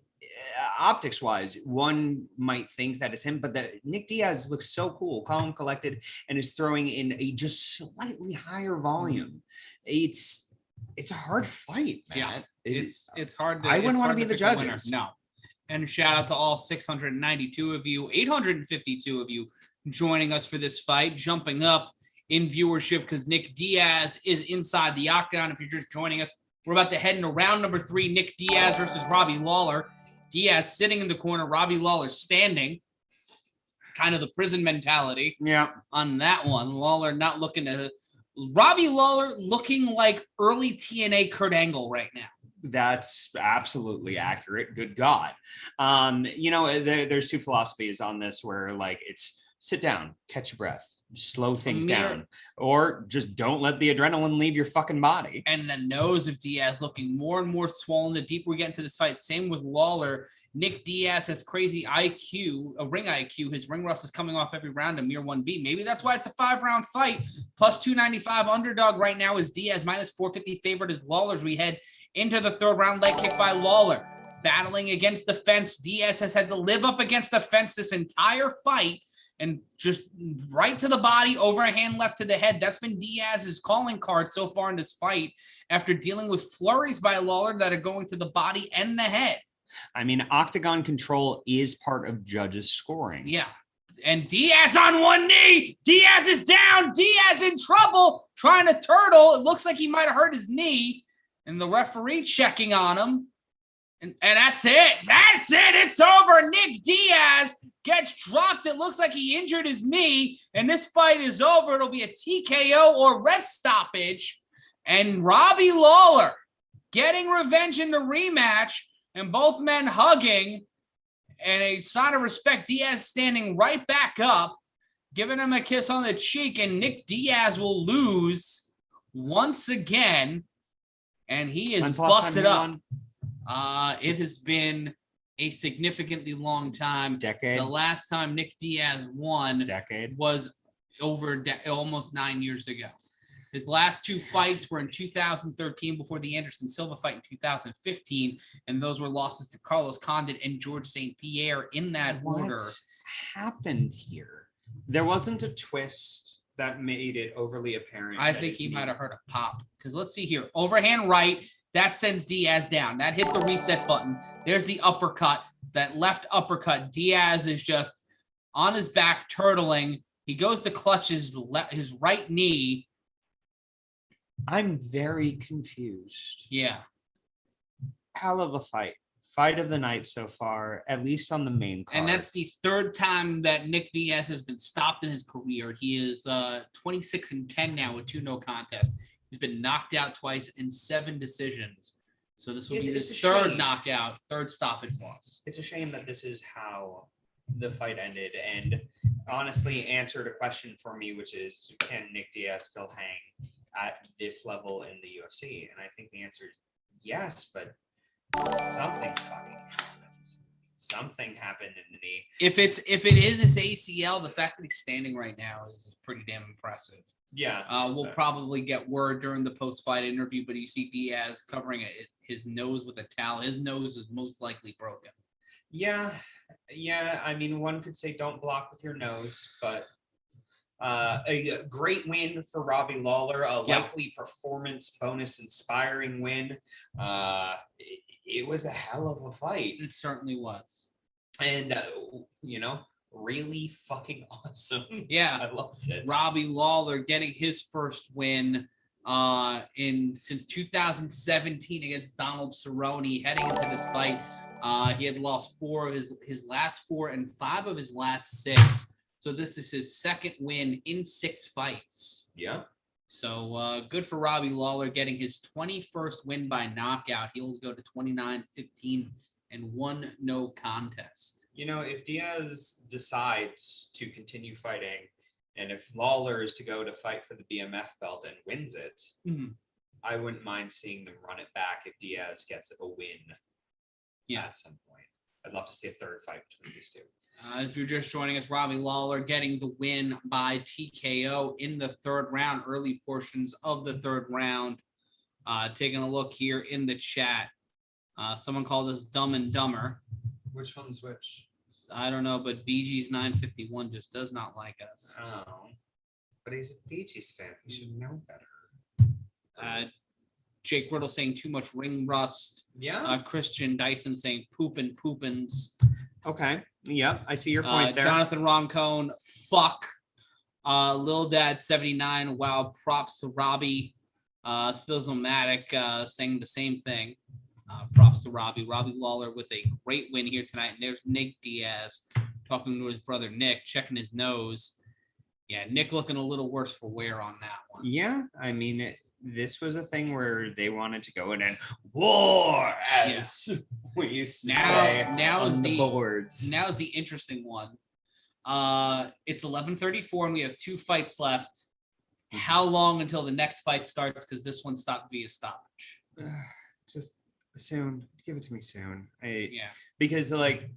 optics-wise, one might think that it's him, but Nick Diaz looks so cool, calm, collected, and is throwing in a just slightly higher volume. It's a hard fight, man. Yeah, it's hard. I wouldn't want to be the judges. No. And shout out to all 692 of you, 852 of you joining us for this fight, jumping up in viewership because Nick Diaz is inside the octagon. If you're just joining us, we're about to head into round number 3. Nick Diaz versus Robbie Lawler. Diaz sitting in the corner, Robbie Lawler standing. Kind of the prison mentality on that one. Lawler not looking to... Robbie Lawler looking like early TNA Kurt Angle right now. That's absolutely accurate. Good God. There's two philosophies on this where like it's sit down, catch your breath, slow things down, or just don't let the adrenaline leave your fucking body. And the nose of Diaz looking more and more swollen the deeper we get into this fight. Same with Lawler. Nick Diaz has crazy IQ, a ring IQ. His ring rust is coming off every round, a mere 1B. Maybe that's why it's a 5-round fight. Plus 295 underdog right now is Diaz. Minus 450 favorite is Lawler's. We head into the 3rd round. Leg kick by Lawler. Battling against the fence. Diaz has had to live up against the fence this entire fight. And just right to the body, overhand left to the head. That's been Diaz's calling card so far in this fight after dealing with flurries by Lawler that are going to the body and the head. I mean, octagon control is part of judges' scoring. Yeah. And Diaz on one knee. Diaz is down. Diaz in trouble, trying to turtle. It looks like he might have hurt his knee. And the referee checking on him. And that's it. That's it. It's over. Nick Diaz gets dropped. It looks like he injured his knee. And this fight is over. It'll be a TKO or ref stoppage. And Robbie Lawler getting revenge in the rematch. And both men hugging, and a sign of respect. Diaz standing right back up, giving him a kiss on the cheek, and Nick Diaz will lose once again, and he is busted up. It has been a significantly long time. Decade. The last time Nick Diaz won was over almost 9 years ago. His last 2 fights were in 2013 before the Anderson Silva fight in 2015, and those were losses to Carlos Condit and George St. Pierre in that order. What happened here? There wasn't a twist that made it overly apparent. I think he might have heard a pop, because let's see here. Overhand right, that sends Diaz down. That hit the reset button. There's the uppercut, that left uppercut. Diaz is just on his back, turtling. He goes to clutch his right knee. I'm very confused. Yeah. Hell of a fight. Fight of the night so far, at least on the main card. And that's the 3rd time that Nick Diaz has been stopped in his career. He is 26-10 now with 2 no contests. He's been knocked out twice in 7 decisions. So this will be his 3rd knockout, 3rd stoppage loss. It's a shame that this is how the fight ended, and honestly answered a question for me, which is, can Nick Diaz still hang at this level in the UFC? And I think the answer is yes, but something fucking happened. Something happened in the knee. If it is his ACL, the fact that he's standing right now is pretty damn impressive. Yeah. We'll probably get word during the post-fight interview, but you see Diaz covering his nose with a towel. His nose is most likely broken. Yeah. I mean, one could say don't block with your nose, but a great win for Robbie Lawler, a likely performance bonus inspiring win. It was a hell of a fight. It certainly was. And, really fucking awesome. Yeah. I loved it. Robbie Lawler getting his first win since 2017 against Donald Cerrone. Heading into this fight, he had lost 4 of his last 4 and 5 of his last 6. So this is his 2nd win in 6 fights. Yeah. So good for Robbie Lawler getting his 21st win by knockout. He'll go to 29-15 and 1 no contest. If Diaz decides to continue fighting, and if Lawler is to go to fight for the BMF belt and wins it, I wouldn't mind seeing them run it back if Diaz gets a win at some point. I'd love to see a 3rd fight between these 2. If you're just joining us, Robbie Lawler getting the win by TKO in the 3rd round, early portions of the 3rd round. Taking a look here in the chat. Someone called us Dumb and Dumber. Which one's which? I don't know, but BG's 951 just does not like us. Oh, but he's a Bee Gees fan. He should know better. Jake Riddle saying too much ring rust. Yeah. Christian Dyson saying poopins. Okay. Yep. I see your point there. Jonathan Roncone, fuck. Lil Dad 79. Wow, props to Robbie. Philzomatic saying the same thing. Props to Robbie. Robbie Lawler with a great win here tonight. And there's Nick Diaz talking to his brother Nick, checking his nose. Yeah, Nick looking a little worse for wear on that one. Yeah, I mean, this was a thing where they wanted to go in and war, as we used to say on the boards. Now is the interesting one. It's 11:34 and we have 2 fights left. How long until the next fight starts? Because this one stopped via stoppage. Just soon. Give it to me soon. Yeah. Because, like,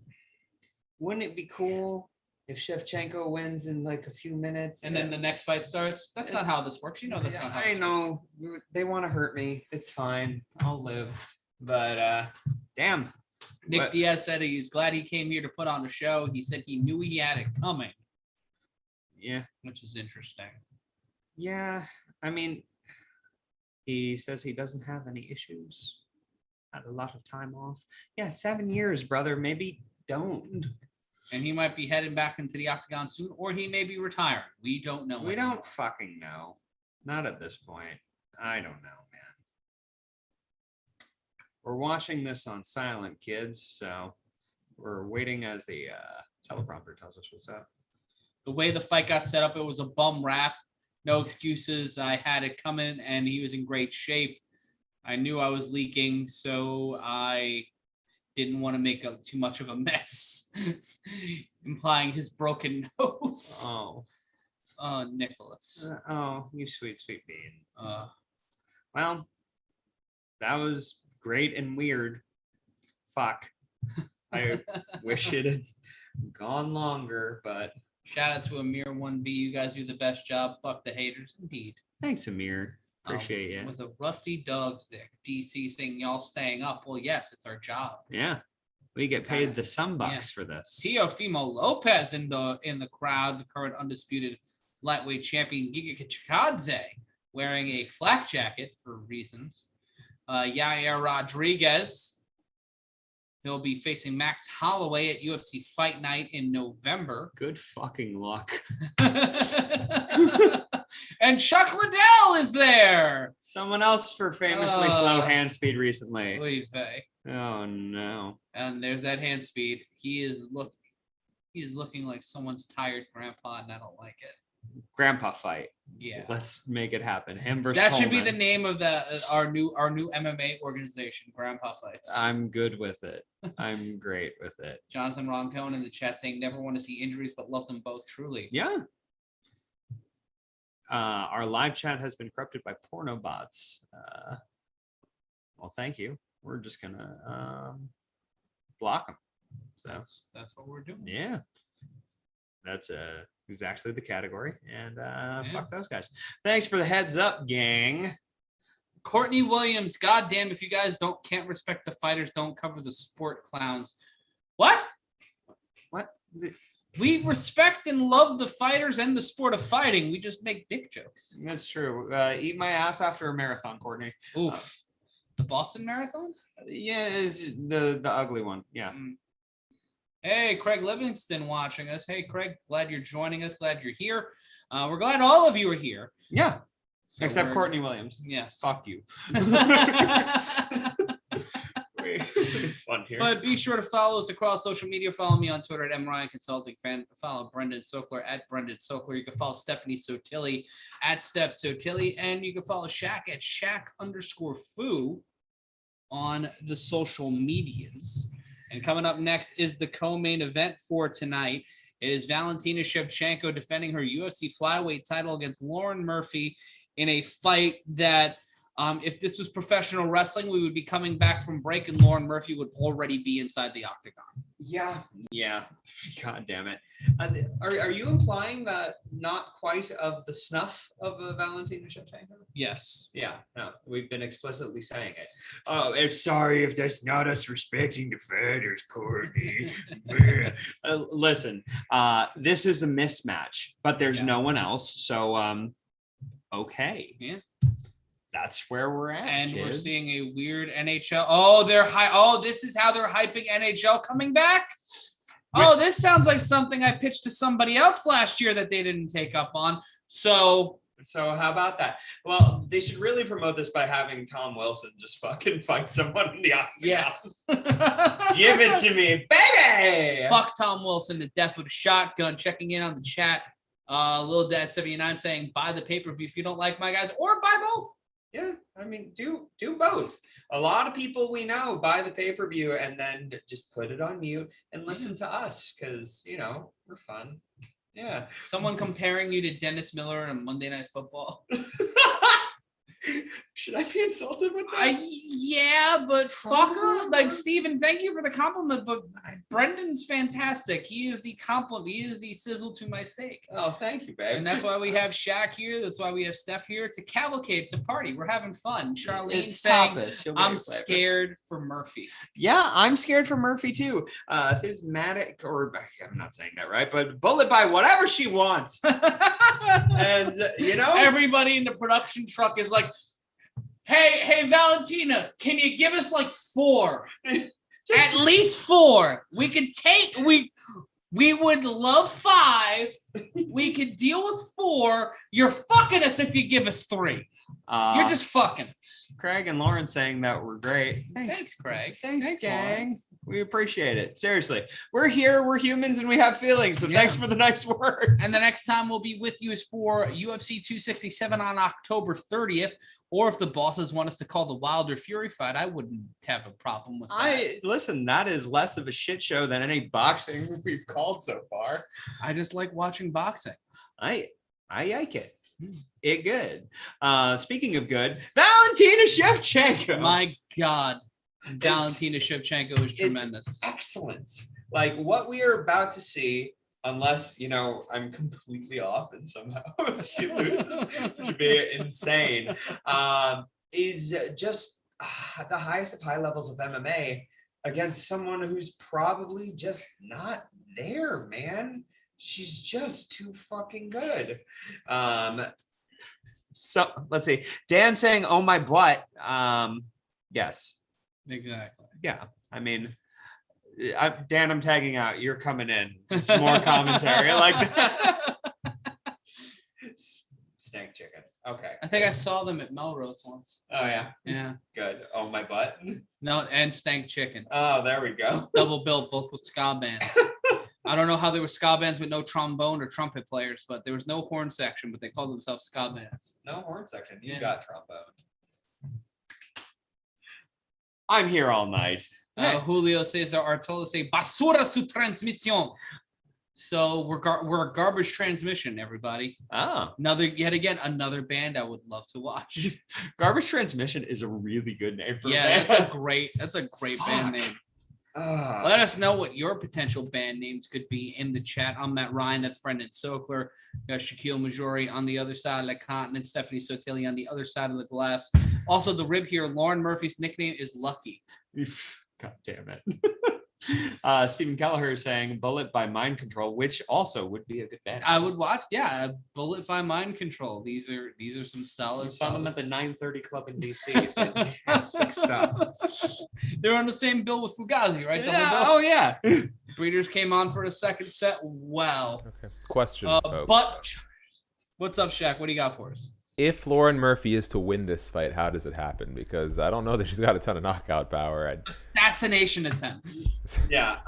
wouldn't it be cool if Shevchenko wins in like a few minutes and then the next fight starts? That's not how this works. You know that's not how I know. They want to hurt me. It's fine. I'll live. But damn. Nick Diaz said he's glad he came here to put on a show. He said he knew he had it coming. Yeah. Which is interesting. Yeah. I mean, he says he doesn't have any issues. Had a lot of time off. Yeah, 7 years, brother. Maybe don't. And he might be heading back into the octagon soon, or he may be retiring. We don't know. We don't fucking know. Not at this point. I don't know, man. We're watching this on silent, kids, so we're waiting as the teleprompter tells us what's up. The way the fight got set up, it was a bum rap. No excuses. I had it coming, and he was in great shape. I knew I was leaking, so I didn't want to make too much of a mess, implying his broken nose. Oh, Nicholas. Oh, you sweet, sweet bean. Well, that was great and weird. Fuck. I wish it had gone longer, but shout out to Amir 1B. You guys do the best job. Fuck the haters, indeed. Thanks, Amir. Appreciate you. With a rusty dog stick. DC saying y'all staying up. Well, yes, it's our job. Yeah. We get paid the some bucks for this. Teofimo Lopez in the crowd, the current undisputed lightweight champion Giga Chikadze, wearing a flak jacket for reasons. Yair Rodriguez. He'll be facing Max Holloway at UFC Fight Night in November. Good fucking luck. And Chuck Liddell is there. Someone else for famously slow hand speed recently. Oy vey. Oh no. And there's that hand speed. He is looking like someone's tired grandpa, and I don't like it. Grandpa fight. Yeah. Let's make it happen. Him versus That should Coleman. be the name of our new MMA organization, Grandpa Fights. I'm good with it. I'm great with it. Jonathan Roncone in the chat saying never want to see injuries, but love them both truly. Yeah. Our live chat has been corrupted by porno bots. Well, thank you. We're just gonna block them. So that's what we're doing. Yeah. That's exactly the category. And fuck those guys. Thanks for the heads up, gang. Courtney Williams, goddamn, if you guys can't respect the fighters, don't cover the sport, clowns. What? We respect and love the fighters and the sport of fighting. We just make dick jokes. That's true. Eat my ass after a marathon, Courtney. Oof. The Boston Marathon? Yeah, it's the ugly one. Yeah. Hey, Craig Livingston watching us. Hey, Craig, glad you're joining us. Glad you're here. We're glad all of you are here. Yeah. So except Courtney Williams. Yes. Fuck you. Fun here. But be sure to follow us across social media. Follow me on Twitter at MRyan Consulting Fan. Follow Brendan Sokler at Brendan Sokler. You can follow Stephanie Sotilli at Steph Sotilli. And you can follow Shaq at Shaq_Fu on the social medias. And coming up next is the co-main event for tonight. It is Valentina Shevchenko defending her UFC flyweight title against Lauren Murphy in a fight that if this was professional wrestling, we would be coming back from break and Lauren Murphy would already be inside the octagon. Yeah. God damn it. Are you implying that not quite of the snuff of Valentina Shevchenko? Yes. Yeah. No, we've been explicitly saying it. Oh, I'm sorry if that's not us respecting the fighters, Courtney. Listen, this is a mismatch, but there's no one else. So, okay. Yeah. That's where we're at. And kids. we're seeing a weird NHL. Oh, this is how they're hyping NHL coming back. Oh, this sounds like something I pitched to somebody else last year that they didn't take up on. So how about that? Well, they should really promote this by having Tom Wilson just fucking fight someone in the octagon. yeah. Give it to me, baby. Fuck Tom Wilson to death with a shotgun. Checking in on the chat. Lil Dad 79 saying buy the pay-per-view if you don't like my guys, or buy both. Yeah, I mean, do both. A lot of people we know buy the pay-per-view and then just put it on mute and listen to us because, you know, we're fun. Yeah. Someone comparing you to Dennis Miller in a Monday Night Football. Should I be insulted with that? Yeah, but fucker. Like, Steven, thank you for the compliment, but Brendan's fantastic. He is the compliment. He is the sizzle to my steak. Oh, thank you, babe. And that's why we have Shaq here. That's why we have Steph here. It's a cavalcade. It's a party. We're having fun. Charlene It's saying, tapas. I'm scared for Murphy. Yeah, I'm scared for Murphy too. Thismatic, or I'm not saying that right, but bullet by whatever she wants. And you know, everybody in the production truck is like, hey, Valentina, can you give us like 4? At least 4. We could take, we would love 5. We could deal with 4. You're fucking us if you give us 3. You're just fucking us. Craig and Lauren saying that we're great. Thanks, Craig. Thanks, gang. Lawrence. We appreciate it. Seriously. We're here. We're humans and we have feelings. So thanks for the nice words. And the next time we'll be with you is for UFC 267 on October 30th. Or if the bosses want us to call the Wilder Fury fight, I wouldn't have a problem with that. Listen, that is less of a shit show than any boxing we've called so far. I just like watching boxing. I like it. It good. Speaking of good, Valentina Shevchenko. My God. Valentina Shevchenko is tremendous. Excellent. Like what we are about to see, unless, you know, I'm completely off and somehow she loses, which would be insane, is just the highest of high levels of MMA against someone who's probably just not there, man. She's just too fucking good. So let's see. Dan saying, "Oh my butt." Yes. Exactly. Yeah. I mean, Dan, I'm tagging out. You're coming in. Just more commentary like that. Stank chicken. Okay. I think I saw them at Melrose once. Oh yeah. Yeah. Good. Oh my butt. No, and Stank Chicken. Oh, there we go. Double bill, both with ska bands. I don't know how there were ska bands with no trombone or trumpet players, but there was no horn section, but they called themselves ska bands. No horn section. You Yeah. got trombone. I'm here all night. Julio Cesar Artola say basura su transmisión. So we're a garbage transmission, everybody. Oh. Yet again, another band I would love to watch. Garbage Transmission is a really good name for a Yeah, band. that's a great band name. Ah. Let us know what your potential band names could be in the chat. I'm Matt Ryan. That's Brendan Sokler. We got Shakiel Mahjouri on the other side of the continent. Stephanie Sotili on the other side of the glass. Also, the rib here. Lauren Murphy's nickname is Lucky. God damn it. Stephen Kelleher is saying Bullet by Mind Control, which also would be a good band. I would watch. Yeah, Bullet by Mind Control. These are some solid. You saw them at the 930 Club in DC. Fantastic stuff. They're on the same bill with Fugazi, right? Yeah, Double bill. oh yeah. Breeders came on for a second set. Wow. Okay. Question. folks. But what's up, Shaq? What do you got for us? If Lauren Murphy is to win this fight, how does it happen? Because I don't know that she's got a ton of knockout power. Assassination attempt. Yeah.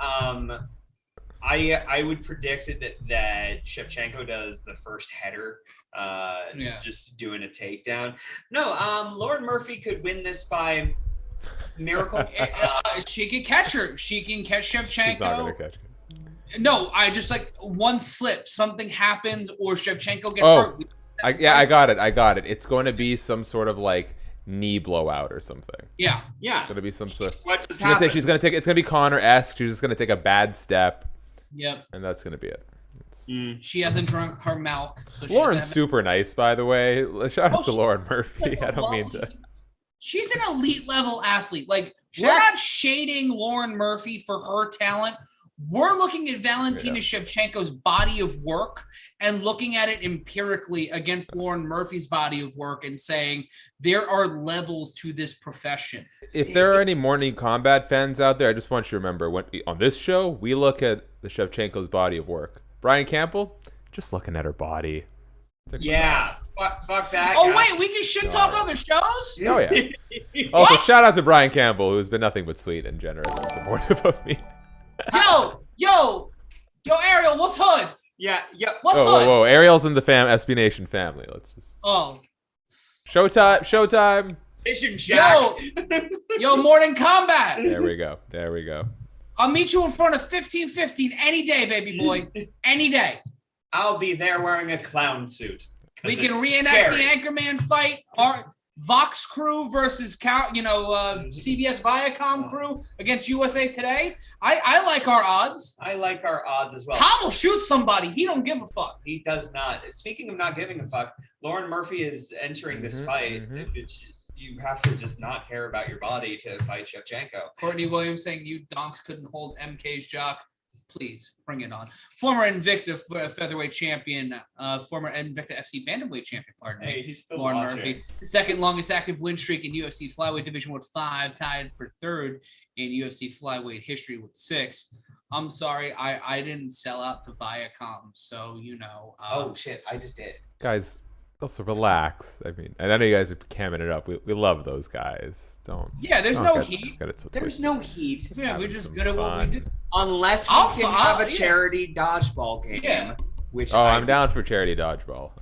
I would predict that Shevchenko does the first header, just doing a takedown. No, Lauren Murphy could win this by miracle. She can catch her. She can catch Shevchenko. She's not gonna catch it. No, I just like one slip, something happens, or Shevchenko gets hurt. I got it. It's going to be some sort of like knee blowout or something. Yeah. It's going to be some sort. What just She's gonna happened? take. It's going to be Connor-esque. She's just going to take a bad step. Yep. And that's going to be it. She hasn't drunk her milk. So Lauren's super nice, by the way. Shout out to she- Lauren Murphy. I don't mean to. She's an elite level athlete. Like, we're Shaq- not shading Lauren Murphy for her talent We're looking at Valentina Shevchenko's body of work and looking at it empirically against Lauren Murphy's body of work and saying there are levels to this profession. If there are any Morning Combat fans out there, I just want you to remember, on this show, we look at the Shevchenko's body of work. Brian Campbell, just looking at her body. Yeah, fuck that. Oh, guy. wait, we can shit talk other shows? Oh, yeah. Also, shout out to Brian Campbell, who's been nothing but sweet and generous and supportive of me. Yo, Ariel, what's hood? Yeah. What's hood? Whoa. Ariel's in the SB Nation family. Let's just. Oh. Showtime. Vision Jack. Yo, Morning Combat. There we go. I'll meet you in front of 1515 any day, baby boy. Any day. I'll be there wearing a clown suit. We can reenact the Anchorman fight. Our Vox crew versus CBS Viacom crew against USA Today. I like our odds. I like our odds as well. Tom will shoot somebody. He don't give a fuck. He does not. Speaking of not giving a fuck, Lauren Murphy is entering this fight, which is you have to just not care about your body to fight Shevchenko. Courtney Williams saying you donks couldn't hold MK's jock. Please bring it on. Former Invicta featherweight champion, former Invicta FC bantamweight champion, pardon me. Hey, he's still Lauren watching. Murphy. Second longest active win streak in UFC flyweight division with 5, tied for third in UFC flyweight history with 6. I'm sorry, I didn't sell out to Viacom, so oh shit, I just did. Guys, also relax. I mean, I know you guys are camming it up. We love those guys. There's no heat. There's no heat. Yeah, we're just good at what we do. Unless we can have a charity dodgeball game. Yeah. Which I'm down for charity dodgeball.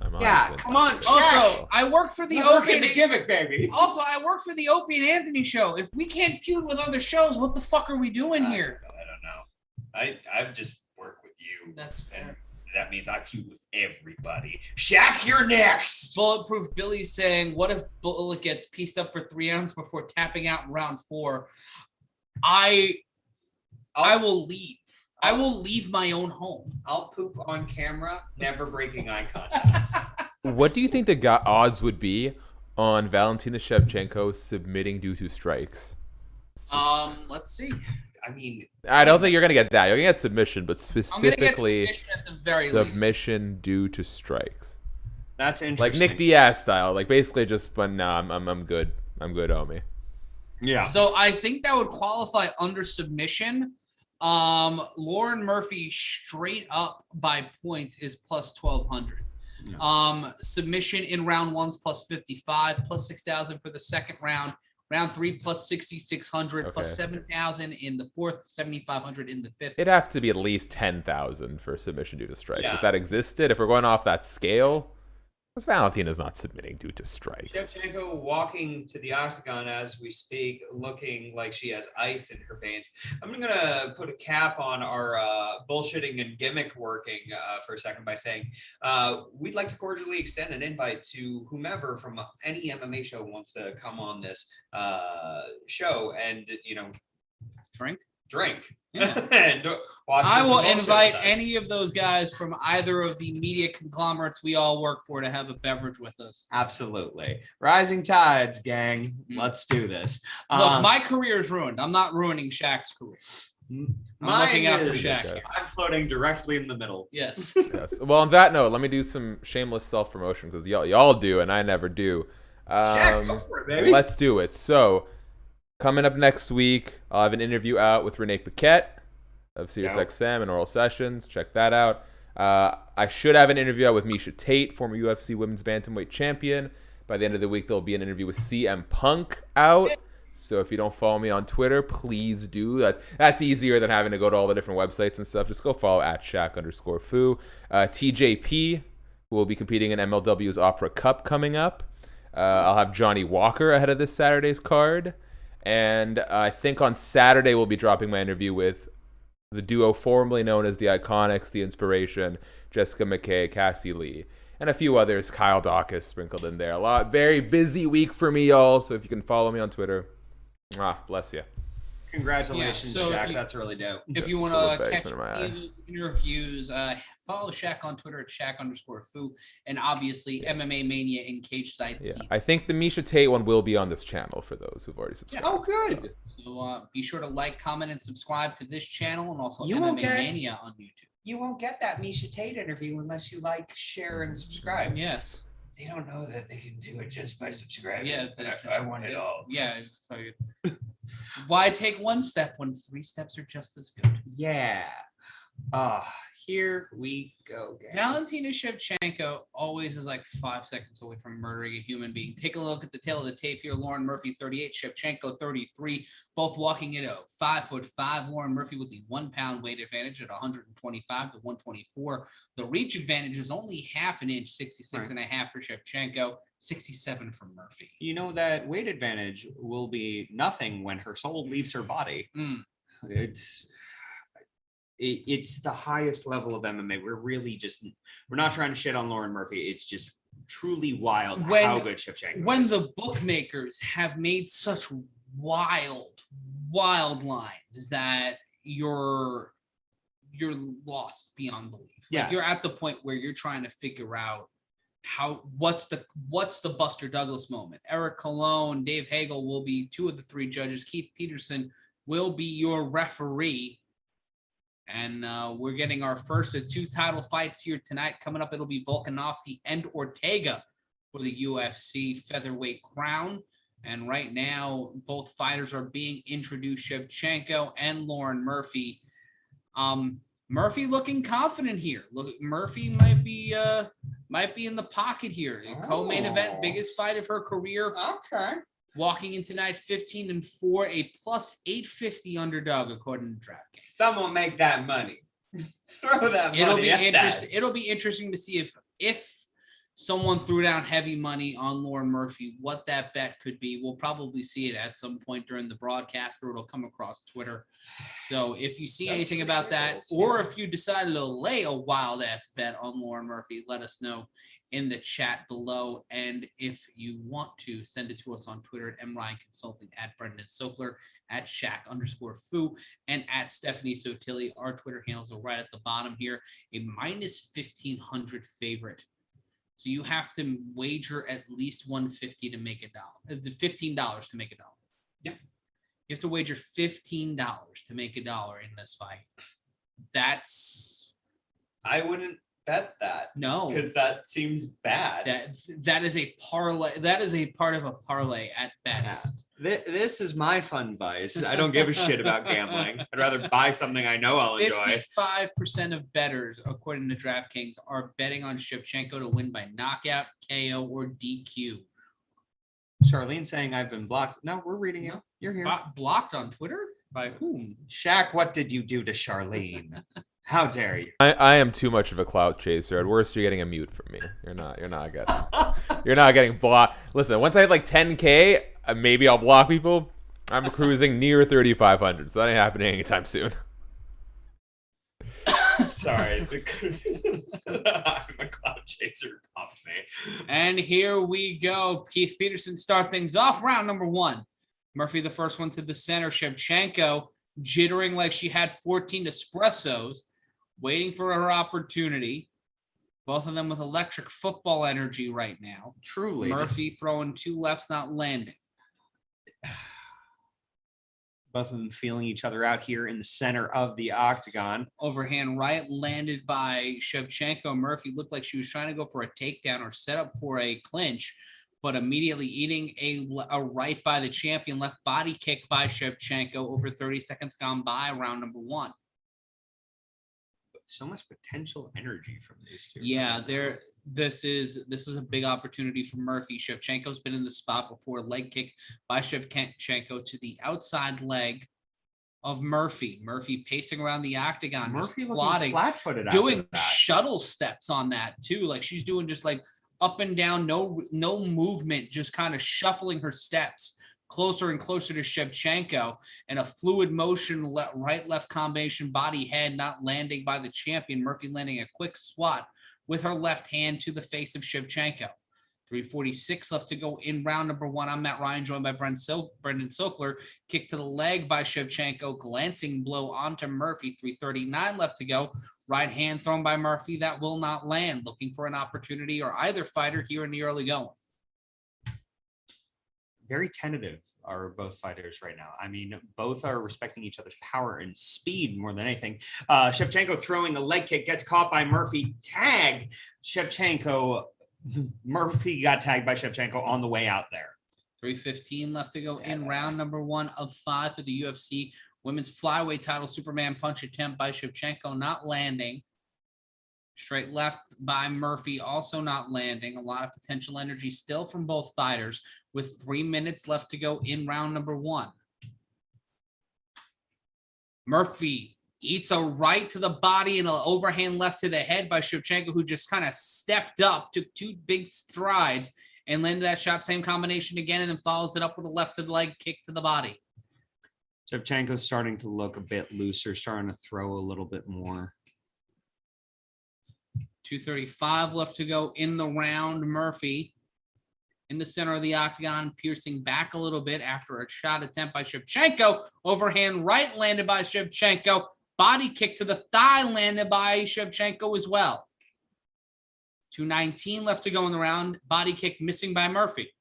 Come on. Also, I worked for the Opie and gimmick, baby. Also, I worked for the Opie and Anthony show. If we can't feud with other shows, what the fuck are we doing here? I don't know. I've just worked with you. That's fair. That means I feud with everybody. Shaq, you're next. Bulletproof Billy's saying, what if Bullet gets pieced up for 3 rounds before tapping out in round 4? I will leave. I will leave my own home. I'll poop on camera, never breaking eye contact. What do you think the odds would be on Valentina Shevchenko submitting due to strikes? Let's see. I mean, I don't think you're gonna get that. You're gonna get submission, but specifically submission at the very submission due to strikes. That's interesting. Like Nick Diaz style, like basically just. But no, I'm good. I'm good, homie. Yeah. So I think that would qualify under submission. Lauren Murphy straight up by points is plus 1,200. Yeah. Submission in round 1's plus 55, plus 6,000 for the second round. Round 3 plus 6,600, plus 7,000 in the 4th, 7,500 in the 5th. It'd have to be at least 10,000 for submission due to strikes. Yeah. If that existed, if we're going off that scale, because Valentina's not submitting due to strikes. Shevchenko walking to the octagon as we speak, looking like she has ice in her veins. I'm going to put a cap on our bullshitting and gimmick working for a second by saying we'd like to cordially extend an invite to whomever from any MMA show wants to come on this show and, drink. Yeah. And watch I this will bullshit invite with us. any of those guys from either of the media conglomerates we all work for to have a beverage with us. Absolutely. Rising tides, gang. Let's do this. Look, my career is ruined. I'm not ruining Shaq's career. I'm looking out for Shaq. I'm floating directly in the middle. Yes. Yes. Well, on that note, let me do some shameless self-promotion because y'all do and I never do. Shaq, go for it, baby. Let's do it. So, coming up next week, I'll have an interview out with Renee Paquette of SiriusXM and Oral Sessions. Check that out. I should have an interview out with Miesha Tate, former UFC Women's Bantamweight Champion. By the end of the week, there'll be an interview with CM Punk out. So if you don't follow me on Twitter, please do. That's easier than having to go to all the different websites and stuff. Just go follow at Shaq_Fu. TJP, who will be competing in MLW's Opera Cup coming up. I'll have Johnny Walker ahead of this Saturday's card. And I think on Saturday we'll be dropping my interview with the duo formerly known as the Iconics, the Inspiration, Jessica McKay, Cassie Lee, and a few others, Kyle Dawkins sprinkled in there. Very busy week for me, y'all. So if you can follow me on Twitter, bless you. Congratulations, Yeah, so if Shaq. you- That's really dope. If you want Full of to bags catch under my any of eye. those interviews, follow Shaq on Twitter at Shaq_Fu, and obviously MMA Mania in Cage Side Yeah, Seats. I think the Misha Tate one will be on this channel for those who've already subscribed. Oh, good. So be sure to like, comment, and subscribe to this channel, and also You won't MMA get- Mania on YouTube. You won't get that Misha Tate interview unless you like, share, and subscribe. Yes. They don't know that they can do it just by subscribing. Yeah. I want it all. Yeah. Why take one step when 3 steps are just as good? Yeah. Here we go. Gang. Valentina Shevchenko always is like 5 seconds away from murdering a human being. Take a look at the tail of the tape here. Lauren Murphy, 38, Shevchenko, 33, both walking in at 5'5". Lauren Murphy with the 1 pound weight advantage at 125 to 124. The reach advantage is only half an inch, 66 and a half for Shevchenko, 67 for Murphy. You know that weight advantage will be nothing when her soul leaves her body. It's the highest level of MMA. We're not trying to shit on Lauren Murphy. It's just truly wild how good Shevchenko When is. the bookmakers have made such wild lines that you're lost beyond belief. Like Yeah. you're at the point where you're trying to figure out what's the Buster Douglas moment. Eric Colon, Dave Hagel will be 2 of the 3 judges. Keith Peterson will be your referee. And we're getting our first of 2 title fights here tonight. Coming up, it'll be Volkanovski and Ortega for the UFC featherweight crown. And right now, both fighters are being introduced, Shevchenko and Lauren Murphy. Murphy looking confident here. Look, Murphy might be in the pocket here. Co-main event, biggest fight of her career. Okay. Walking in tonight, 15-4, a plus 850 underdog according to DraftKings. Someone make that money. Throw that money. It'll be at interesting. that. It'll be interesting to see if someone threw down heavy money on Lauren Murphy, what that bet could be. We'll probably see it at some point during the broadcast, or it'll come across Twitter. So if you see anything about that, or if you decided to lay a wild ass bet on Lauren Murphy, let us know in the chat below. And if you want to, send it to us on Twitter at MRyan Consulting, at Brendan Sokler, at Shaq_Fu, and at Stephanie Sotilli. Our Twitter handles are right at the bottom here. A minus 1,500 favorite. So you have to wager at least $150 to make $1. $15 to make $1. Yeah. You have to wager $15 to make $1 in this fight. I wouldn't bet that. No. Because that seems bad. That is a parlay. That is a part of a parlay at best. This is my fun vice. I don't give a shit about gambling. I'd rather buy something I know I'll enjoy. 55% of bettors, according to DraftKings, are betting on Shevchenko to win by knockout, KO, or DQ. Charlene saying I've been blocked. No, we're reading it. You're here. Blocked on Twitter? By whom? Shaq, what did you do to Charlene? How dare you? I am too much of a clout chaser. At worst, you're getting a mute from me. You're not getting blocked. Listen, once I hit like 10K, maybe I'll block people. I'm cruising near 3,500, so that ain't happening anytime soon. Sorry. I'm a cloud chaser. Popped me. And here we go. Keith Peterson start things off. Round number 1. Murphy, the first one to the center. Shevchenko jittering like she had 14 espressos, waiting for her opportunity. Both of them with electric football energy right now. Truly. Murphy throwing 2 lefts, not landing. Both of them feeling each other out here in the center of the octagon. Overhand right landed by Shevchenko. Murphy looked like she was trying to go for a takedown or set up for a clinch, but immediately eating a right by the champion. Left body kick by Shevchenko. Over 30 seconds gone by, round number 1. So much potential energy from these two. Yeah, this is a big opportunity for Murphy. Shevchenko's been in the spot before. Leg kick by Shevchenko to the outside leg of Murphy. Murphy pacing around the octagon, Murphy just looking plotting, flat-footed, doing after that. shuttle steps on that too. Like she's doing just like up and down, no movement, just kind of shuffling her steps closer and closer to Shevchenko, and a fluid motion, right-left combination, body head, not landing by the champion. Murphy landing a quick swat with her left hand to the face of Shevchenko. 3:46 left to go in round number 1. I'm Matt Ryan, joined by Brendan Sokler. Kick to the leg by Shevchenko. Glancing blow onto Murphy. 3:39 left to go. Right hand thrown by Murphy. That will not land. Looking for an opportunity or either fighter here in the early going. Very tentative are both fighters right now. I mean, both are respecting each other's power and speed more than anything. Shevchenko throwing a leg kick, gets caught by Murphy. Tag Shevchenko. Murphy got tagged by Shevchenko on the way out there. 3:15 left to go in round number 1 of 5 for the UFC women's flyweight title. Superman punch attempt by Shevchenko, not landing. Straight left by Murphy, also not landing. A lot of potential energy still from both fighters with 3 minutes left to go in round number 1. Murphy eats a right to the body and an overhand left to the head by Shevchenko, who just kind of stepped up, took 2 big strides, and landed that shot. Same combination again, and then follows it up with a left to the leg kick to the body. Shevchenko's starting to look a bit looser, starting to throw a little bit more. 2:35 left to go in the round. Murphy in the center of the octagon, piercing back a little bit after a shot attempt by Shevchenko. Overhand right landed by Shevchenko. Body kick to the thigh landed by Shevchenko as well. 2:19 left to go in the round. Body kick missing by Murphy.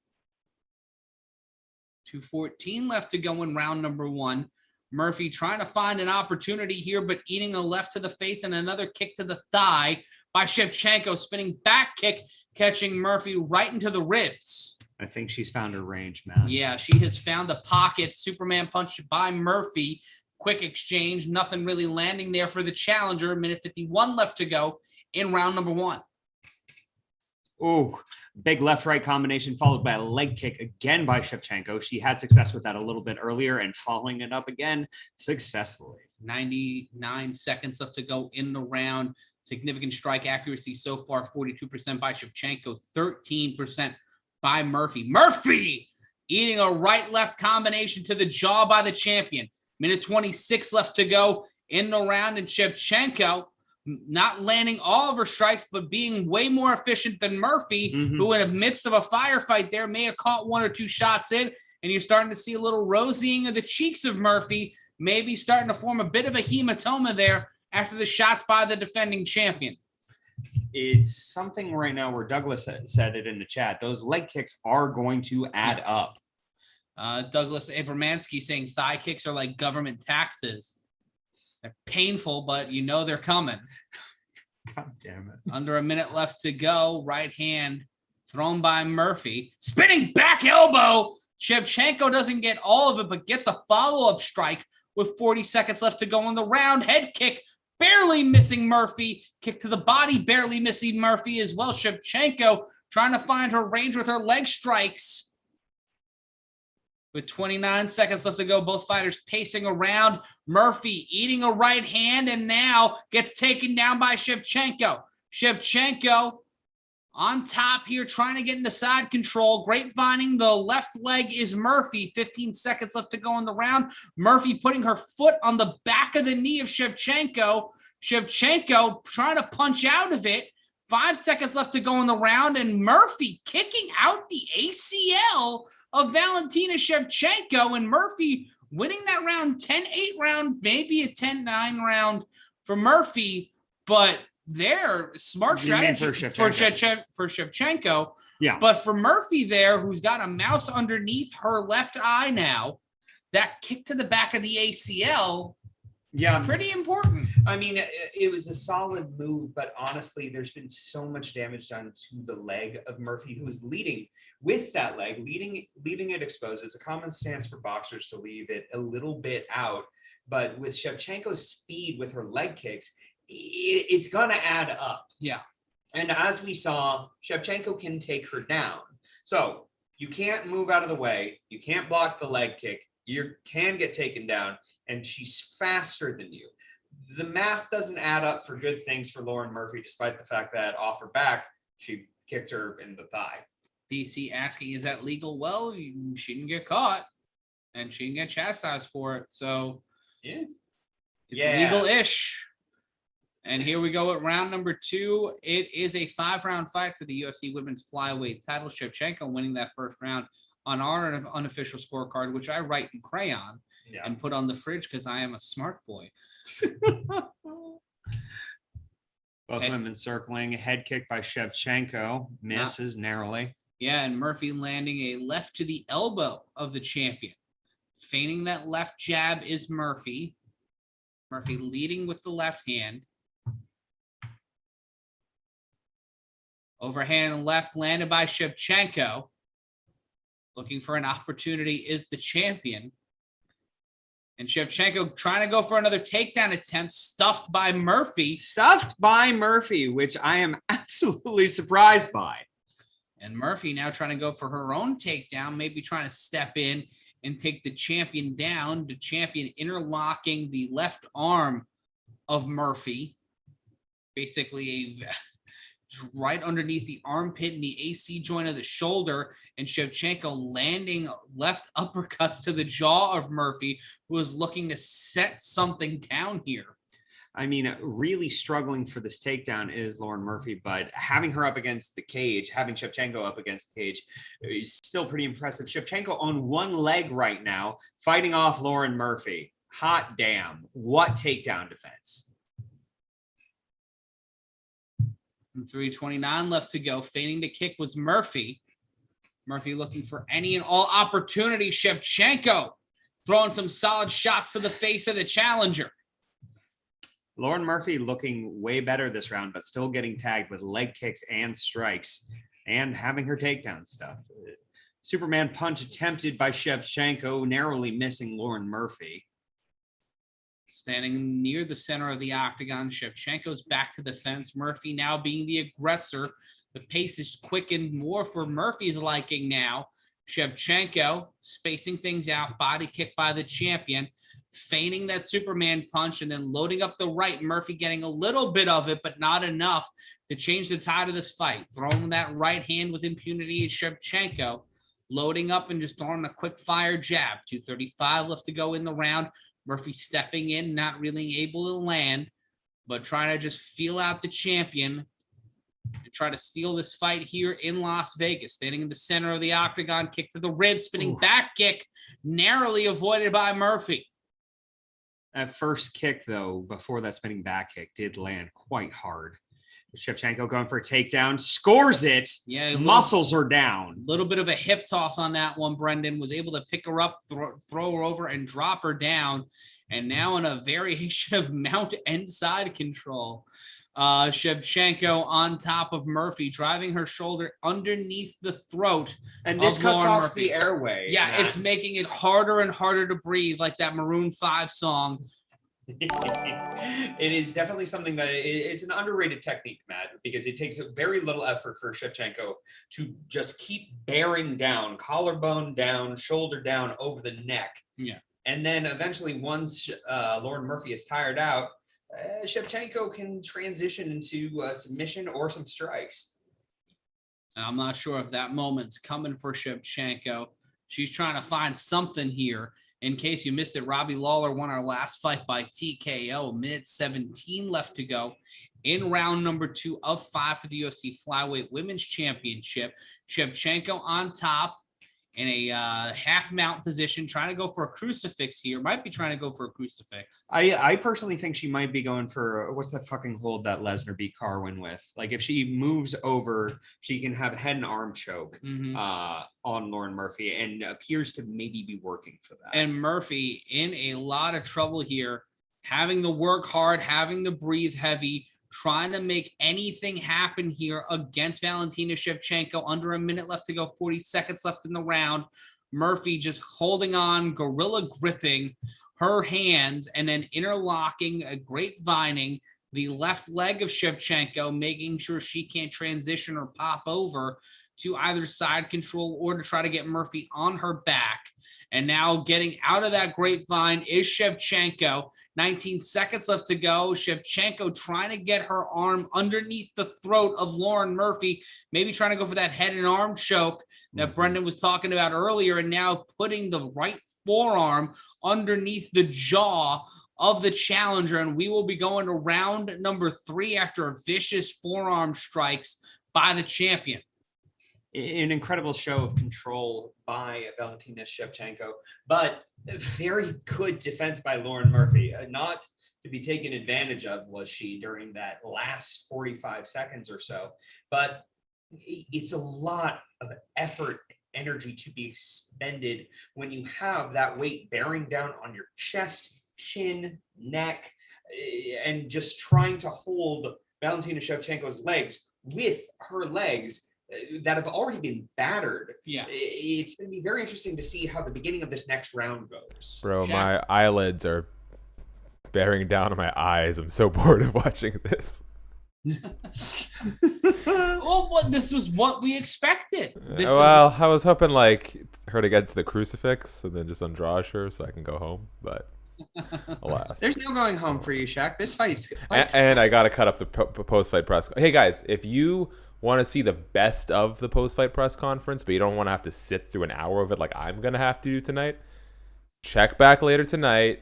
2:14 left to go in round number 1. Murphy trying to find an opportunity here, but eating a left to the face and another kick to the thigh by Shevchenko. Spinning back kick, catching Murphy right into the ribs. I think she's found her range, man. Yeah, she has found the pocket. Superman punch by Murphy. Quick exchange. Nothing really landing there for the challenger. 1:51 left to go in round number 1. Oh, big left-right combination followed by a leg kick again by Shevchenko. She had success with that a little bit earlier and following it up again successfully. 99 seconds left to go in the round. Significant strike accuracy so far, 42% by Shevchenko, 13% by Murphy. Murphy eating a right-left combination to the jaw by the champion. 1:26 left to go in the round, and Shevchenko not landing all of her strikes, but being way more efficient than Murphy, who in the midst of a firefight there may have caught 1 or 2 shots in, and you're starting to see a little rosying of the cheeks of Murphy, maybe starting to form a bit of a hematoma there after the shots by the defending champion. It's something right now where Douglas said it in the chat. Those leg kicks are going to add up. Douglas Abramansky saying thigh kicks are like government taxes. They're painful, but you know they're coming. God damn it. Under a minute left to go. Right hand thrown by Murphy. Spinning back elbow. Shevchenko doesn't get all of it, but gets a follow-up strike with 40 seconds left to go in the round. Head kick, barely missing Murphy. Kick to the body, barely missing Murphy as well. Shevchenko trying to find her range with her leg strikes. With 29 seconds left to go, both fighters pacing around. Murphy eating a right hand and now gets taken down by Shevchenko. Shevchenko on top here, trying to get into side control. Grapevining the left leg is Murphy. 15 seconds left to go in the round. Murphy putting her foot on the back of the knee of Shevchenko. Shevchenko trying to punch out of it. 5 seconds left to go in the round, and Murphy kicking out the ACL of Valentina Shevchenko, and Murphy winning that round, 10-8 round, maybe a 10-9 round for Murphy, but they're smart strategy for Shevchenko. Yeah. But for Murphy there, who's got a mouse underneath her left eye now, that kick to the back of the ACL, pretty important. I mean, it was a solid move, but honestly, there's been so much damage done to the leg of Murphy, who is leading with that leg, leaving it exposed. It's a common stance for boxers to leave it a little bit out, but with Shevchenko's speed with her leg kicks, it's going to add up. Yeah. And as we saw, Shevchenko can take her down. So you can't move out of the way. You can't block the leg kick. You can get taken down, and she's faster than you. The math doesn't add up for good things for Lauren Murphy, despite the fact that off her back, she kicked her in the thigh. DC asking, is that legal? Well, she didn't get caught, and she didn't get chastised for it. So it's legal-ish. And here we go at round number 2. It is a 5-round fight for the UFC Women's Flyweight title. Shevchenko winning that first round on our unofficial scorecard, which I write in crayon and put on the fridge because I am a smart boy. Both women circling. Head kick by Shevchenko. Misses narrowly. Yeah, and Murphy landing a left to the elbow of the champion. Feigning that left jab is Murphy. Murphy leading with the left hand. Overhand left landed by Shevchenko. Looking for an opportunity is the champion. And Shevchenko trying to go for another takedown attempt, stuffed by Murphy. Stuffed by Murphy, which I am absolutely surprised by. And Murphy now trying to go for her own takedown, maybe trying to step in and take the champion down. The champion interlocking the left arm of Murphy. Basically right underneath the armpit and the AC joint of the shoulder, and Shevchenko landing left uppercuts to the jaw of Murphy, who is looking to set something down here. I mean, really struggling for this takedown is Lauren Murphy, but having her up against the cage, having Shevchenko up against the cage is still pretty impressive. Shevchenko on one leg right now, fighting off Lauren Murphy. Hot damn. What takedown defense. 3:29 left to go. Feigning the kick was Murphy. Murphy looking for any and all opportunity. Shevchenko throwing some solid shots to the face of the challenger. Lauren Murphy looking way better this round, but still getting tagged with leg kicks and strikes and having her takedown stuff. Superman punch attempted by Shevchenko, narrowly missing Lauren Murphy. Standing near the center of the octagon, Shevchenko's back to the fence. Murphy now being the aggressor. The pace is quickened more for Murphy's liking now. Shevchenko spacing things out, body kick by the champion, feigning that Superman punch and then loading up the right. Murphy getting a little bit of it, but not enough to change the tide of this fight. Throwing that right hand with impunity is Shevchenko. Loading up and just throwing a quick fire jab. 2:35 left to go in the round. Murphy stepping in, not really able to land, but trying to just feel out the champion and try to steal this fight here in Las Vegas. Standing in the center of the octagon, kick to the ribs, spinning back kick, narrowly avoided by Murphy. That first kick, though, before that spinning back kick, did land quite hard. Shevchenko going for a takedown, scores it. Yeah, the muscles are down. A little bit of a hip toss on that one. Brendan was able to pick her up, throw her over, and drop her down. And now in a variation of mount and side control, Shevchenko on top of Murphy, driving her shoulder underneath the throat. And this cuts Lauren off Murphy. the airway. Yeah, it's making it harder and harder to breathe, like that Maroon 5 song. It is definitely something that it's an underrated technique, Matt, because it takes a very little effort for Shevchenko to just keep bearing down, collarbone down, shoulder down over the neck. Yeah. And then eventually once Lauren Murphy is tired out, Shevchenko can transition into submission or some strikes. I'm not sure if that moment's coming for Shevchenko. She's trying to find something here. In case you missed it, Robbie Lawler won our last fight by TKO. Minute 17 left to go in round number 2 of 5 for the UFC Flyweight Women's Championship. Shevchenko on top in a half mount position, trying to go for a crucifix here. Might be trying to go for a crucifix. I personally think she might be going for, what's that fucking hold that Lesnar beat Carwin with? Like if she moves over, she can have a head and arm choke on Lauren Murphy, and appears to maybe be working for that. And Murphy in a lot of trouble here, having to work hard, having to breathe heavy, trying to make anything happen here against Valentina Shevchenko. Under a minute left to go, 40 seconds left in the round. Murphy just holding on, gorilla gripping her hands, and then interlocking, grapevining the left leg of Shevchenko, making sure she can't transition or pop over to either side control or to try to get Murphy on her back. And now getting out of that grapevine is Shevchenko. 19 seconds left to go. Shevchenko trying to get her arm underneath the throat of Lauren Murphy, maybe trying to go for that head and arm choke that Brendan was talking about earlier, and now putting the right forearm underneath the jaw of the challenger, and we will be going to round number 3 after a vicious forearm strikes by the champion. An incredible show of control by Valentina Shevchenko, but very good defense by Lauren Murphy. Not to be taken advantage of was she during that last 45 seconds or so, but it's a lot of effort, energy to be expended when you have that weight bearing down on your chest, chin, neck, and just trying to hold Valentina Shevchenko's legs with her legs that have already been battered. Yeah. It's going to be very interesting to see how the beginning of this next round goes. Bro, my eyelids are bearing down on my eyes. I'm so bored of watching this. Well, this was what we expected. I was hoping like her to get to the crucifix and then just undraw her so I can go home, but alas. There's no going home for you, Shaq. This fight's and I got to cut up the post-fight press. Hey guys, if you want to see the best of the post-fight press conference, but you don't want to have to sit through an hour of it like I'm going to have to do tonight, check back later tonight.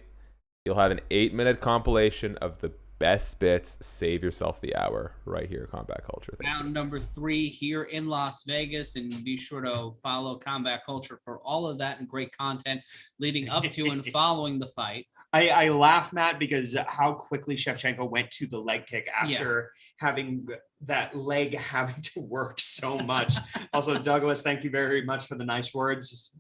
You'll have an 8-minute compilation of the best bits. Save yourself the hour right here, Combat Culture. Round number 3 here in Las Vegas, and be sure to follow Combat Culture for all of that and great content leading up to and following the fight. I laugh, Matt, because how quickly Shevchenko went to the leg kick after having that leg having to work so much. Also, Douglas, thank you very much for the nice words.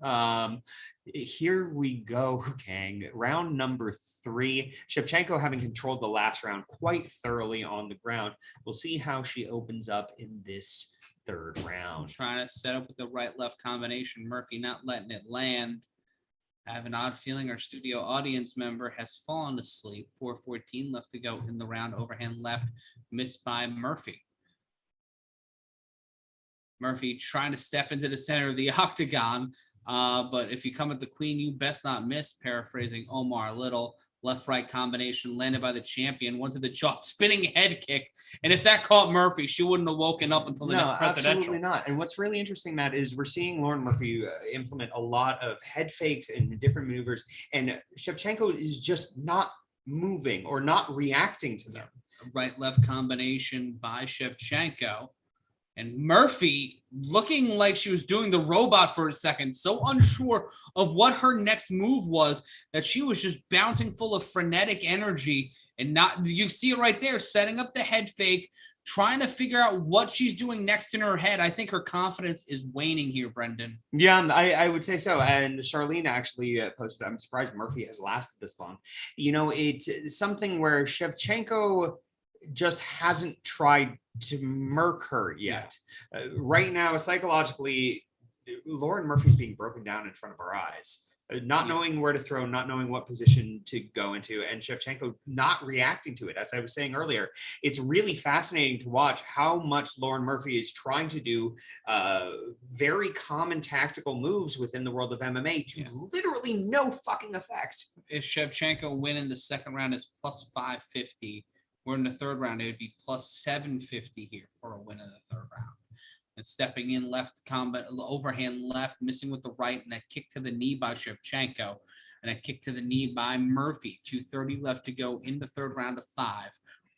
Here we go, gang. Round number 3. Shevchenko having controlled the last round quite thoroughly on the ground. We'll see how she opens up in this third round. Trying to set up with the right-left combination. Murphy not letting it land. I have an odd feeling our studio audience member has fallen asleep. 4:14 left to go in the round. Overhand left, missed by Murphy. Murphy trying to step into the center of the octagon. But if you come at the queen, you best not miss, paraphrasing Omar Liddell. Left-right combination landed by the champion. One to the jaw, spinning head kick. And if that caught Murphy, she wouldn't have woken up until the next presidential. Absolutely not. And what's really interesting, Matt, is we're seeing Lauren Murphy implement a lot of head fakes and different maneuvers. And Shevchenko is just not moving or not reacting to them. Right-left combination by Shevchenko. And Murphy looking like she was doing the robot for a second, so unsure of what her next move was that she was just bouncing full of frenetic energy and not, you see it right there, setting up the head fake, trying to figure out what she's doing next in her head. I think her confidence is waning here, Brendan. Yeah, I would say so. And Charlene actually posted, I'm surprised Murphy has lasted this long. You know, it's something where Shevchenko just hasn't tried to murk her yet. Right now, psychologically, Lauren Murphy's being broken down in front of our eyes, not knowing where to throw, not knowing what position to go into, and Shevchenko not reacting to it. As I was saying earlier, it's really fascinating to watch how much Lauren Murphy is trying to do very common tactical moves within the world of MMA to literally no fucking effect. If Shevchenko win in the second round is plus 550, we're in the third round, it would be plus 750 here for a win in the third round. And stepping in left combat, overhand left, missing with the right, and a kick to the knee by Shevchenko, and a kick to the knee by Murphy. 2:30 left to go in the third round of 5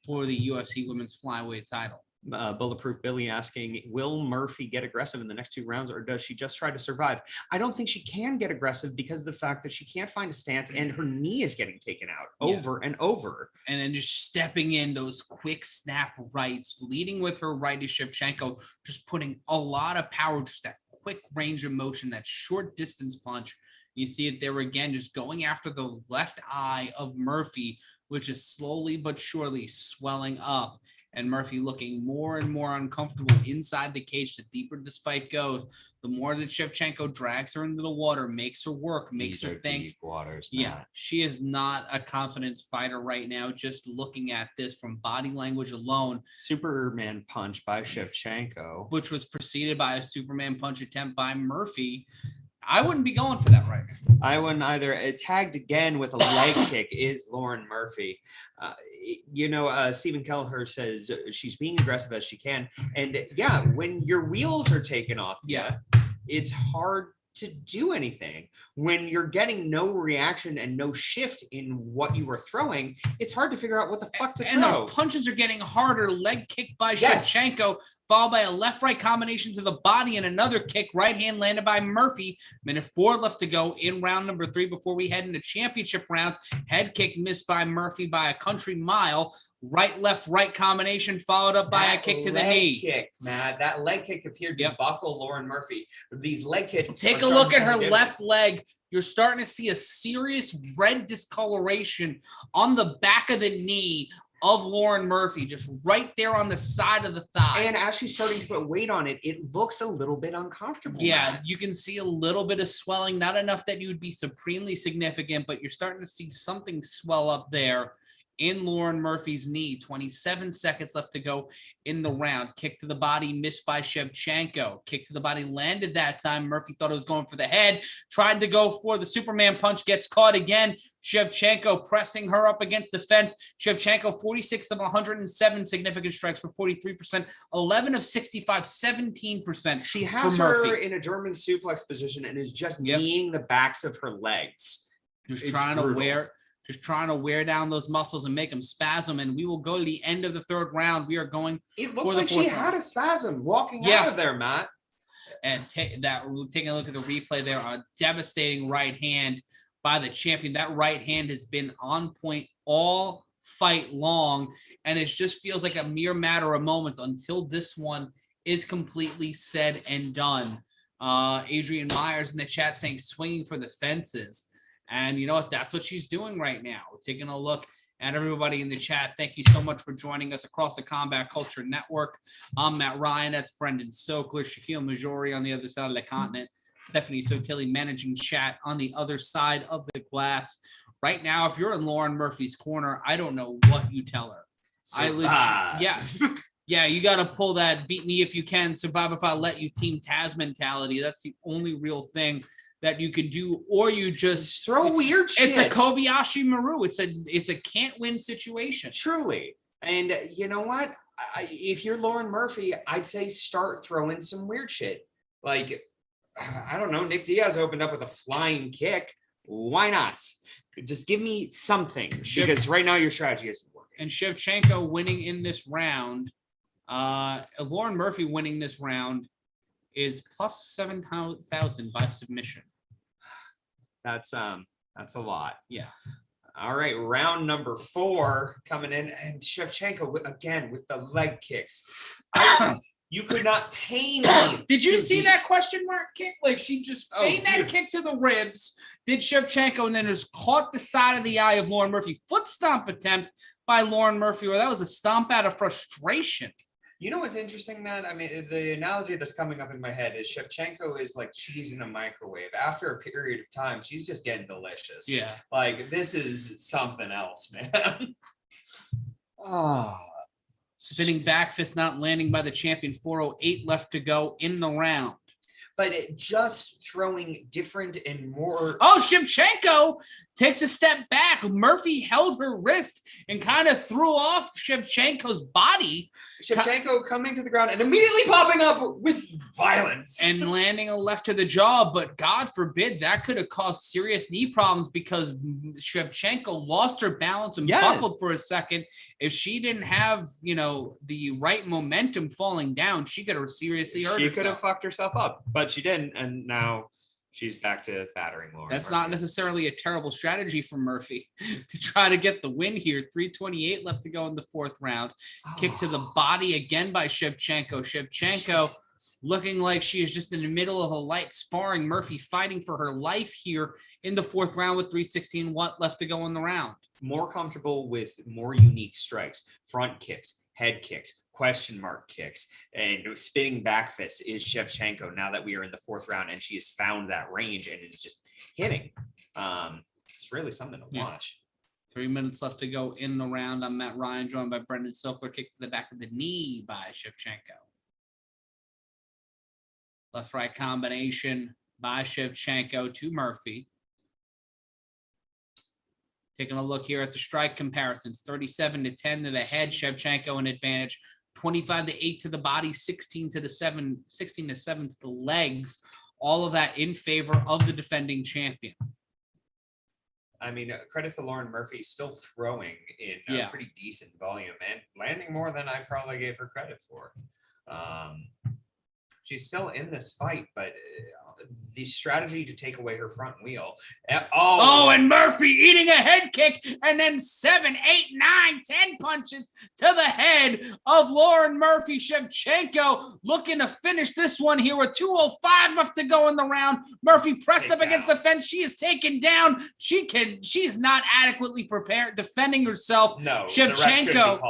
for the UFC Women's Flyweight title. Bulletproof Billy asking, will Murphy get aggressive in the next 2 rounds, or does she just try to survive? I don't think she can get aggressive because of the fact that she can't find a stance and her knee is getting taken out over and over. And then just stepping in those quick snap rights, leading with her right is Shevchenko, just putting a lot of power, just that quick range of motion, that short distance punch. You see it there again, just going after the left eye of Murphy, which is slowly but surely swelling up. And Murphy looking more and more uncomfortable inside the cage. The deeper this fight goes, the more that Shevchenko drags her into the water, makes her work, makes her think. Deep waters, yeah, she is not a confident fighter right now. Just looking at this from body language alone. Superman punch by Shevchenko, which was preceded by a Superman punch attempt by Murphy. I wouldn't be going for that right now. I wouldn't either. Tagged again with a leg kick is Lauren Murphy. Stephen Kelleher says she's being aggressive as she can. And yeah, when your wheels are taken off, it's hard to do anything. When you're getting no reaction and no shift in what you were throwing, it's hard to figure out what the fuck to and throw. the punches are getting harder. Leg kick by Yes. Shevchenko, followed by a left-right combination to the body and another kick. Right hand landed by Murphy. Minute 4 left to go in round number 3 before we head into championship rounds. Head kick missed by Murphy by a country mile. Right, left, right combination followed up by a kick to the knee. Kick, Matt. That leg kick appeared to buckle Lauren Murphy. These leg kicks. Take a look at her left leg. You're starting to see a serious red discoloration on the back of the knee of Lauren Murphy, just right there on the side of the thigh. And as she's starting to put weight on it, it looks a little bit uncomfortable. Yeah, Matt. you can see a little bit of swelling, not enough that you would be supremely significant, but you're starting to see something swell up there in Lauren Murphy's knee. 27 seconds left to go in the round. Kick to the body missed by Shevchenko. Kick to the body landed that time. Murphy thought it was going for the head. Tried to go for the Superman punch. Gets caught again. Shevchenko pressing her up against the fence. Shevchenko 46 of 107 significant strikes for 43%. 11 of 65, 17%. She has for her Murphy. in a German suplex position and is just kneeing the backs of her legs. Just It's trying brutal. to wear down those muscles and make them spasm. And we will go to the end of the 3rd round. We are going It for looked the like she 4th had round. a spasm walking Yeah. out of there, Matt. And taking a look at the replay there, a devastating right hand by the champion. That right hand has been on point all fight long, and it just feels like a mere matter of moments until this one is completely said and done. Adrian Myers in the chat saying swinging for the fences. And you know what? That's what she's doing right now. Taking a look at everybody in the chat. Thank you so much for joining us across the Combat Culture Network. I'm Matt Ryan. That's Brendan Sokler, Shakiel Mahjouri on the other side of the continent. Stephanie Sotilli managing chat on the other side of the glass. Right now, if you're in Lauren Murphy's corner, I don't know what you tell her. Yeah, you got to pull that beat me if you can, survive if I let you Team Taz mentality. That's the only real thing that you can do, or you just Throw weird shit. It's a Kobayashi Maru. It's a can't win situation. Truly. And you know what? If you're Lauren Murphy, I'd say start throwing some weird shit. Like, I don't know, Nick Diaz opened up with a flying kick. Why not? Just give me something, because right now your strategy isn't working. And Shevchenko winning in this round, Lauren Murphy winning this round is plus 7,000 by submission. That's a lot. Yeah. All right, round number 4 coming in, and Shevchenko again with the leg kicks. You could not pay me. Did you to see be- that question mark kick? Like she just feigned that kick to the ribs, did Shevchenko, and then just caught the side of the eye of Lauren Murphy. Foot stomp attempt by Lauren Murphy, where that was a stomp out of frustration. You know what's interesting, Matt? I mean, the analogy that's coming up in my head is Shevchenko is like cheese in a microwave. After a period of time, she's just getting delicious. Yeah. Like, this is something else, man. Oh. Spinning back fist not landing by the champion. 4:08 left to go in the round. But just throwing different and more. Oh, Shevchenko takes a step back. Murphy held her wrist and kind of threw off Shevchenko's body. Shevchenko coming to the ground and immediately popping up with violence. And landing a left to the jaw, but God forbid that could have caused serious knee problems because Shevchenko lost her balance and buckled for a second. If she didn't have, the right momentum falling down, she could have seriously hurt herself. She could have fucked herself up, but she didn't, and now she's back to battering Lauren. That's Murphy. not necessarily a terrible strategy for Murphy to try to get the win here. 3:28 left to go in the 4th round. Kick to the body again by Shevchenko. Shevchenko looking like she is just in the middle of a light sparring. Murphy fighting for her life here in the 4th round with 3:16 left to go in the round. More comfortable with more unique strikes, front kicks, head kicks, question mark kicks, and spinning back fists is Shevchenko now that we are in the 4th round and she has found that range and is just hitting. It's really something to watch. 3 minutes left to go in the round. I'm Matt Ryan, joined by Brendan Sokler. Kick to the back of the knee by Shevchenko. Left-right combination by Shevchenko to Murphy. Taking a look here at the strike comparisons. 37-10 to the head. Shevchenko an advantage. 25-8 to the body. 16-7 to the legs all of that in favor of the defending champion. I mean, credit to Lauren Murphy, still throwing in pretty decent volume and landing more than I probably gave her credit for. She's still in this fight, but the strategy to take away her front wheel. And Murphy eating a head kick, and then 7, 8, 9, 10 punches to the head of Lauren Murphy. Shevchenko looking to finish this one here with 2:05 left to go in the round. Murphy pressed up against the fence. She is taken down. She is not adequately prepared, defending herself. No, Shevchenko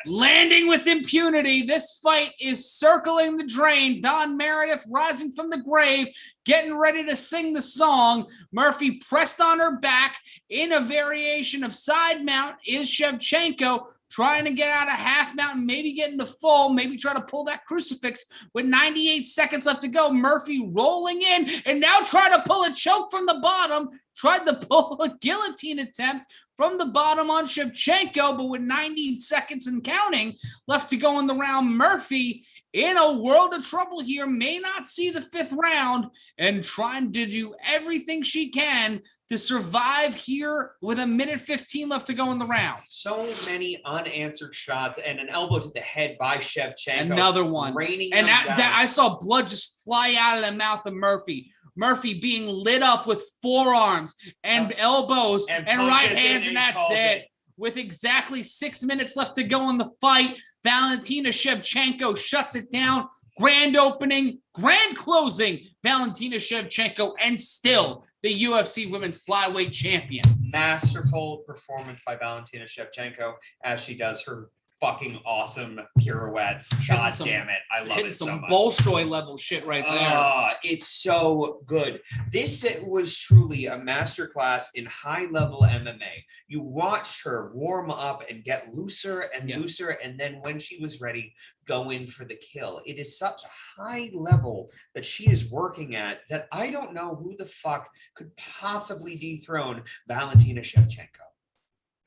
landing with impunity. This fight is circling the drain. Don Meredith rising from the grave, getting ready to sing the song. Murphy pressed on her back in a variation of side mount is Shevchenko, trying to get out of half mount and maybe get into full, maybe try to pull that crucifix with 98 seconds left to go. Murphy rolling in and now trying to pull a choke from the bottom, tried to pull a guillotine attempt from the bottom on Shevchenko, but with 90 seconds and counting left to go in the round, Murphy in a world of trouble here, may not see the 5th round and trying to do everything she can to survive here with 1:15 left to go in the round. So many unanswered shots and an elbow to the head by Shevchenko. Another one. Raining and them down. I saw blood just fly out of the mouth of Murphy. Murphy being lit up with forearms and elbows and right hands, and that's it. With exactly 6 minutes left to go in the fight, Valentina Shevchenko shuts it down. Grand opening, grand closing, Valentina Shevchenko, and still the UFC Women's Flyweight Champion. Masterful performance by Valentina Shevchenko as she does her fucking awesome pirouettes. God damn it. I love it so much. Some Bolshoi level shit right there. It's so good. This was truly a masterclass in high level MMA. You watched her warm up and get looser and looser, and then when she was ready, go in for the kill. It is such a high level that she is working at that I don't know who the fuck could possibly dethrone Valentina Shevchenko.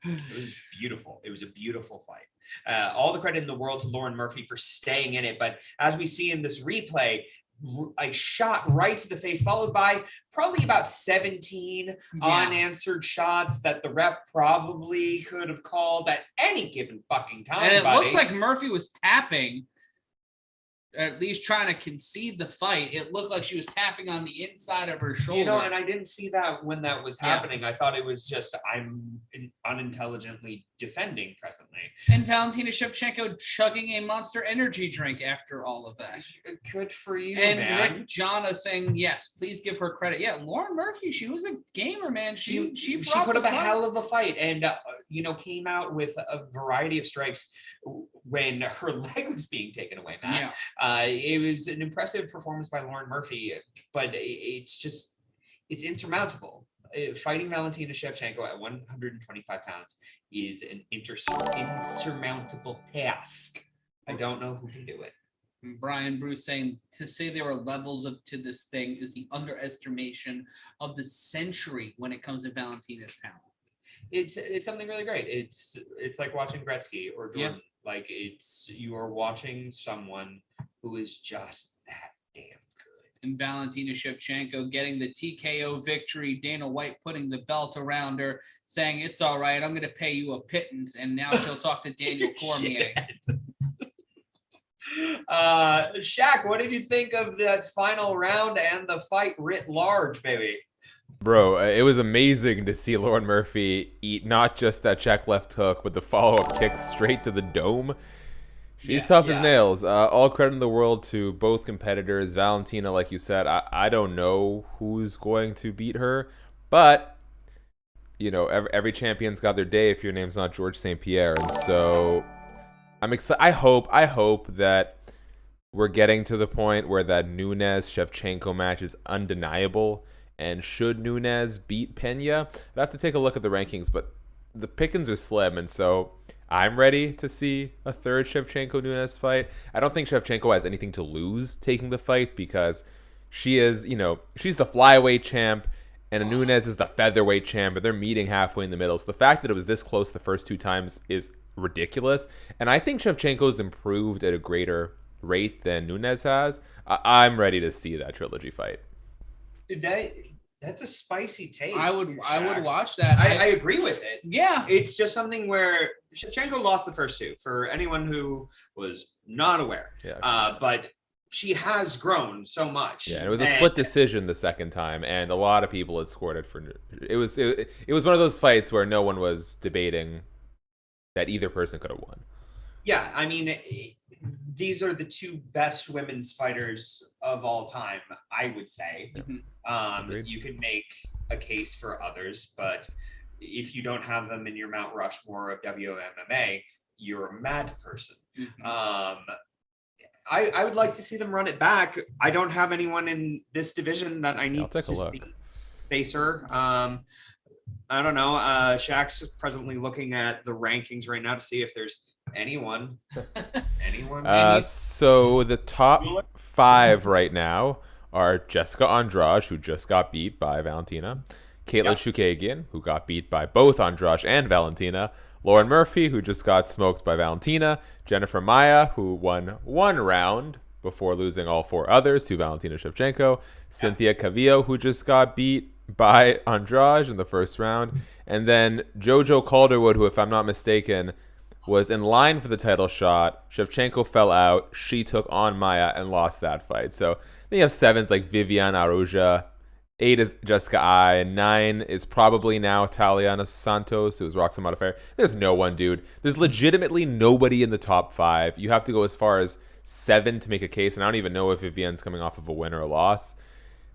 It was beautiful. It was a beautiful fight. All the credit in the world to Lauren Murphy for staying in it. But as we see in this replay, a shot right to the face, followed by probably about 17 unanswered shots that the ref probably could have called at any given fucking time. And it looks like Murphy was tapping, at least trying to concede the fight. It looked like she was tapping on the inside of her shoulder. You know, and I didn't see that when that was happening. I thought it was just I'm unintelligently defending presently. And Valentina Shevchenko chugging a Monster Energy drink after all of that. Good for you, and man. Rick Jana saying, yes, please give her credit. Yeah, Lauren Murphy, she was a gamer, man. She put up a hell of a fight and, came out with a variety of strikes when her leg was being taken away, man. It was an impressive performance by Lauren Murphy, but it's insurmountable. Fighting Valentina Shevchenko at 125 pounds is an insurmountable task. I don't know who can do it. Brian Bruce saying to say there are levels to this thing is the underestimation of the century when it comes to Valentina's talent. It's something really great. It's like watching Gretzky or Jordan. Like you are watching someone who is just that damn good. And Valentina Shevchenko getting the TKO victory. Dana White putting the belt around her, saying it's all right. I'm going to pay you a pittance. And now she'll talk to Daniel Cormier. Shaq, what did you think of that final round and the fight writ large, baby? Bro, it was amazing to see Lauren Murphy eat not just that check left hook, but the follow-up kick straight to the dome. She's tough as nails. All credit in the world to both competitors. Valentina, like you said, I don't know who's going to beat her, but every champion's got their day if your name's not George St. Pierre. And so I'm excited. I hope that we're getting to the point where that Nunes-Shevchenko match is undeniable. And should Nunes beat Pena, I'd have to take a look at the rankings, but the pickings are slim, and so I'm ready to see a third Shevchenko-Nunes fight. I don't think Shevchenko has anything to lose taking the fight because she is, she's the flyweight champ, and Nunes is the featherweight champ, and they're meeting halfway in the middle. So the fact that it was this close the first two times is ridiculous, and I think Shevchenko's improved at a greater rate than Nunes has. I'm ready to see that trilogy fight. That's a spicy take. I would Shaq. watch that. I agree with it. Yeah. It's just something where Shevchenko lost the first two, for anyone who was not aware. Yeah. But she has grown so much. Yeah, it was a split decision the second time, and a lot of people had scored it for. It was one of those fights where no one was debating that either person could have won. Yeah, I mean, these are the two best women's fighters of all time, I would say. Agreed. You could make a case for others, but if you don't have them in your Mount Rushmore of WMMA, you're a mad person. I would like to see them run it back. I don't have anyone in this division that I need to face her. I don't know. Shaq's presently looking at the rankings right now to see if there's anyone. So the top 5 right now are Jessica Andrade, who just got beat by Valentina, Caitlin Chookagian, who got beat by both Andrade and Valentina, Lauren Murphy, who just got smoked by Valentina, Jennifer Maia, who won 1 round before losing all 4 others to Valentina Shevchenko, Cynthia Cavillo, who just got beat by Andrade in the first round, and then Jojo Calderwood, who, if I'm not mistaken, was in line for the title shot. Shevchenko fell out. She took on Maia and lost that fight. So then you have 7s like Viviane Araújo. 8 is Jessica Ai. 9 is probably now Taliana Santos, who was Roxanne Modafferi. There's no one, dude. There's legitimately nobody in the top 5. You have to go as far as 7 to make a case, and I don't even know if Viviane's coming off of a win or a loss.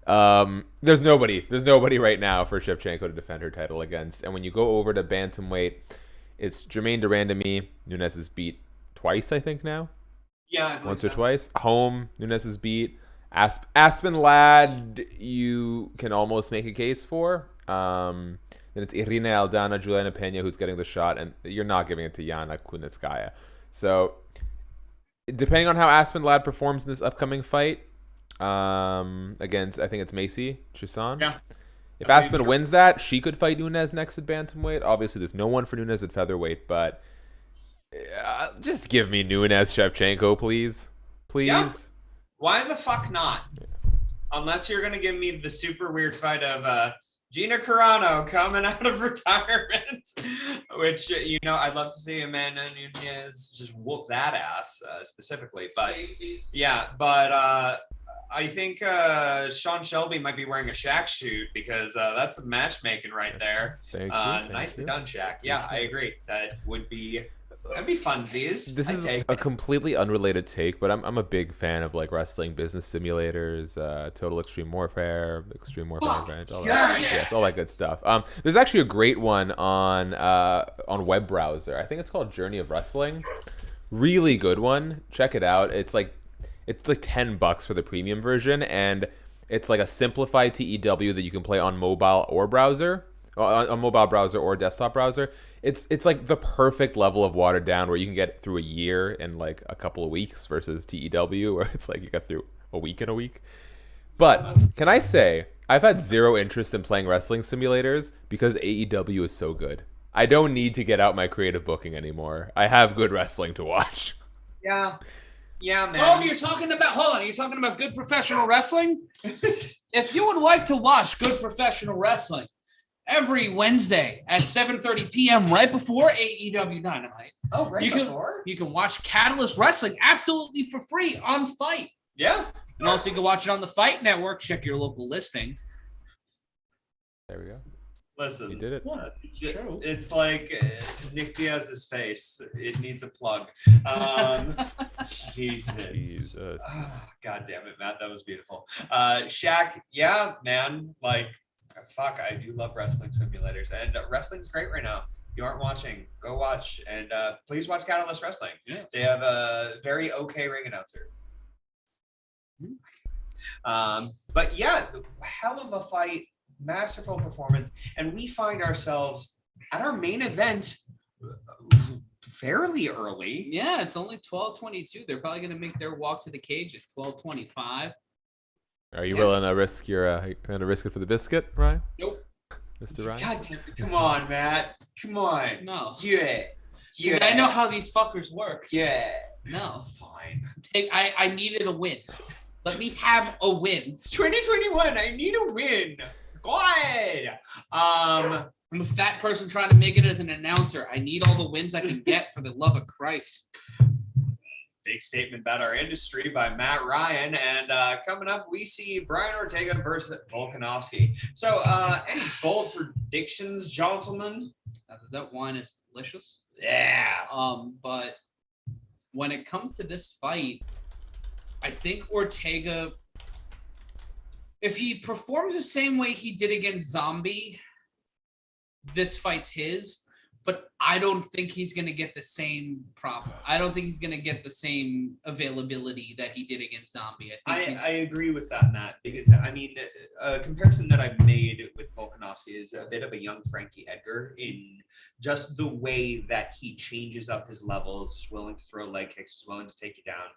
There's nobody. There's nobody right now for Shevchenko to defend her title against. And when you go over to bantamweight, it's Jermaine Durandamy. Nunes is beat twice, I think, now. Yeah, once or twice. Home, Nunes is beat. Aspen Ladd, you can almost make a case for. Then it's Irina Aldana, Juliana Pena, who's getting the shot, and you're not giving it to Yana Kunitskaya. So, depending on how Aspen Ladd performs in this upcoming fight, against, I think it's Macy Chiasson. Yeah. If Aspen wins that, she could fight Nunes next at bantamweight. Obviously, there's no one for Nunes at featherweight, but just give me Nunes Shevchenko, please. Please. Yeah. Why the fuck not? Unless you're going to give me the super weird fight of Gina Carano coming out of retirement, which, I'd love to see Amanda Nunes just whoop that ass specifically. But I think Sean Shelby might be wearing a Shaq shoot, because that's some matchmaking right there. Thank you. Nicely done, Shaq. Yeah, I agree. That'd be funsies. This is a completely unrelated take, but I'm a big fan of like wrestling business simulators, Total Extreme Warfare, Extreme Warfare Event, all that. Yes, all that good stuff. There's actually a great one on web browser. I think it's called Journey of Wrestling. Really good one. Check it out. It's like $10 for the premium version, and it's like a simplified TEW that you can play on mobile or browser. On mobile browser or desktop browser. It's like the perfect level of watered down, where you can get through a year in like a couple of weeks, versus TEW, where it's like you got through a week in a week. But can I say, I've had zero interest in playing wrestling simulators because AEW is so good. I don't need to get out my creative booking anymore. I have good wrestling to watch. Yeah, man. Oh, you're talking about good professional wrestling? If you would like to watch good professional wrestling, every Wednesday at 7:30 p.m. right before AEW Dynamite. Oh, right before? You can watch Catalyst Wrestling absolutely for free on Fight. Yeah. And also you can watch it on the Fight Network. Check your local listings. There we go. Listen. You did it. It's like Nick Diaz's face. It needs a plug. Jesus. God damn it, Matt. That was beautiful. Shaq, yeah, man. Like, fuck, I do love wrestling simulators, and wrestling's great right now. If you aren't watching, go watch, and please watch Catalyst Wrestling. Yes. They have a very okay ring announcer. But yeah, hell of a fight, masterful performance, and we find ourselves at our main event fairly early. Yeah, it's only 12:22. They're probably going to make their walk to the cage at 12:25. Are you willing to risk it for the biscuit, Ryan? Nope. Mr. Ryan? God damn it. Come on, Matt. Come on. No. Yeah. I know how these fuckers work. Yeah. No. Fine. I needed a win. Let me have a win. It's 2021. I need a win. God. I'm a fat person trying to make it as an announcer. I need all the wins I can get for the love of Christ. Big statement about our industry by Matt Ryan. And coming up, we see Brian Ortega versus Volkanovski. So any bold predictions, gentlemen? That wine is delicious. Yeah. But when it comes to this fight, I think Ortega, if he performs the same way he did against Zombie, this fight's his. But I don't think he's going to get the same problem. I don't think he's going to get the same availability that he did against Zombie. I agree with that, Matt, because I mean, a comparison that I've made with Volkanovski is a bit of a young Frankie Edgar in just the way that he changes up his levels, is willing to throw leg kicks, is willing to take you down.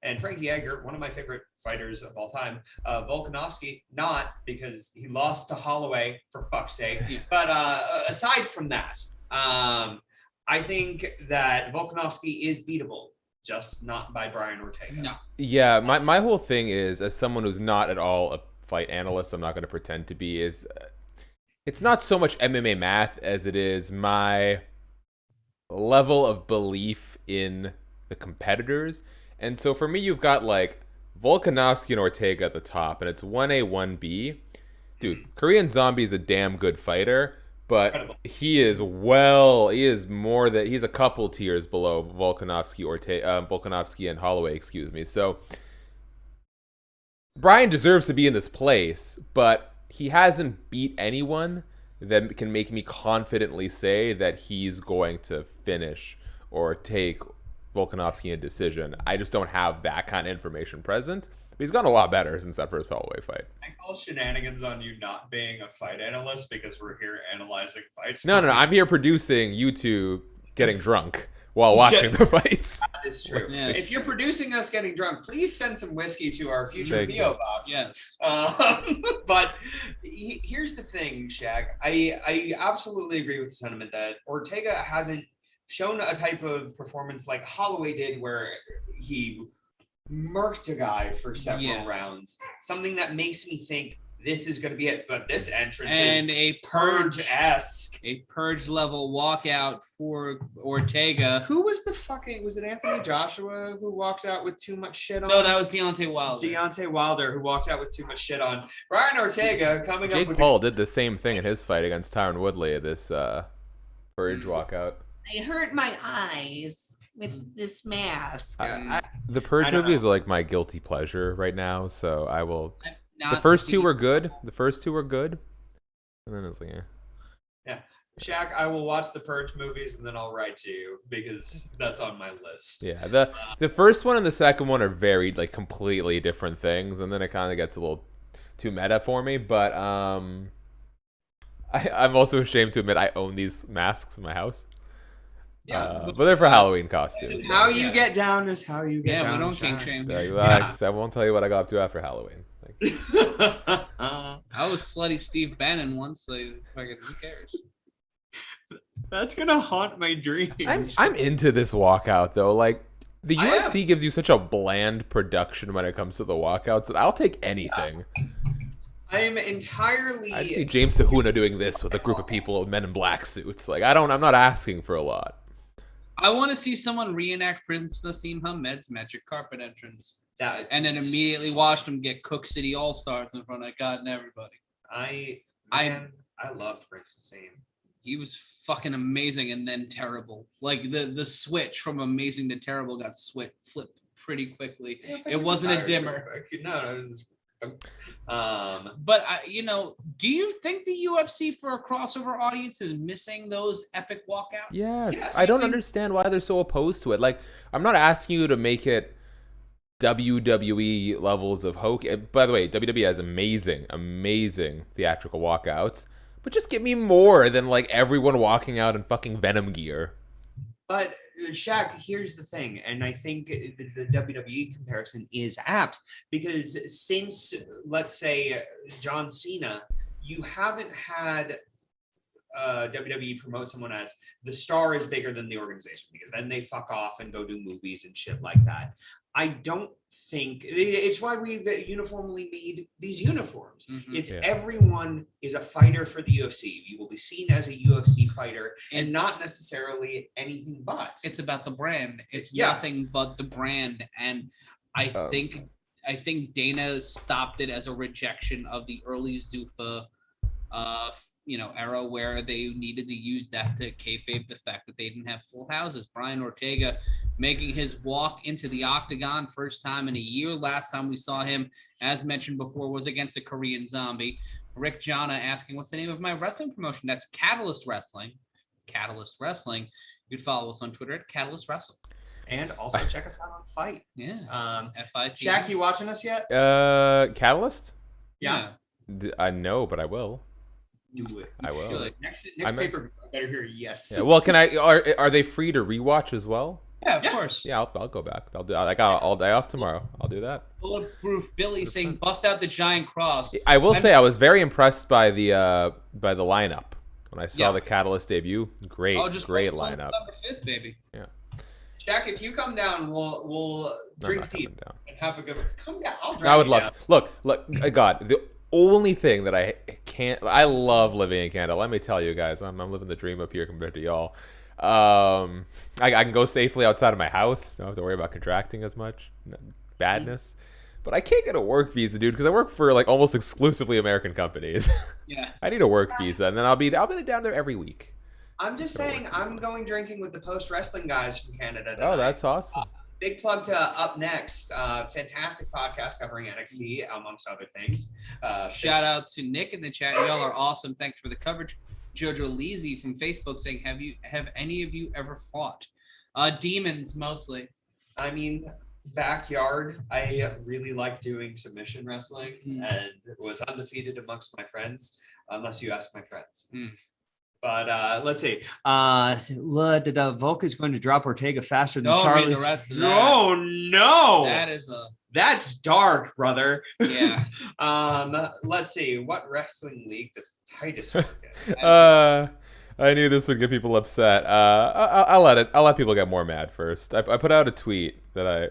And Frankie Edgar, one of my favorite fighters of all time. Volkanovski, not, because he lost to Holloway, for fuck's sake. Yeah. But aside from that, I think that Volkanovski is beatable, just not by Brian Ortega. No. Yeah, my whole thing is, as someone who's not at all a fight analyst, I'm not going to pretend to be, is it's not so much MMA math as it is my level of belief in the competitors. And so for me, you've got like Volkanovski and Ortega at the top, and it's 1A, 1B. Dude, Korean Zombie is a damn good fighter, but he's a couple tiers below Volkanovski and Holloway, excuse me. So Brian deserves to be in this place, but he hasn't beat anyone that can make me confidently say that he's going to finish or take Volkanovski in a decision. I just don't have that kind of information present. But he's gotten a lot better since that first Holloway fight. I call shenanigans on you not being a fight analyst because we're here analyzing fights. No. I'm here producing you two getting drunk while watching the fights. That is true. Yeah. If you're producing us getting drunk, please send some whiskey to our future VO box. Yes. But here's the thing, Shaq. I absolutely agree with the sentiment that Ortega hasn't shown a type of performance like Holloway did, where he murked a guy for several rounds. Something that makes me think this is going to be it. But this entrance is a purge-esque. A purge level walkout for Ortega. Who was was it Anthony Joshua who walked out with too much shit on? No, that was Deontay Wilder. Deontay Wilder, who walked out with too much shit on. Brian Ortega coming Jake up with... Paul did the same thing in his fight against Tyron Woodley at this purge walkout. I hurt my eyes with this mask. The Purge movies are like my guilty pleasure right now, so I will. The first two were good. And then it's like, yeah. Shaq, I will watch the Purge movies and then I'll write to you because that's on my list. Yeah, the first one and the second one are very like completely different things, and then it kind of gets a little too meta for me. But I'm also ashamed to admit I own these masks in my house. Yeah, but they're for Halloween costumes. How you get down is how you get down. Yeah, we don't kink shame. I won't tell you what I got up to after Halloween. I was slutty Steve Bannon once, so fucking who cares? That's gonna haunt my dreams. I'm into this walkout though. Like the UFC gives you such a bland production when it comes to the walkouts that I'll take anything. I am entirely. I see James Tahuna doing this with a group of people in men in black suits. Like I'm not asking for a lot. I want to see someone reenact Prince Nassim Hammed's magic carpet entrance, and then immediately watch them get Cook City All Stars in front of God and everybody. I loved Prince Nassim. He was fucking amazing and then terrible. Like the switch from amazing to terrible got flipped pretty quickly. Yeah, it wasn't a dimmer. No, it was. But do you think the UFC for a crossover audience is missing those epic walkouts? Yes. I don't understand why they're so opposed to it. Like, I'm not asking you to make it WWE levels of hokey. By the way, WWE has amazing theatrical walkouts, but just give me more than like everyone walking out in fucking Venom gear. But Shaq, here's the thing, and I think the WWE comparison is apt because since, let's say, John Cena, you haven't had WWE promote someone as the star is bigger than the organization, because then they fuck off and go do movies and shit like that. I don't think it's why we've uniformly made these uniforms. It's everyone is a fighter for the UFC. You will be seen as a UFC fighter and not necessarily anything but. It's about the brand. It's nothing but the brand. And I think Dana stopped it as a rejection of the early Zuffa era where they needed to use that to kayfabe the fact that they didn't have full houses. Brian Ortega making his walk into the octagon first time in a year. Last time we saw him, as mentioned before, was against a Korean zombie. Rick Jana asking, what's the name of my wrestling promotion? That's Catalyst Wrestling. Catalyst Wrestling. You can follow us on Twitter at Catalyst Wrestling. And also check us out on Fight. Yeah. FIT. Jack, you watching us yet? Catalyst? Yeah. I know, but I will. Do it. I will. Next paper, I better hear yes. Yeah, well, are they free to rewatch as well? Yeah, of course. Yeah, I'll go back. I got all day off tomorrow. I'll do that. Bulletproof Billy saying, "Bust out the giant cross." I will say I was very impressed by the lineup when I saw the Catalyst debut. Great lineup. November 5th, baby. Yeah. Jack, if you come down, we'll drink tea and have a good. Come down. I'll drink. I would love. Look, God, the only thing that I love living in Canada. Let me tell you guys, I'm living the dream up here compared to y'all. I can go safely outside of my house. I don't have to worry about contracting as much badness. But I can't get a work visa, dude, because I work for like almost exclusively American companies. Yeah. I need a work visa, and then I'll be down there every week. I'm just saying, I'm going drinking with the post wrestling guys from Canada tonight. Oh, that's awesome. Big plug to Up Next. Fantastic podcast covering NXT, amongst other things. Shout out to Nick in the chat. Y'all are awesome. Thanks for the coverage. Jojo Leezy from Facebook saying, have any of you ever fought? Demons mostly. I mean, backyard. I really like doing submission wrestling and was undefeated amongst my friends, unless you ask my friends. But let's see. Volk is going to drop Ortega faster than Charlie. Read the rest of that. Oh no! That's dark, brother. Yeah. Let's see. What wrestling league does Titus work in? I knew this would get people upset. I'll let people get more mad first. I put out a tweet that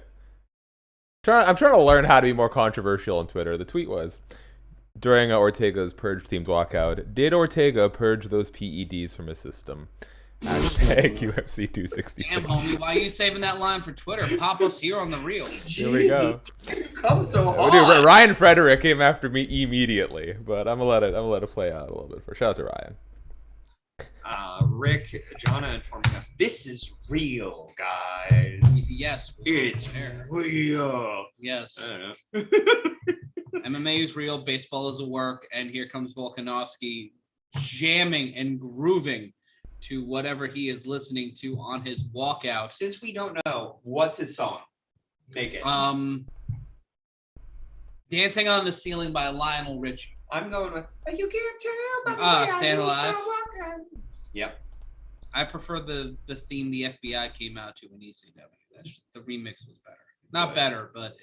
I'm trying to learn how to be more controversial on Twitter. The tweet was, during Ortega's purge-themed walkout, did Ortega purge those PEDs from his system? Hashtag UFC 266. Damn, homie, why are you saving that line for Twitter? Pop us here on the reel. Here we go. Come so hard. Dude, Ryan Frederick came after me immediately, but I'm gonna let it play out a little bit. Shout out to Ryan. Rick, Jana informing us, this is real, guys. Yes. It's real. Yes. MMA is real, baseball is a work, and here comes Volkanovski jamming and grooving to whatever he is listening to on his walkout. Since we don't know, what's his song? Make it. Dancing on the Ceiling by Lionel Richie. I'm going with You Can't Tell by the Staying Alive. Yep. I prefer the theme the FBI came out to in ECW. The remix was better. Not better, but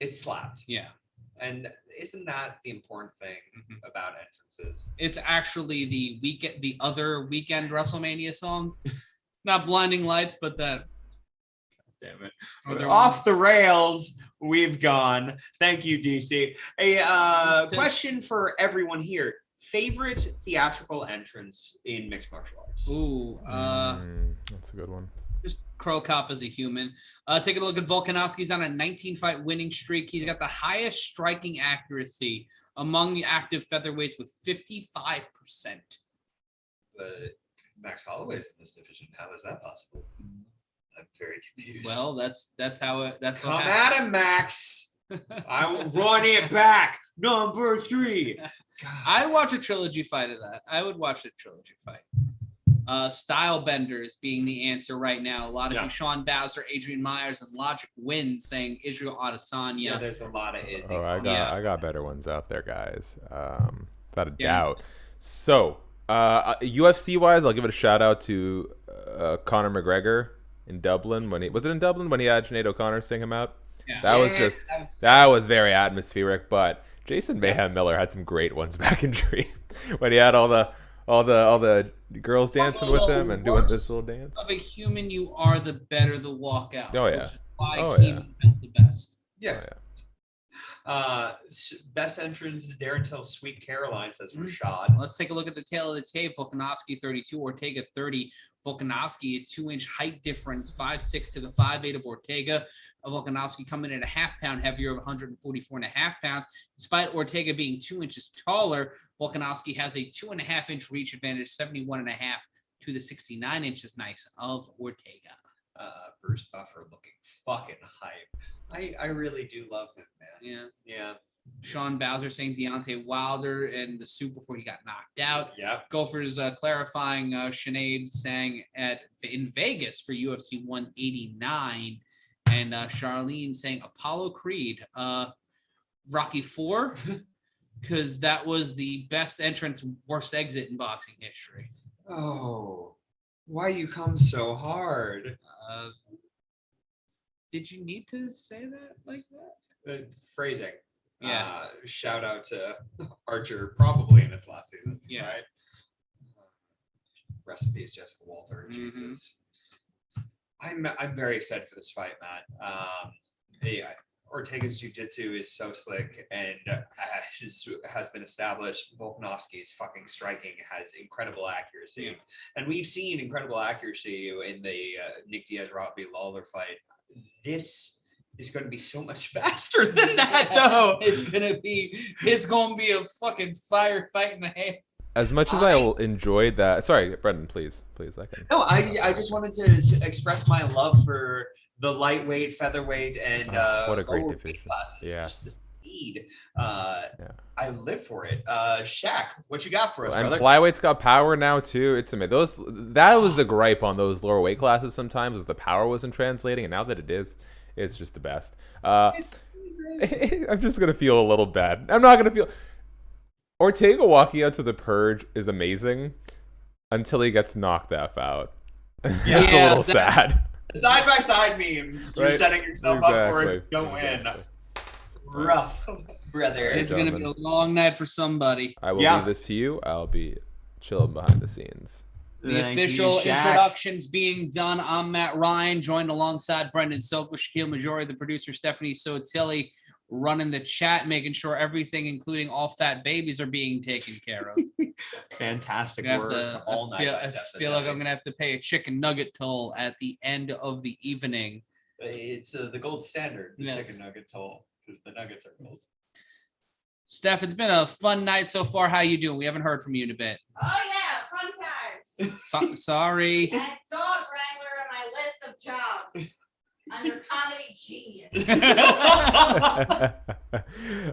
it slapped. Yeah. And isn't that the important thing about entrances? It's actually the other weekend WrestleMania song. Not Blinding Lights, but that. Damn it. Off the rails, we've gone. Thank you, DC. A question for everyone here. Favorite theatrical entrance in mixed martial arts? Ooh. That's a good one. Just Crow Cop as a human. Taking a look at Volkanovski's on a 19-fight winning streak. He's got the highest striking accuracy among the active featherweights with 55%. But Max Holloway's in this division. How is that possible? I'm very confused. Well, that's how Come at him, Max. I will run it back. Number 3. God. I'd watch a trilogy fight of that. I would watch a trilogy fight. Style benders being the answer right now. A lot of you, Sean Bowser, Adrian Myers, and Logic Win saying Israel Adesanya. Yeah, there's a lot of Izzy. Oh, I got better ones out there, guys. Without a doubt. So, UFC wise, I'll give it a shout out to Conor McGregor in Dublin when he had Sinead O'Connor sing him out. Yeah. That was very atmospheric, but Jason Mayhem Miller had some great ones back in Dream when he had all the girls dancing with him and doing this little dance. Of a human you are, the better the walkout. Oh yeah. Why Oh, Keem defends the best. Yes. Best entrance, Darren Till, Sweet Caroline, says Rashad. Let's take a look at the tail of the tape. Volkanovski 32, Ortega 30. Volkanovski, a 2-inch height difference, 5'6" to the 5'8" of Ortega. Volkanovski coming in a half-pound heavier of 144 and a half pounds. Despite Ortega being 2 inches taller, Volkanovski has a 2.5-inch reach advantage, 71 and a half to the 69 inches nice of Ortega. Bruce Buffer looking fucking hype. I really do love him, man. Yeah. Sean Bowser saying Deontay Wilder in the suit before he got knocked out. Yep. Gophers clarifying Sinead saying in Vegas for UFC 189. And Charlene saying Apollo Creed, Rocky IV, because that was the best entrance, worst exit in boxing history. Oh, why you come so hard? Did you need to say that like that? Phrasing. Yeah. Shout out to Archer, probably in its last season. Yeah. Right. Rest in peace, Jessica Walter. Jesus. I'm very excited for this fight, Matt. Ortega's jiu-jitsu is so slick and has been established. Volkanovski's fucking striking has incredible accuracy. And we've seen incredible accuracy in the Nick Diaz Robbie Lawler fight. This is going to be so much faster than that, though. It's gonna be a fucking firefight in the half. As much as I enjoyed that, sorry, Brendan, please, I can. No, I just wanted to express my love for the lightweight, featherweight, and what a great lower division. weight classes. Yeah. Just the speed. I live for it. Shaq, what you got for us, And brother? Flyweight's got power now too. It's amazing. That was the gripe on those lower weight classes sometimes, was the power wasn't translating, and now that it is, it's just the best. I'm just gonna feel a little bad. I'm not gonna feel. Ortega walking out to the purge is amazing until he gets knocked the F out. That's a little sad. Side by side memes. You're Right? setting yourself up for Exactly. it. Go in. Exactly. Rough, brother. It's gonna be a long night for somebody. I will leave this to you. I'll be chilling behind the scenes. The official introductions being done. I'm Matt Ryan, joined alongside Brendan Sokler, Shakiel Mahjouri, the producer Stephanie Sotilli, running the chat, making sure everything, including all fat babies, are being taken care of. Fantastic work all night. I feel like I'm gonna have to pay a chicken nugget toll at the end of the evening. It's the gold standard, the Yes. chicken nugget toll, because the nuggets are gold. Steph, it's been a fun night so far. How you doing? We haven't heard from you in a bit. Oh yeah, fun times. Sorry. And dog wrangler on my list of jobs under comedy genius.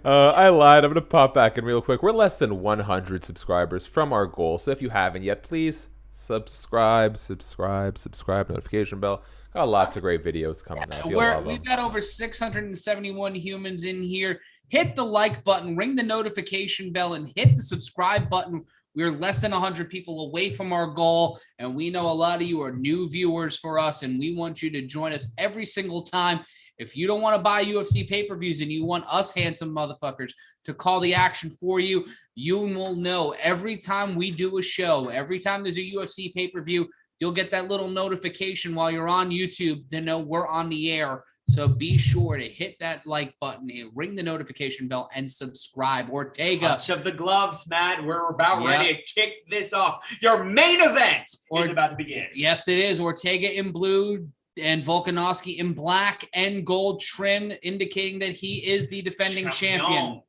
I lied. I'm going to pop back in real quick. We're less than 100 subscribers from our goal. So if you haven't yet, please subscribe, notification bell. Got lots of great videos coming up. You'll love them. We've got over 671 humans in here. Hit the like button, ring the notification bell, and hit the subscribe button. We're less than 100 people away from our goal, and we know a lot of you are new viewers for us, and we want you to join us every single time. If you don't want to buy UFC pay-per-views and you want us handsome motherfuckers to call the action for you, you will know every time we do a show, every time there's a UFC pay-per-view, you'll get that little notification while you're on YouTube to know we're on the air. So be sure to hit that like button, ring the notification bell, and subscribe. Ortega. Touch of the gloves, Matt. We're about ready to kick this off. Your main event is about to begin. Yes, it is. Ortega in blue and Volkanovski in black and gold trim, indicating that he is the defending champion.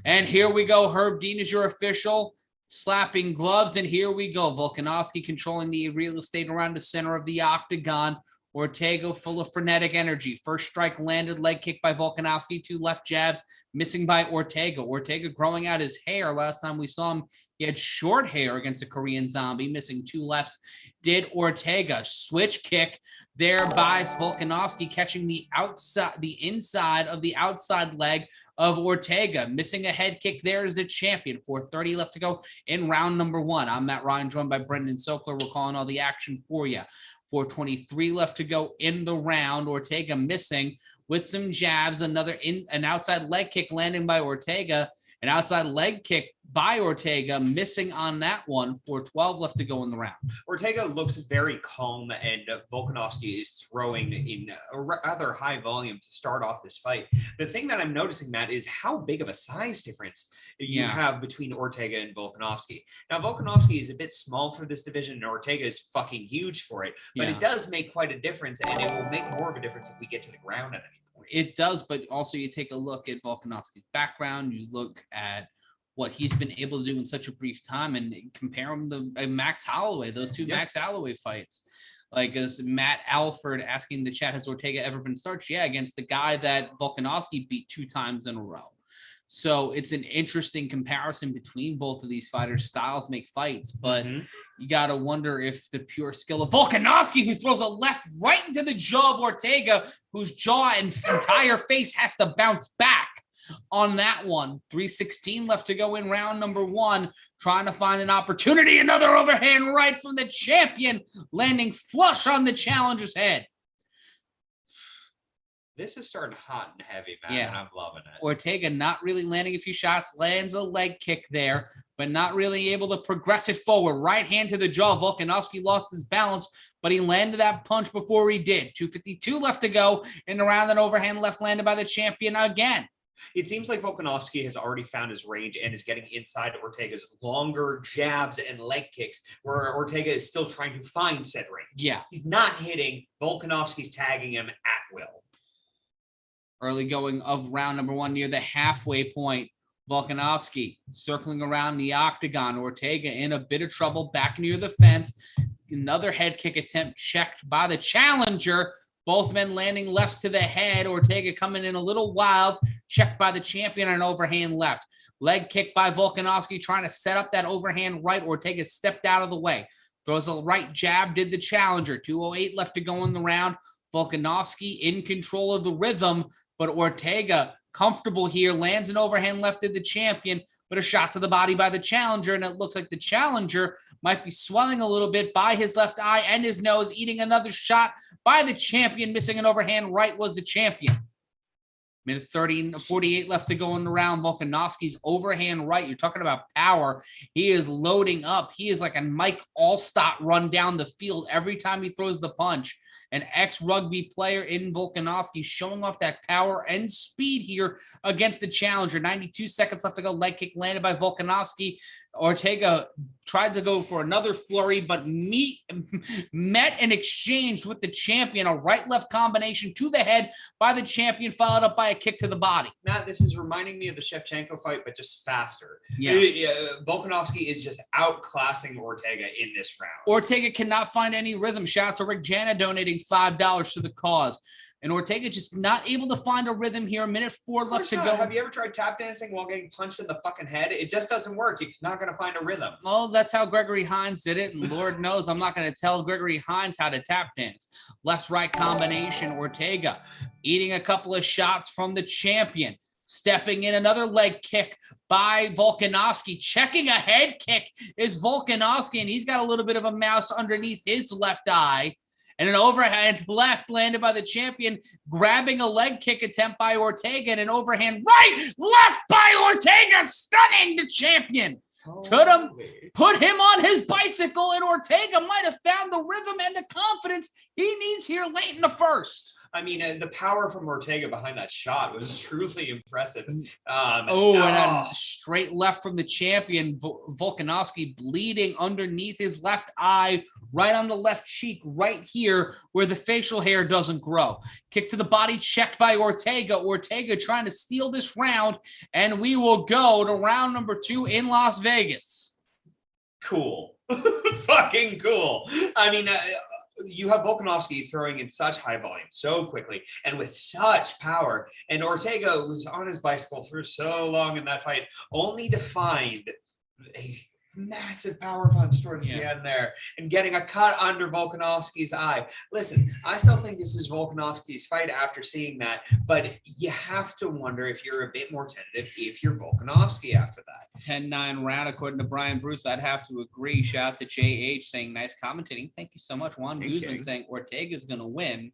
And here we go. Herb Dean is your official. Slapping gloves, and here we go. Volkanovski controlling the real estate around the center of the octagon. Ortega full of frenetic energy. First strike landed, leg kick by Volkanovski, 2 left jabs, missing by Ortega. Ortega growing out his hair. Last time we saw him, he had short hair against a Korean zombie, missing 2 lefts. Did Ortega. Switch kick there by Volkanovski, catching the inside of the outside leg of Ortega. Missing a head kick there is the champion. 4:30 left to go in round number 1. I'm Matt Ryan, joined by Brendan Sokler. We're calling all the action for you. 4:23 left to go in the round. Ortega missing with some jabs. An outside leg kick landing by Ortega. An outside leg kick by Ortega, missing on that one. 4:12 left to go in the round. Ortega looks very calm, and Volkanovski is throwing in a rather high volume to start off this fight. The thing that I'm noticing, Matt, is how big of a size difference you have between Ortega and Volkanovski. Now, Volkanovski is a bit small for this division, and Ortega is fucking huge for it, but it does make quite a difference, and it will make more of a difference if we get to the ground at any point. It does, but also you take a look at Volkanovski's background, you look at what he's been able to do in such a brief time, and compare him to Max Holloway, those two Max Holloway fights. Like, as Matt Alford asking the chat, has Ortega ever been starched? Yeah, against the guy that Volkanovski beat 2 times in a row. So it's an interesting comparison between both of these fighters. Styles make fights, but you got to wonder if the pure skill of Volkanovski, who throws a left right into the jaw of Ortega, whose jaw and entire face has to bounce back on that one. 3:16 left to go in round number 1, trying to find an opportunity. Another overhand right from the champion, landing flush on the challenger's head. This is starting hot and heavy, man, and I'm loving it. Ortega not really landing a few shots, lands a leg kick there, but not really able to progress it forward. Right hand to the jaw. Volkanovski lost his balance, but he landed that punch before he did. 2:52 left to go in the round. An overhand left landed by the champion again. It seems like Volkanovski has already found his range and is getting inside Ortega's longer jabs and leg kicks, where Ortega is still trying to find said range. Yeah. He's not hitting. Volkanovski's tagging him at will. Early going of round number 1 near the halfway point. Volkanovski circling around the octagon. Ortega in a bit of trouble back near the fence. Another head kick attempt checked by the challenger. Both men landing lefts to the head. Ortega coming in a little wild. Checked by the champion on an overhand left. Leg kick by Volkanovski trying to set up that overhand right. Ortega stepped out of the way. Throws a right jab, did the challenger. 2:08 left to go in the round. Volkanovski in control of the rhythm, but Ortega comfortable here, lands an overhand left to the champion, but a shot to the body by the challenger, and it looks like the challenger might be swelling a little bit by his left eye and his nose, eating another shot by the champion. Missing an overhand right was the champion. Minute 48 left to go in the round. Volkanovski's overhand right. You're talking about power. He is loading up. He is like a Mike Allstott run down the field every time he throws the punch. An ex-rugby player in Volkanovski showing off that power and speed here against the challenger. 92 seconds left to go. Leg kick landed by Volkanovski. Ortega tried to go for another flurry, but met and exchanged with the champion. A right-left combination to the head by the champion, followed up by a kick to the body. Matt, this is reminding me of the Shevchenko fight, but just faster. Yeah. Volkanovski is just outclassing Ortega in this round. Ortega cannot find any rhythm. Shout out to Rick Jana donating $5 to the cause. And Ortega just not able to find a rhythm here. Minute 4 left to go. Have you ever tried tap dancing while getting punched in the fucking head? It just doesn't work. You're not going to find a rhythm. Well, that's how Gregory Hines did it. And Lord knows I'm not going to tell Gregory Hines how to tap dance. Left-right combination. Ortega eating a couple of shots from the champion. Stepping in, another leg kick by Volkanovski. Checking a head kick is Volkanovski, and he's got a little bit of a mouse underneath his left eye. And an overhand left landed by the champion, grabbing a leg kick attempt by Ortega, and an overhand right left by Ortega, stunning the champion. Put him on his bicycle, and Ortega might have found the rhythm and the confidence he needs here late in the first. I mean, the power from Ortega behind that shot was truly impressive. And a straight left from the champion. Volkanovski bleeding underneath his left eye, right on the left cheek, right here where the facial hair doesn't grow. Kick to the body, checked by Ortega. Ortega trying to steal this round, and we will go to round number 2 in Las Vegas. Cool. Fucking cool. I mean, you have Volkanovski throwing in such high volume so quickly and with such power. And Ortega was on his bicycle for so long in that fight, only to find a massive power punch towards the end there and getting a cut under Volkanovski's eye. Listen, I still think this is Volkanovski's fight after seeing that, but you have to wonder if you're a bit more tentative if you're Volkanovski after that. 10-9 round, according to Brian Bruce. I'd have to agree. Shout out to JH saying nice commentating. Thank you so much. Juan Guzman saying Ortega's going to win.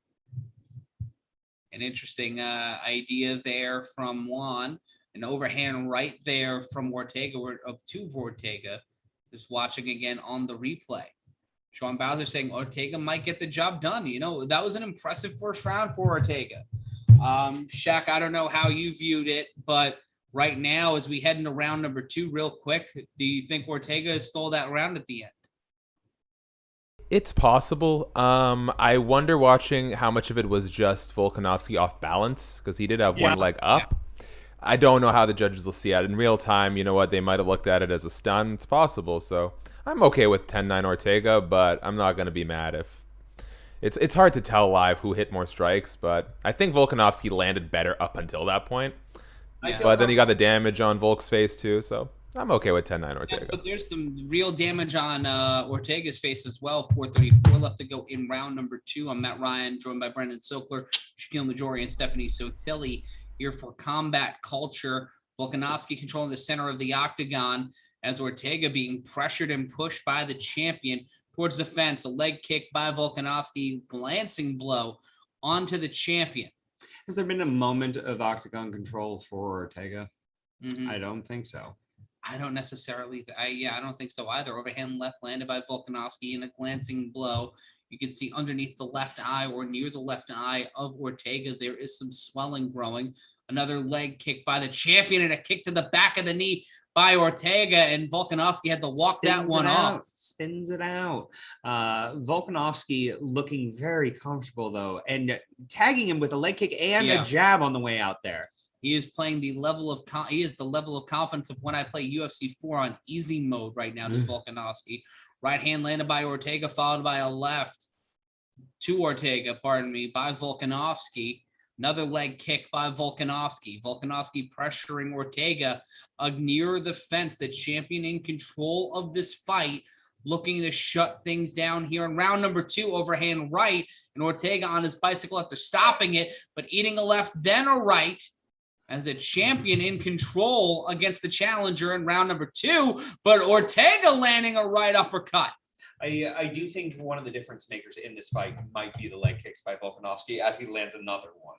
An interesting idea there from Juan. An overhand right there from Ortega, or up to Ortega. Just watching again on the replay. Sean Bowser saying Ortega might get the job done. You know, that was an impressive first round for Ortega. Shaq, I don't know how you viewed it, but right now, as we head into round number 2 real quick, do you think Ortega stole that round at the end? It's possible. I wonder watching how much of it was just Volkanovski off balance, because he did have one leg up. I don't know how the judges will see it in real time. You know what? They might have looked at it as a stun. It's possible. So I'm okay with 10-9 Ortega, but I'm not going to be mad if it's hard to tell live who hit more strikes, but I think Volkanovski landed better up until that point. But then he got the damage on Volk's face too, so I'm okay with 10-9 Ortega. But there's some real damage on Ortega's face as well. 4:34 left to go in round number 2. I'm Matt Ryan, joined by Brendan Sokler, Shakiel Mahjouri, and Stephanie Sotilli here for Combat Culture. Volkanovski controlling the center of the octagon as Ortega being pressured and pushed by the champion towards the fence. A leg kick by Volkanovski, glancing blow onto the champion. Has there been a moment of octagon control for Ortega? Mm-hmm. I don't think so. I don't necessarily. I don't think so either. Overhand left landed by Volkanovski in a glancing blow. You can see underneath the left eye or near the left eye of Ortega, there is some swelling growing. Another leg kick by the champion and a kick to the back of the knee by Ortega, and Volkanovski had to walk that one off. Spins it out. Volkanovski looking very comfortable though, and tagging him with a leg kick and a jab on the way out there. He is playing the level of confidence of when I play UFC 4 on easy mode right now. This Volkanovski. Right hand landed by Ortega, followed by a left to Ortega, by Volkanovski. Another leg kick by Volkanovski. Volkanovski pressuring Ortega near the fence. The champion in control of this fight, looking to shut things down here in round number 2. Overhand right, and Ortega on his bicycle after stopping it, but eating a left, then a right, as the champion in control against the challenger in round number 2, but Ortega landing a right uppercut. I do think one of the difference makers in this fight might be the leg kicks by Volkanovski as he lands another one.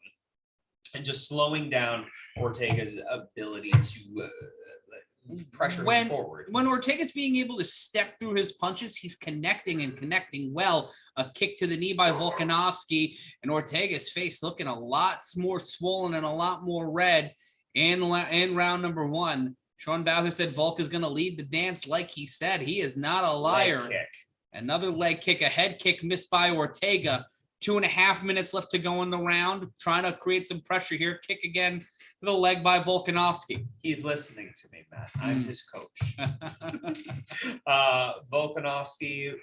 And just slowing down Ortega's ability to pressure him forward. When Ortega's being able to step through his punches, he's connecting well. A kick to the knee by Volkanovski, and Ortega's face looking a lot more swollen and a lot more red in round number 1. Sean Bowser said Volk is going to lead the dance like he said. He is not a liar. Leg kick. Another leg kick, a head kick missed by Ortega. 2.5 minutes left to go in the round. Trying to create some pressure here. Kick again to the leg by Volkanovski. He's listening to me, Matt. I'm his coach. Volkanovski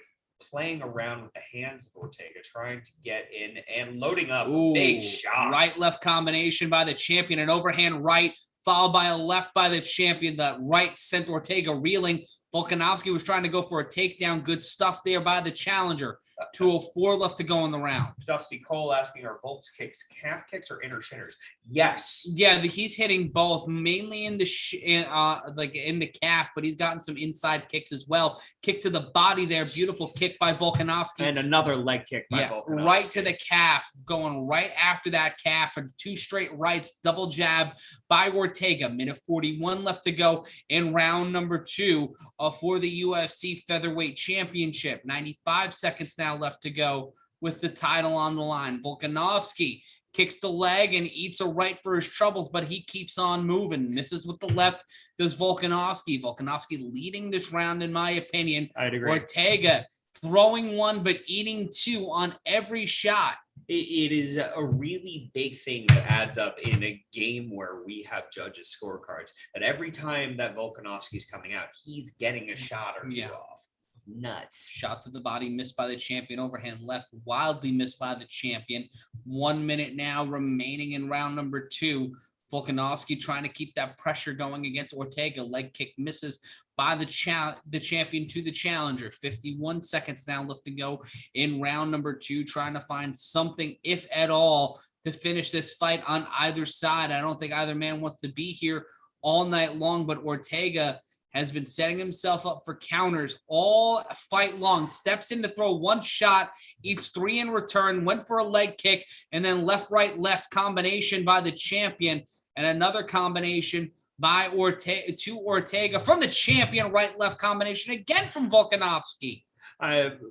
playing around with the hands of Ortega, trying to get in and loading up big shots. Right-left combination by the champion. An overhand right, followed by a left by the champion. The right sent Ortega reeling. Volkanovski was trying to go for a takedown. Good stuff there by the challenger. 2:04 left to go in the round. Dusty Cole asking, are Volk's kicks calf kicks or inner shinners? Yes. Yeah, he's hitting both, mainly in the in the calf, but he's gotten some inside kicks as well. Kick to the body there, beautiful kick by Volkanovski. And another leg kick by Volkanovski. Right to the calf, going right after that calf, and 2 straight rights, double jab by Ortega. Minute 41 left to go in round number 2 for the UFC Featherweight Championship. 95 seconds now left to go with the title on the line. Volkanovski kicks the leg and eats a right for his troubles, but he keeps on moving. Misses with the left, does Volkanovski. Volkanovski leading this round, in my opinion. I'd agree. Ortega throwing one, but eating 2 on every shot. It is a really big thing that adds up in a game where we have judges' scorecards. That every time that Volkanovski's coming out, he's getting a shot or 2 off. It's nuts. Shot to the body, missed by the champion. Overhand left, wildly missed by the champion. 1 minute now remaining in round number 2. Volkanovski trying to keep that pressure going against Ortega. Leg kick misses by the champion to the challenger. 51 seconds now left to go in round number 2, trying to find something, if at all, to finish this fight on either side. I don't think either man wants to be here all night long, but Ortega has been setting himself up for counters all fight long. Steps in to throw 1 shot, eats 3 in return, went for a leg kick, and then left, right, left combination by the champion, and another combination by Ortega from the champion, right-left combination again from Volkanovski.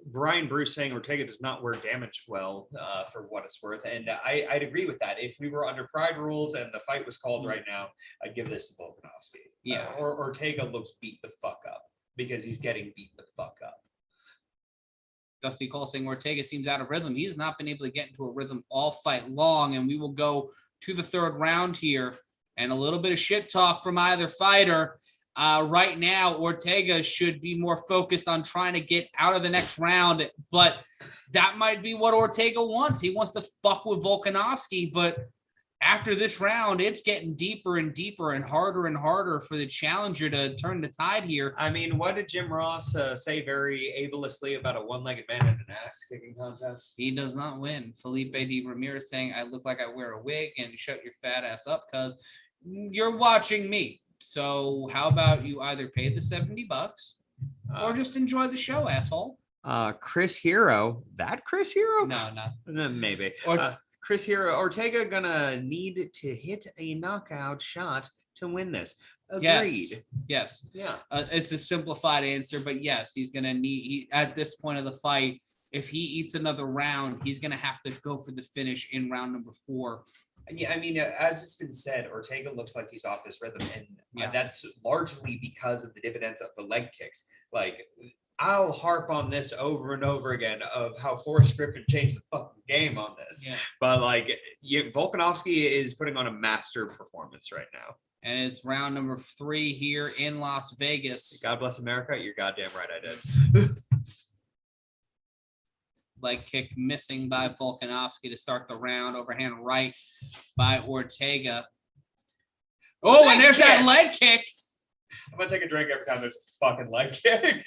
Brian Bruce saying Ortega does not wear damage well, for what it's worth, and I'd agree with that. If we were under Pride rules and the fight was called right now, I'd give this to Volkanovski. Yeah, or Ortega looks beat the fuck up because he's getting beat the fuck up. Dusty Cole saying Ortega seems out of rhythm. He has not been able to get into a rhythm all fight long, and we will go to the third round here, and a little bit of shit talk from either fighter. Right now, Ortega should be more focused on trying to get out of the next round, but that might be what Ortega wants. He wants to fuck with Volkanovski, but after this round, it's getting deeper and deeper and harder for the challenger to turn the tide here. I mean, what did Jim Ross say very ableistly about a one-legged man in an axe-kicking contest? He does not win. Felipe D. Ramirez saying, I look like I wear a wig, and shut your fat ass up because you're watching me. So how about you either pay the $70 or just enjoy the show, asshole? Chris Hero. That Chris Hero? No. Maybe. Or Chris Hero. Ortega gonna need to hit a knockout shot to win this. Agreed. Yes. Yeah. It's a simplified answer, but yes, he's going to need, at this point of the fight, if he eats another round, he's going to have to go for the finish in round number 4. Yeah, I mean, as it's been said, Ortega looks like he's off his rhythm, and that's largely because of the dividends of the leg kicks. Like, I'll harp on this over and over again of how Forrest Griffin changed the fucking game on this. Yeah. But like, Volkanovski is putting on a master performance right now. And it's round number 3 here in Las Vegas. God bless America. You're goddamn right, I did. Leg kick missing by Volkanovski to start the round. Overhand right by Ortega. Oh, and there's that leg kick. I'm gonna take a drink every time there's a fucking leg kick.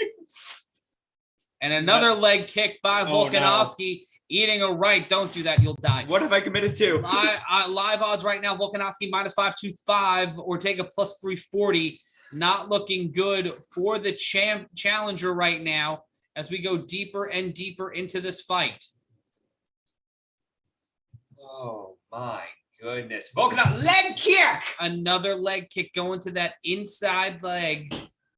And another leg kick by Volkanovski. Eating a right. Don't do that. You'll die. What have I committed to? Live odds right now. Volkanovski minus 525. Ortega plus 340. Not looking good for the challenger right now as we go deeper and deeper into this fight. Oh my goodness. Volkanovski leg kick. Another leg kick going to that inside leg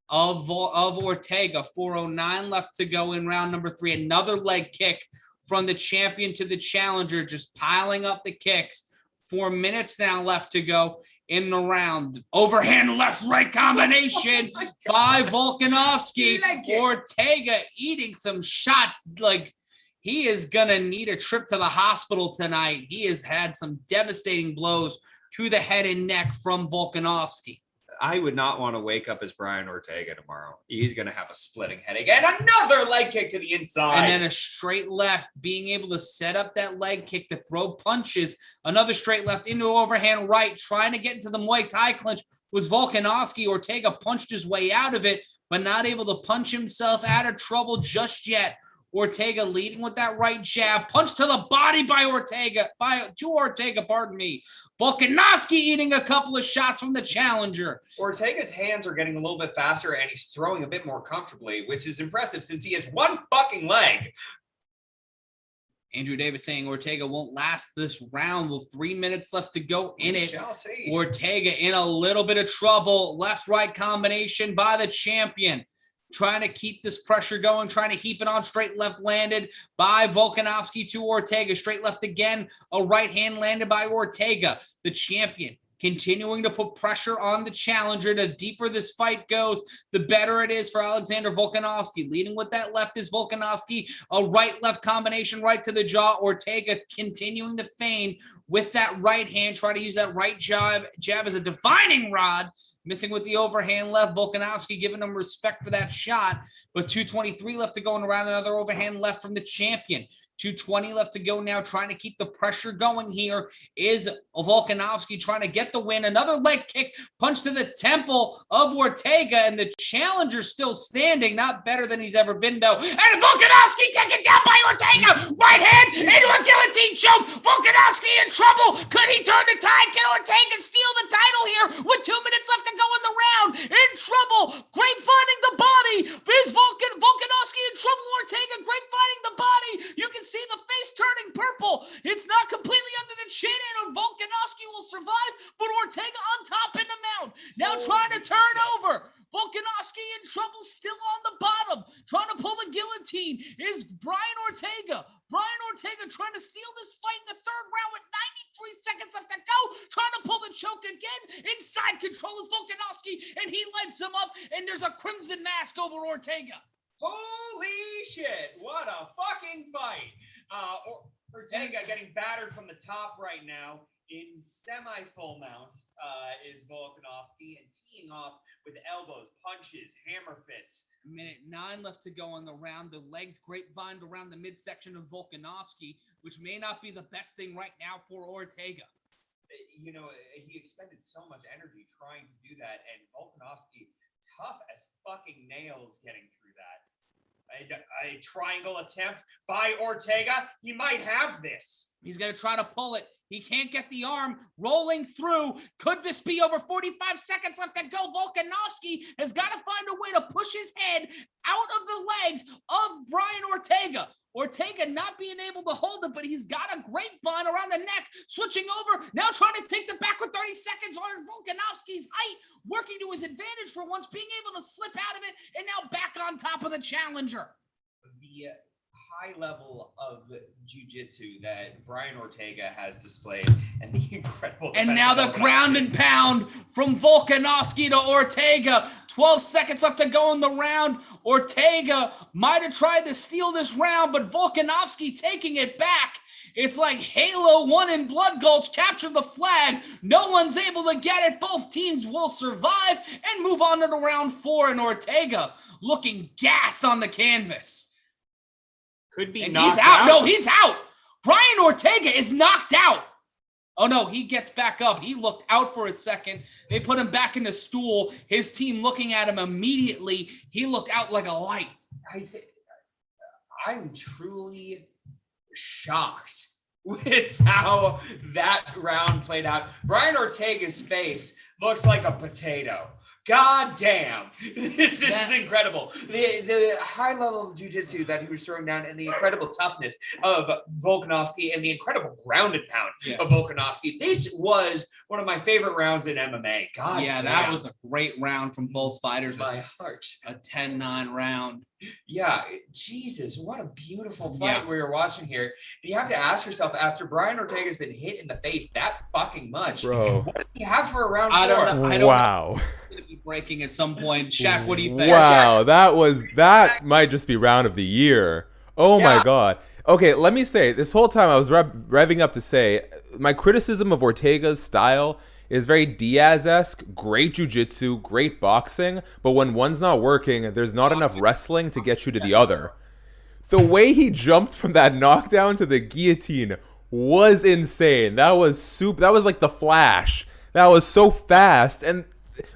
of Ortega. 4:09 left to go in round number 3. Another leg kick from the champion to the challenger, just piling up the kicks. 4 minutes now left to go in the round. Overhand left-right combination by Volkanovski. Ortega eating some shots. Like, he is going to need a trip to the hospital tonight. He has had some devastating blows to the head and neck from Volkanovski. I would not want to wake up as Brian Ortega tomorrow. He's going to have a splitting headache and another leg kick to the inside. And then a straight left, being able to set up that leg kick to throw punches. Another straight left into overhand right, trying to get into the Muay Thai clinch was Volkanovski. Ortega punched his way out of it, but not able to punch himself out of trouble just yet. Ortega leading with that right jab. Punch to the body by Ortega. Pardon me. Volkanovski eating a couple of shots from the challenger. Ortega's hands are getting a little bit faster, and he's throwing a bit more comfortably, which is impressive since he has one fucking leg. Andrew Davis saying Ortega won't last this round with 3 minutes left to go in it. Shall see. Ortega in a little bit of trouble. Left-right combination by the champion. Trying to keep this pressure going, trying to keep it on. Straight left landed by Volkanovski to Ortega. Straight left again. A right hand landed by Ortega. The champion continuing to put pressure on the challenger. The deeper this fight goes, the better it is for Alexander Volkanovski. Leading with that left is Volkanovski. A right-left combination right to the jaw. Ortega continuing to feign with that right hand. Try to use that right jab as a divining rod. Missing with the overhand left. Volkanovski giving him respect for that shot. But 2:23 left to go and around another overhand left from the champion. 2:20 left to go now, trying to keep the pressure going here is Volkanovski trying to get the win. Another leg kick, punch to the temple of Ortega, and the challenger still standing, not better than he's ever been though. And Volkanovski taken down by Ortega. Right hand into a guillotine choke. Volkanovski in trouble. Could he turn the tide? Can Ortega steal the title here with 2 minutes left to go in the round? In trouble. Great finding the body. Is Volkanovski in trouble? Ortega great finding the body. You can see the face turning purple. It's not completely under the chin, and Volkanovski will survive, but Ortega on top in the mount. Now trying to turn over. Volkanovski in trouble, still on the bottom, trying to pull the guillotine is Brian Ortega. Brian Ortega trying to steal this fight in the third round with 93 seconds left to go, trying to pull the choke again. Inside control is Volkanovski, and he lights him up, and there's a crimson mask over Ortega. Holy shit, what a fucking fight. Ortega getting battered from the top right now. In semi-full mount is Volkanovski, and teeing off with elbows, punches, hammer fists. Minute 9 left to go in the round. The legs grapevined around the midsection of Volkanovski, which may not be the best thing right now for Ortega. You know, he expended so much energy trying to do that, and Volkanovski, tough as fucking nails getting through that. A triangle attempt by Ortega. He might have this. He's going to try to pull it. He can't get the arm rolling through. Could this be over 45 seconds left to go? Volkanovski has got to find a way to push his head out of the legs of Brian Ortega. Ortega not being able to hold it, but he's got a grapevine around the neck, switching over, now trying to take the back with 30 seconds on Volkanovski's height, working to his advantage for once, being able to slip out of it, and now back on top of the challenger. The high level of jiu-jitsu that Brian Ortega has displayed, and the incredible... And now the ground and pound from Volkanovski to Ortega. 12 seconds left to go in the round. Ortega might have tried to steal this round, but Volkanovski taking it back. It's like Halo 1 in Blood Gulch capture the flag. No one's able to get it. Both teams will survive and move on to the round 4, and Ortega looking gassed on the canvas. Could be and knocked he's out. out. No, he's out. Brian Ortega is knocked out. Oh, no, he gets back up. He looked out for a second. They put him back in the stool. His team looking at him immediately. He looked out like a light. I'm truly shocked with how that round played out. Brian Ortega's face looks like a potato. God damn, this is incredible. The high level of jiu-jitsu that he was throwing down, and the incredible toughness of Volkanovski, and the incredible ground and pound of Volkanovski. This was one of my favorite rounds in MMA. God damn. That was a great round from both fighters. My heart. A 10-9 round. Yeah, Jesus, what a beautiful fight we were watching here. And you have to ask yourself, after Brian Ortega's been hit in the face that fucking much, bro, what do you have for a round 4? I don't know. Wow. It's going to be breaking at some point. Shaq, what do you think? Wow, that might just be round of the year. Oh my God. Okay, let me say, this whole time I was revving up to say, my criticism of Ortega's style is very Diaz-esque, great jiu-jitsu, great boxing, but when one's not working, there's not enough wrestling to get you to the other. The way he jumped from that knockdown to the guillotine was insane. That was like the Flash. That was so fast. And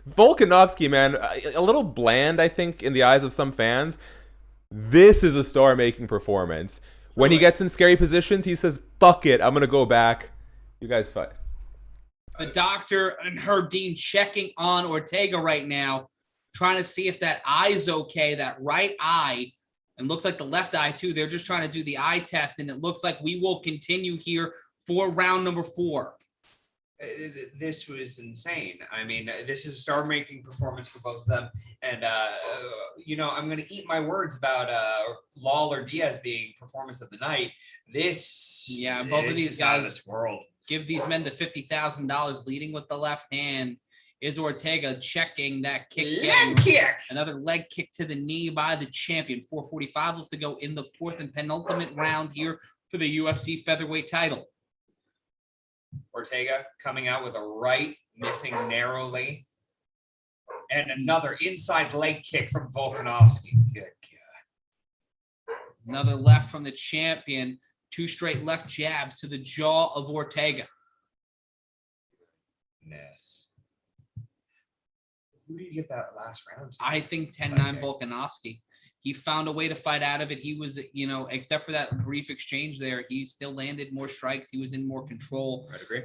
Volkanovski, man, a little bland, I think, in the eyes of some fans. This is a star-making performance. When he gets in scary positions, he says, fuck it, I'm going to go back. You guys fight. The doctor and Herdine checking on Ortega right now, trying to see if that eye's okay, that right eye. And looks like the left eye, too. They're just trying to do the eye test, and it looks like we will continue here for round number 4. This was insane. I mean, this is a star-making performance for both of them. And, I'm going to eat my words about Lawler Diaz being performance of the night. Both of these guys, this world. Give these men the $50,000, leading with the left hand. Is Ortega checking that kick? Leg kick! Another leg kick to the knee by the champion. 4:45 left to go in the 4th and penultimate round here for the UFC featherweight title. Ortega coming out with a right, missing narrowly. And another inside leg kick from Volkanovski. Good God. Another left from the champion. 2 straight left jabs to the jaw of Ortega. Yes. Who do you give that last round to? I think 10-9 Volkanovski. He found a way to fight out of it. He was, except for that brief exchange there, he still landed more strikes. He was in more control. I'd agree.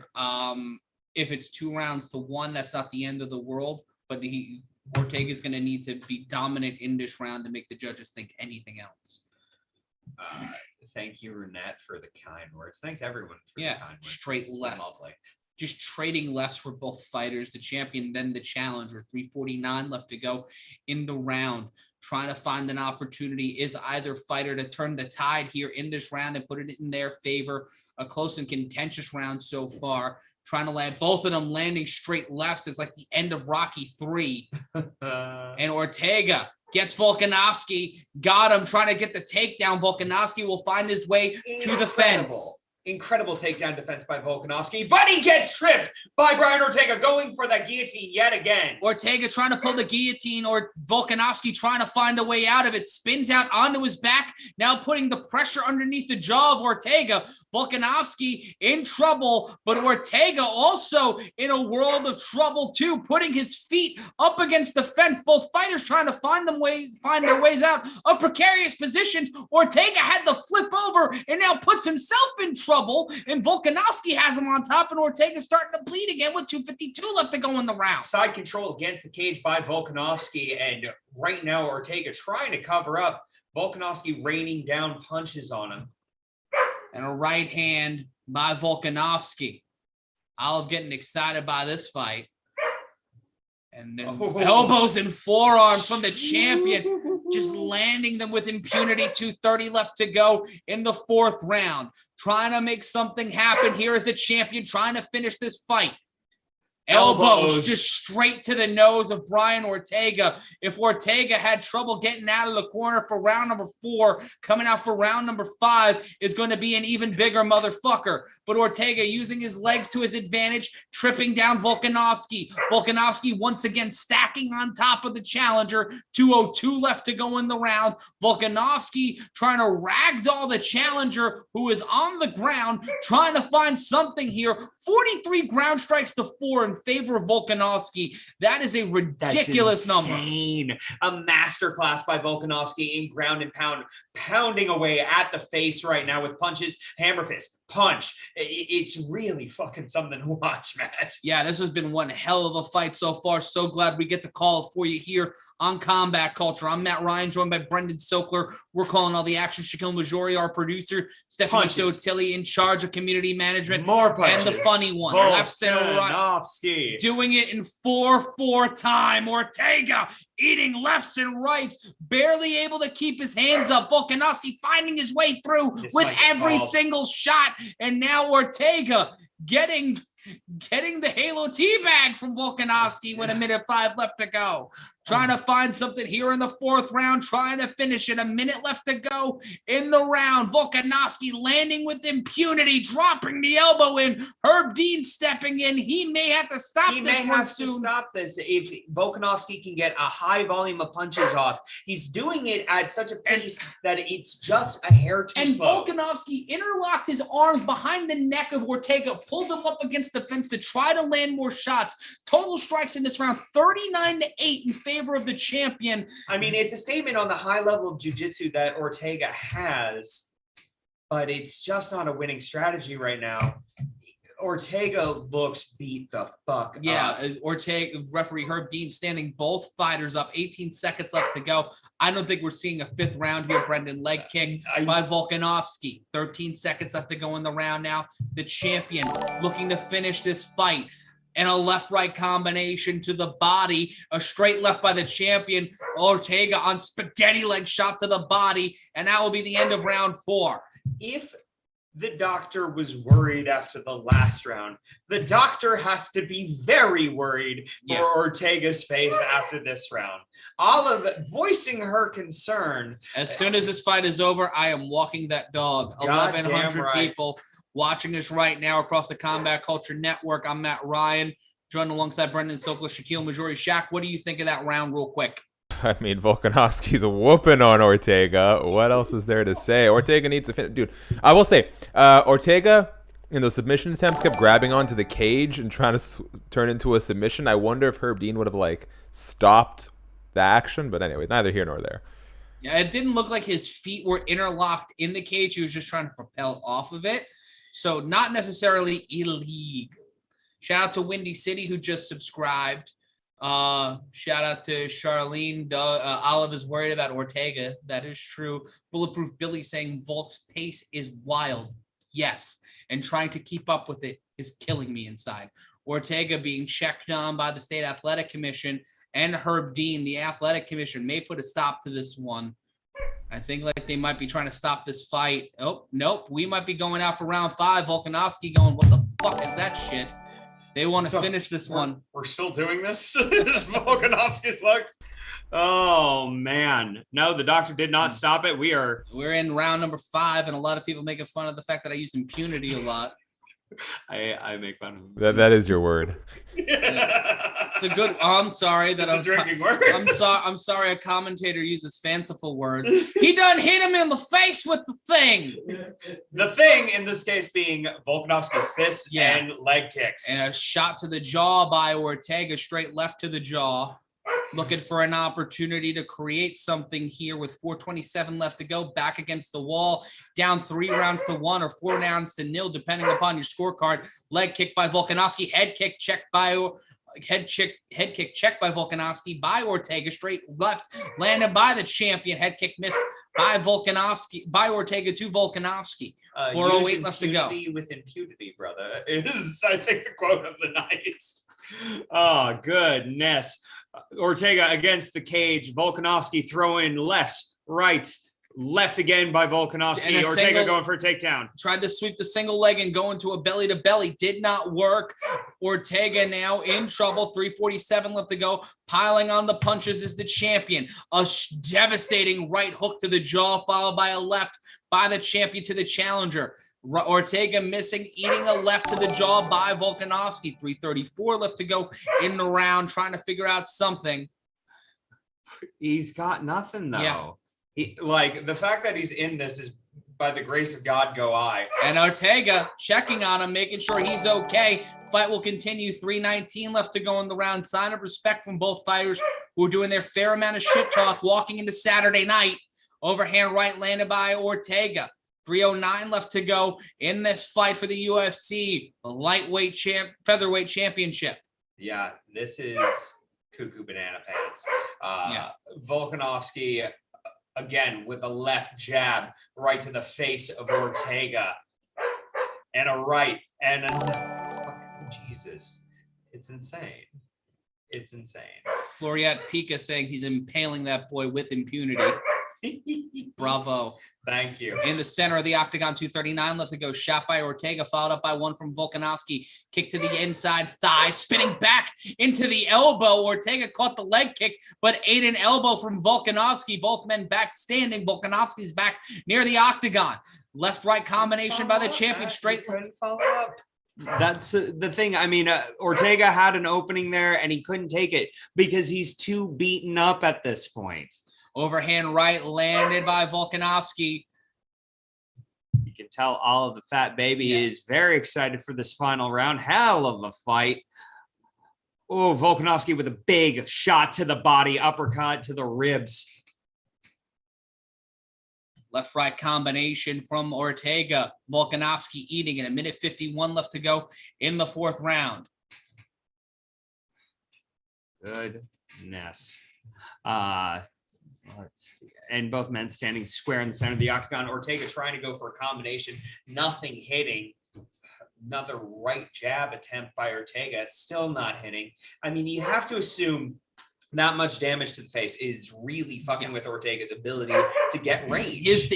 If it's 2 rounds to 1, that's not the end of the world. But Ortega's going to need to be dominant in this round to make the judges think anything else. Thank you, Renette, for the kind words. Thanks, everyone, for the kind words. Straight left. just trading lefts for both fighters, the champion, then the challenger. 3:49 left to go in the round. Trying to find an opportunity. Is either fighter to turn the tide here in this round and put it in their favor. A close and contentious round so far. Trying to land both of them landing straight lefts. It's like the end of Rocky 3. And Ortega gets Volkanovski. Got him trying to get the takedown. Volkanovski will find his way to the fence. Incredible takedown defense by Volkanovski, but he gets tripped by Brian Ortega, going for that guillotine yet again. Ortega trying to pull the guillotine, or Volkanovski trying to find a way out of it. Spins out onto his back, now putting the pressure underneath the jaw of Ortega. Volkanovski in trouble, but Ortega also in a world of trouble too, putting his feet up against the fence. Both fighters trying to find their ways out of precarious positions. Ortega had the flip over and now puts himself in trouble, and Volkanovski has him on top, and Ortega's starting to bleed again with 2:52 left to go in the round. Side control against the cage by Volkanovski, and right now Ortega trying to cover up. Volkanovski raining down punches on him. And a right hand by Volkanovski. Olive getting excited by this fight. And then elbows and forearms from the champion, just landing them with impunity. 2:30 left to go in the fourth round. Trying to make something happen here as the champion, trying to finish this fight. Elbows just straight to the nose of Brian Ortega. If Ortega had trouble getting out of the corner for round number 4, coming out for round number 5 is going to be an even bigger motherfucker. But Ortega using his legs to his advantage, tripping down Volkanovski. Volkanovski once again stacking on top of the challenger. 2:02 left to go in the round. Volkanovski trying to ragdoll the challenger, who is on the ground, trying to find something here. 43 ground strikes to 4 in favor of Volkanovski. That is a ridiculous number. A masterclass by Volkanovski in ground and pound, pounding away at the face right now with punches, hammer fist, punch. It's really fucking something to watch, Matt. Yeah, this has been one hell of a fight so far. So glad we get to call it for you here on Combat Culture. I'm Matt Ryan, joined by Brendan Sokler. We're calling all the action. Shakiel Mahjouri, our producer. Stephanie Sotilli in charge of community management. More punches. And the funny one, left and right. Doing it in 4-4 time. Ortega eating lefts and rights, barely able to keep his hands up. Volkanovski finding his way through with every single shot. And now Ortega getting the Halo teabag from Volkanovski with 1:05 left to go. Trying to find something here in the fourth round, trying to finish it. 1 minute left to go in the round. Volkanovski landing with impunity, dropping the elbow in. Herb Dean stepping in. He may have to stop this one soon. To stop this if Volkanovski can get a high volume of punches off. He's doing it at such a pace that it's just a hair too slow. And Volkanovski interlocked his arms behind the neck of Ortega, pulled him up against the fence to try to land more shots. Total strikes in this round, 39-8 in favor of the champion. I mean, it's a statement on the high level of jiu-jitsu that Ortega has, but it's just not a winning strategy right now. Ortega looks beat the fuck up. Ortega, referee Herb Dean standing both fighters up. 18 seconds left to go. I don't think we're seeing a fifth round here, Brendan. Leg kick by Volkanovski. 13 seconds left to go in the round now. The champion looking to finish this fight. And a left-right combination to the body, a straight left by the champion. Ortega on spaghetti leg shot to the body, and that will be the end of round 4. If the doctor was worried after the last round, the doctor has to be very worried for Ortega's face after this round. Olive voicing her concern. As soon as this fight is over, I am walking that dog. 1,100 people watching us right now across the Combat Culture Network. I'm Matt Ryan, joined alongside Brendan Sokler, Shakiel Mahjouri. Shaq, what do you think of that round real quick? I mean, Volkanovski's whooping on Ortega. What else is there to say? Ortega needs to finish. Dude, I will say, Ortega, in those submission attempts, kept grabbing onto the cage and trying to turn into a submission. I wonder if Herb Dean would have, stopped the action. But anyway, neither here nor there. Yeah, it didn't look like his feet were interlocked in the cage. He was just trying to propel off of it. So not necessarily illegal. Shout out to Windy City, who just subscribed. Shout out to Charlene. Olive is worried about Ortega. That is true. Bulletproof Billy saying Volk's pace is wild. Yes. And trying to keep up with it is killing me inside. Ortega being checked on by the State Athletic Commission and Herb Dean, the Athletic Commission, may put a stop to this one. I think like they might be trying to stop this fight. Oh, nope. We might be going out for round 5. Volkanovski going, what the fuck is that shit? They want to finish this one. We're still doing this? Is Volkanovski's luck? Oh, man. No, the doctor did not stop it. We're in round number 5, and a lot of people making fun of the fact that I use impunity a lot. I make fun of him. That is your word. It's a good. I'm sorry that It's a drinking word. I'm sorry. A commentator uses fanciful words. He done hit him in the face with the thing. The thing in this case being Volkanovski's fists and leg kicks. And a shot to the jaw by Ortega, straight left to the jaw. Looking for an opportunity to create something here with 4:27 left to go. Back against the wall, down 3 rounds to 1 or 4 rounds to 0, depending upon your scorecard. Leg kick by Volkanovski, head kick checked by Volkanovski by Ortega, straight left, landed by the champion. Head kick missed by Volkanovski, by Ortega to Volkanovski. 4:08 left to go. With impunity, brother, is I think the quote of the night. Oh goodness. Ortega against the cage. Volkanovski throwing lefts, rights, left again by Volkanovski. Ortega going for a takedown. Tried to sweep the single leg and go into a belly to belly. Did not work. Ortega now in trouble. 3:47 left to go. Piling on the punches is the champion. A devastating right hook to the jaw, followed by a left by the champion to the challenger. Ortega missing, eating a left to the jaw by Volkanovski. 3:34 left to go in the round, trying to figure out something. He's got nothing though. Yeah. Like the fact that he's in this is by the grace of God go I. And Ortega checking on him, making sure he's okay. Fight will continue. 3:19 left to go in the round. Sign of respect from both fighters who are doing their fair amount of shit talk walking into Saturday night. Overhand right landed by Ortega. 3:09 left to go in this fight for the UFC featherweight championship. Yeah, this is cuckoo banana pants. Volkanovski again with a left jab right to the face of Ortega, and a right and a Jesus. It's insane. It's insane. Floriat Pika saying he's impaling that boy with impunity. Bravo. Thank you. In the center of the octagon, 2:39 left to go. Shot by Ortega, followed up by one from Volkanovski. Kick to the inside thigh, spinning back into the elbow. Ortega caught the leg kick, but ate an elbow from Volkanovski. Both men back standing. Volkanovski's back near the octagon. Left-right combination by the champion. Straight. Couldn't follow up. That's the thing. I mean, Ortega had an opening there, and he couldn't take it because he's too beaten up at this point. Overhand right landed by Volkanovski. You can tell all of the fat baby is very excited for this final round. Hell of a fight. Oh, Volkanovski with a big shot to the body, uppercut to the ribs. Left-right combination from Ortega. Volkanovski eating it. 1:51 left to go in the 4th round. Goodness. And both men standing square in the center of the octagon. Ortega trying to go for a combination, nothing hitting. Another right jab attempt by Ortega, still not hitting. I mean, you have to assume not much damage to the face is really fucking with Ortega's ability to get range. His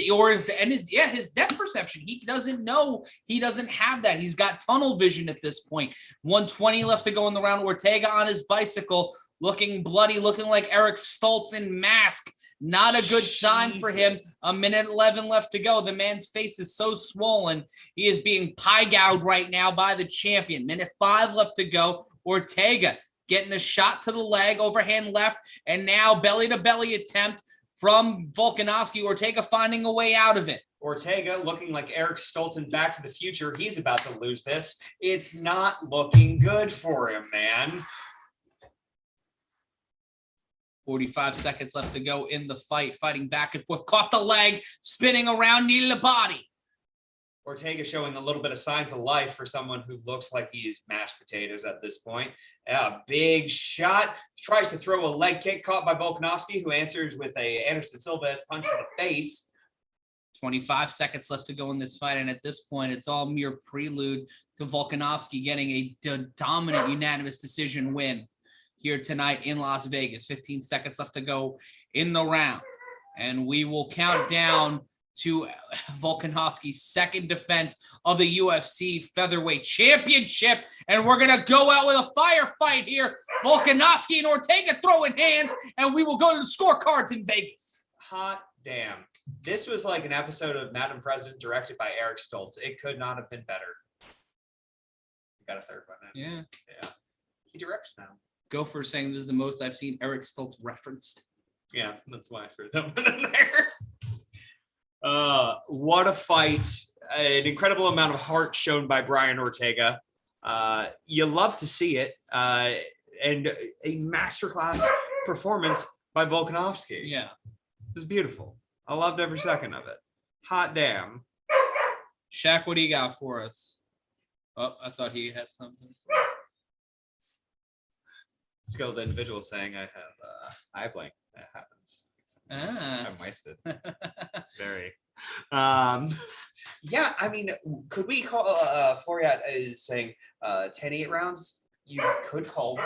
depth perception. He doesn't know. He doesn't have that. He's got tunnel vision at this point. 1:20 left to go in the round. Ortega on his bicycle, looking bloody, looking like Eric Stoltz in mask. Not a good sign for him. 1:11 left to go. The man's face is so swollen. He is being pie-gouged right now by the champion. 1:05 left to go. Ortega getting a shot to the leg, overhand left, and now belly-to-belly attempt from Volkanovski. Ortega finding a way out of it. Ortega looking like Eric Stoltz in Back to the Future. He's about to lose this. It's not looking good for him, man. 45 seconds left to go in the fight. Fighting back and forth. Caught the leg, spinning around, knee to the body. Ortega showing a little bit of signs of life for someone who looks like he's mashed potatoes at this point. A big shot. Tries to throw a leg kick caught by Volkanovski, who answers with a Anderson Silva punch to the face. 25 seconds left to go in this fight, and at this point, it's all mere prelude to Volkanovski getting a dominant unanimous decision win here tonight in Las Vegas. 15 seconds left to go in the round, and we will count down to Volkanovski's second defense of the UFC featherweight championship, and we're gonna go out with a firefight here. Volkanovski and Ortega throwing hands, and we will go to the scorecards in Vegas. Hot damn. This was like an episode of Madam President directed by Eric Stoltz. It could not have been better. Got a third one. Yeah. He directs now. Gopher saying this is the most I've seen Eric Stoltz referenced. Yeah, that's why I threw that one in there. What a fight. An incredible amount of heart shown by Brian Ortega. You love to see it. And a masterclass performance by Volkanovski. Yeah. It was beautiful. I loved every second of it. Hot damn. Shaq, what do you got for us? Oh, I thought he had something. Skilled individual saying I have eye blank. That happens. I'm wasted. Very. Yeah, I mean, could we call Floriat is saying 10-8 rounds? You could call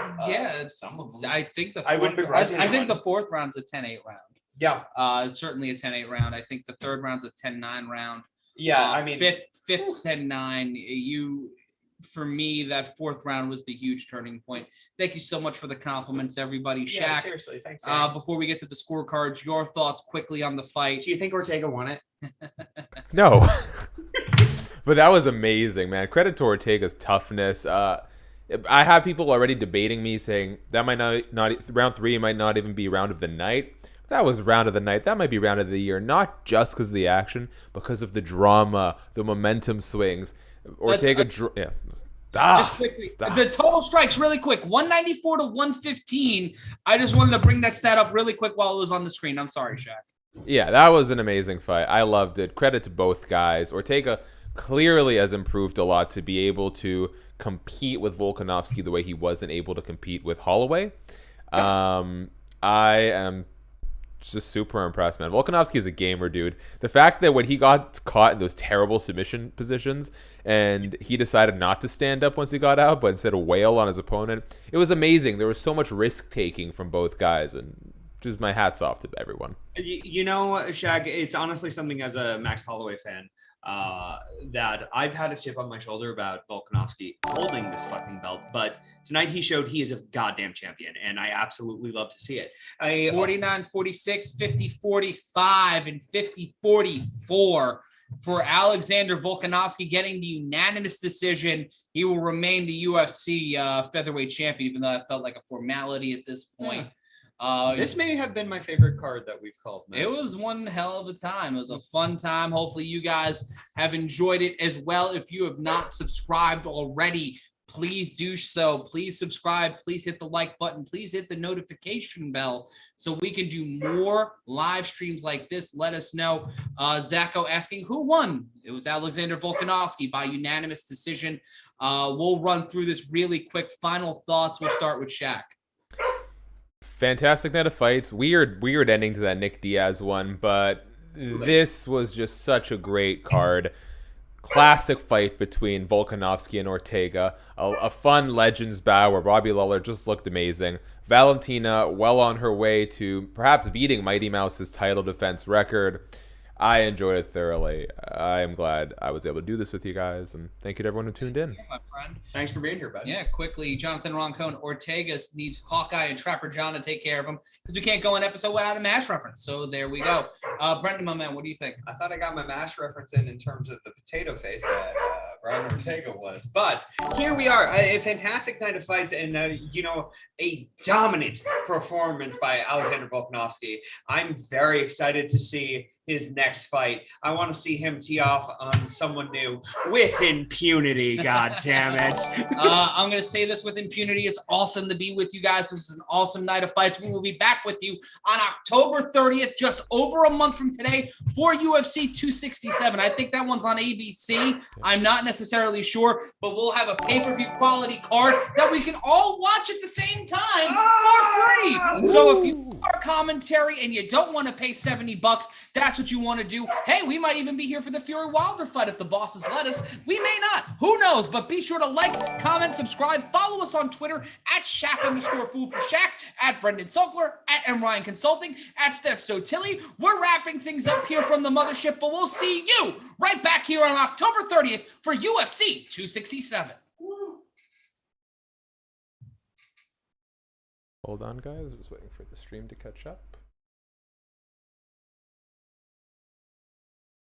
some of them. I think I wouldn't be I think the fourth round's a 10-8 round. Yeah. It's certainly a 10-8 round. I think the third round's a 10-9 round. Yeah, I mean, fifth 10-9. For me, that fourth round was the huge turning point. Thank you so much for the compliments, everybody. Yeah, Shaq, seriously, thanks. before we get to the scorecards, your thoughts quickly on the fight. Do you think Ortega won it? No. But that was amazing, man. Credit to Ortega's toughness. I have people already debating me saying that might not round 3 might not even be round of the night. That was round of the night. That might be round of the year, not just because of the action, because of the drama, the momentum swings. Ortega, just quickly, the total strikes really quick, 194 to 115. I just wanted to bring that stat up really quick while it was on the screen. I'm sorry, Shaq. Yeah, that was an amazing fight. I loved it. Credit to both guys. Ortega clearly has improved a lot to be able to compete with Volkanovski the way he wasn't able to compete with Holloway. I am just super impressed, man. Volkanovski is a gamer, dude. The fact that when he got caught in those terrible submission positions and he decided not to stand up once he got out, but instead wail on his opponent, it was amazing. There was so much risk taking from both guys, and just my hats off to everyone. You know, Shaq, it's honestly something as a Max Holloway fan that I've had a chip on my shoulder about Volkanovski holding this fucking belt, but tonight he showed he is a goddamn champion, and I absolutely love to see it. 49-46, 50-45, and 50-44 for Alexander Volkanovski, getting the unanimous decision. He will remain the UFC featherweight champion, even though it felt like a formality at this point. This may have been my favorite card that we've called, man. It was one hell of a time. It was a fun time. Hopefully you guys have enjoyed it as well. If you have not subscribed already, please do so. Please subscribe. Please hit the like button. Please hit the notification bell so we can do more live streams like this. Let us know. Zacho asking who won. It was Alexander Volkanovski by unanimous decision. We'll run through this really quick. Final thoughts. We'll start with Shaq. Fantastic night of fights. Weird ending to that Nick Diaz one, but this was just such a great card. Classic fight between Volkanovski and Ortega. A fun Legends bout where Robbie Lawler just looked amazing. Valentina well on her way to perhaps beating Mighty Mouse's title defense record. I enjoyed it thoroughly. I am glad I was able to do this with you guys, and thank you to everyone who tuned in. Yeah, my friend. Thanks for being here, bud. Yeah, quickly, Jonathan Roncone, Ortega needs Hawkeye and Trapper John to take care of him because we can't go an episode without a MASH reference. So there we go. Brendan, my man, what do you think? I thought I got my MASH reference in terms of the potato face that Brian Ortega was. But here we are, a fantastic night of fights and, a dominant performance by Alexander Volkanovski. I'm very excited to see his next fight. I want to see him tee off on someone new with impunity. God damn it. I'm going to say this with impunity. It's awesome to be with you guys. This is an awesome night of fights. We will be back with you on October 30th, just over a month from today, for UFC 267. I think that one's on ABC. I'm not necessarily sure, but we'll have a pay-per-view quality card that we can all watch at the same time for free. So if you are commentary and you don't want to pay $70, that's what you want to do. Hey, we might even be here for the Fury Wilder fight if the bosses let us. We may not. Who knows? But be sure to like, comment, subscribe, follow us on Twitter at Shaq_Food for Shaq, at Brendan Sokler, at M. Ryan Consulting, at Steph Sotilli. We're wrapping things up here from the mothership, but we'll see you right back here on October 30th for UFC 267. Hold on, guys. I was waiting for the stream to catch up.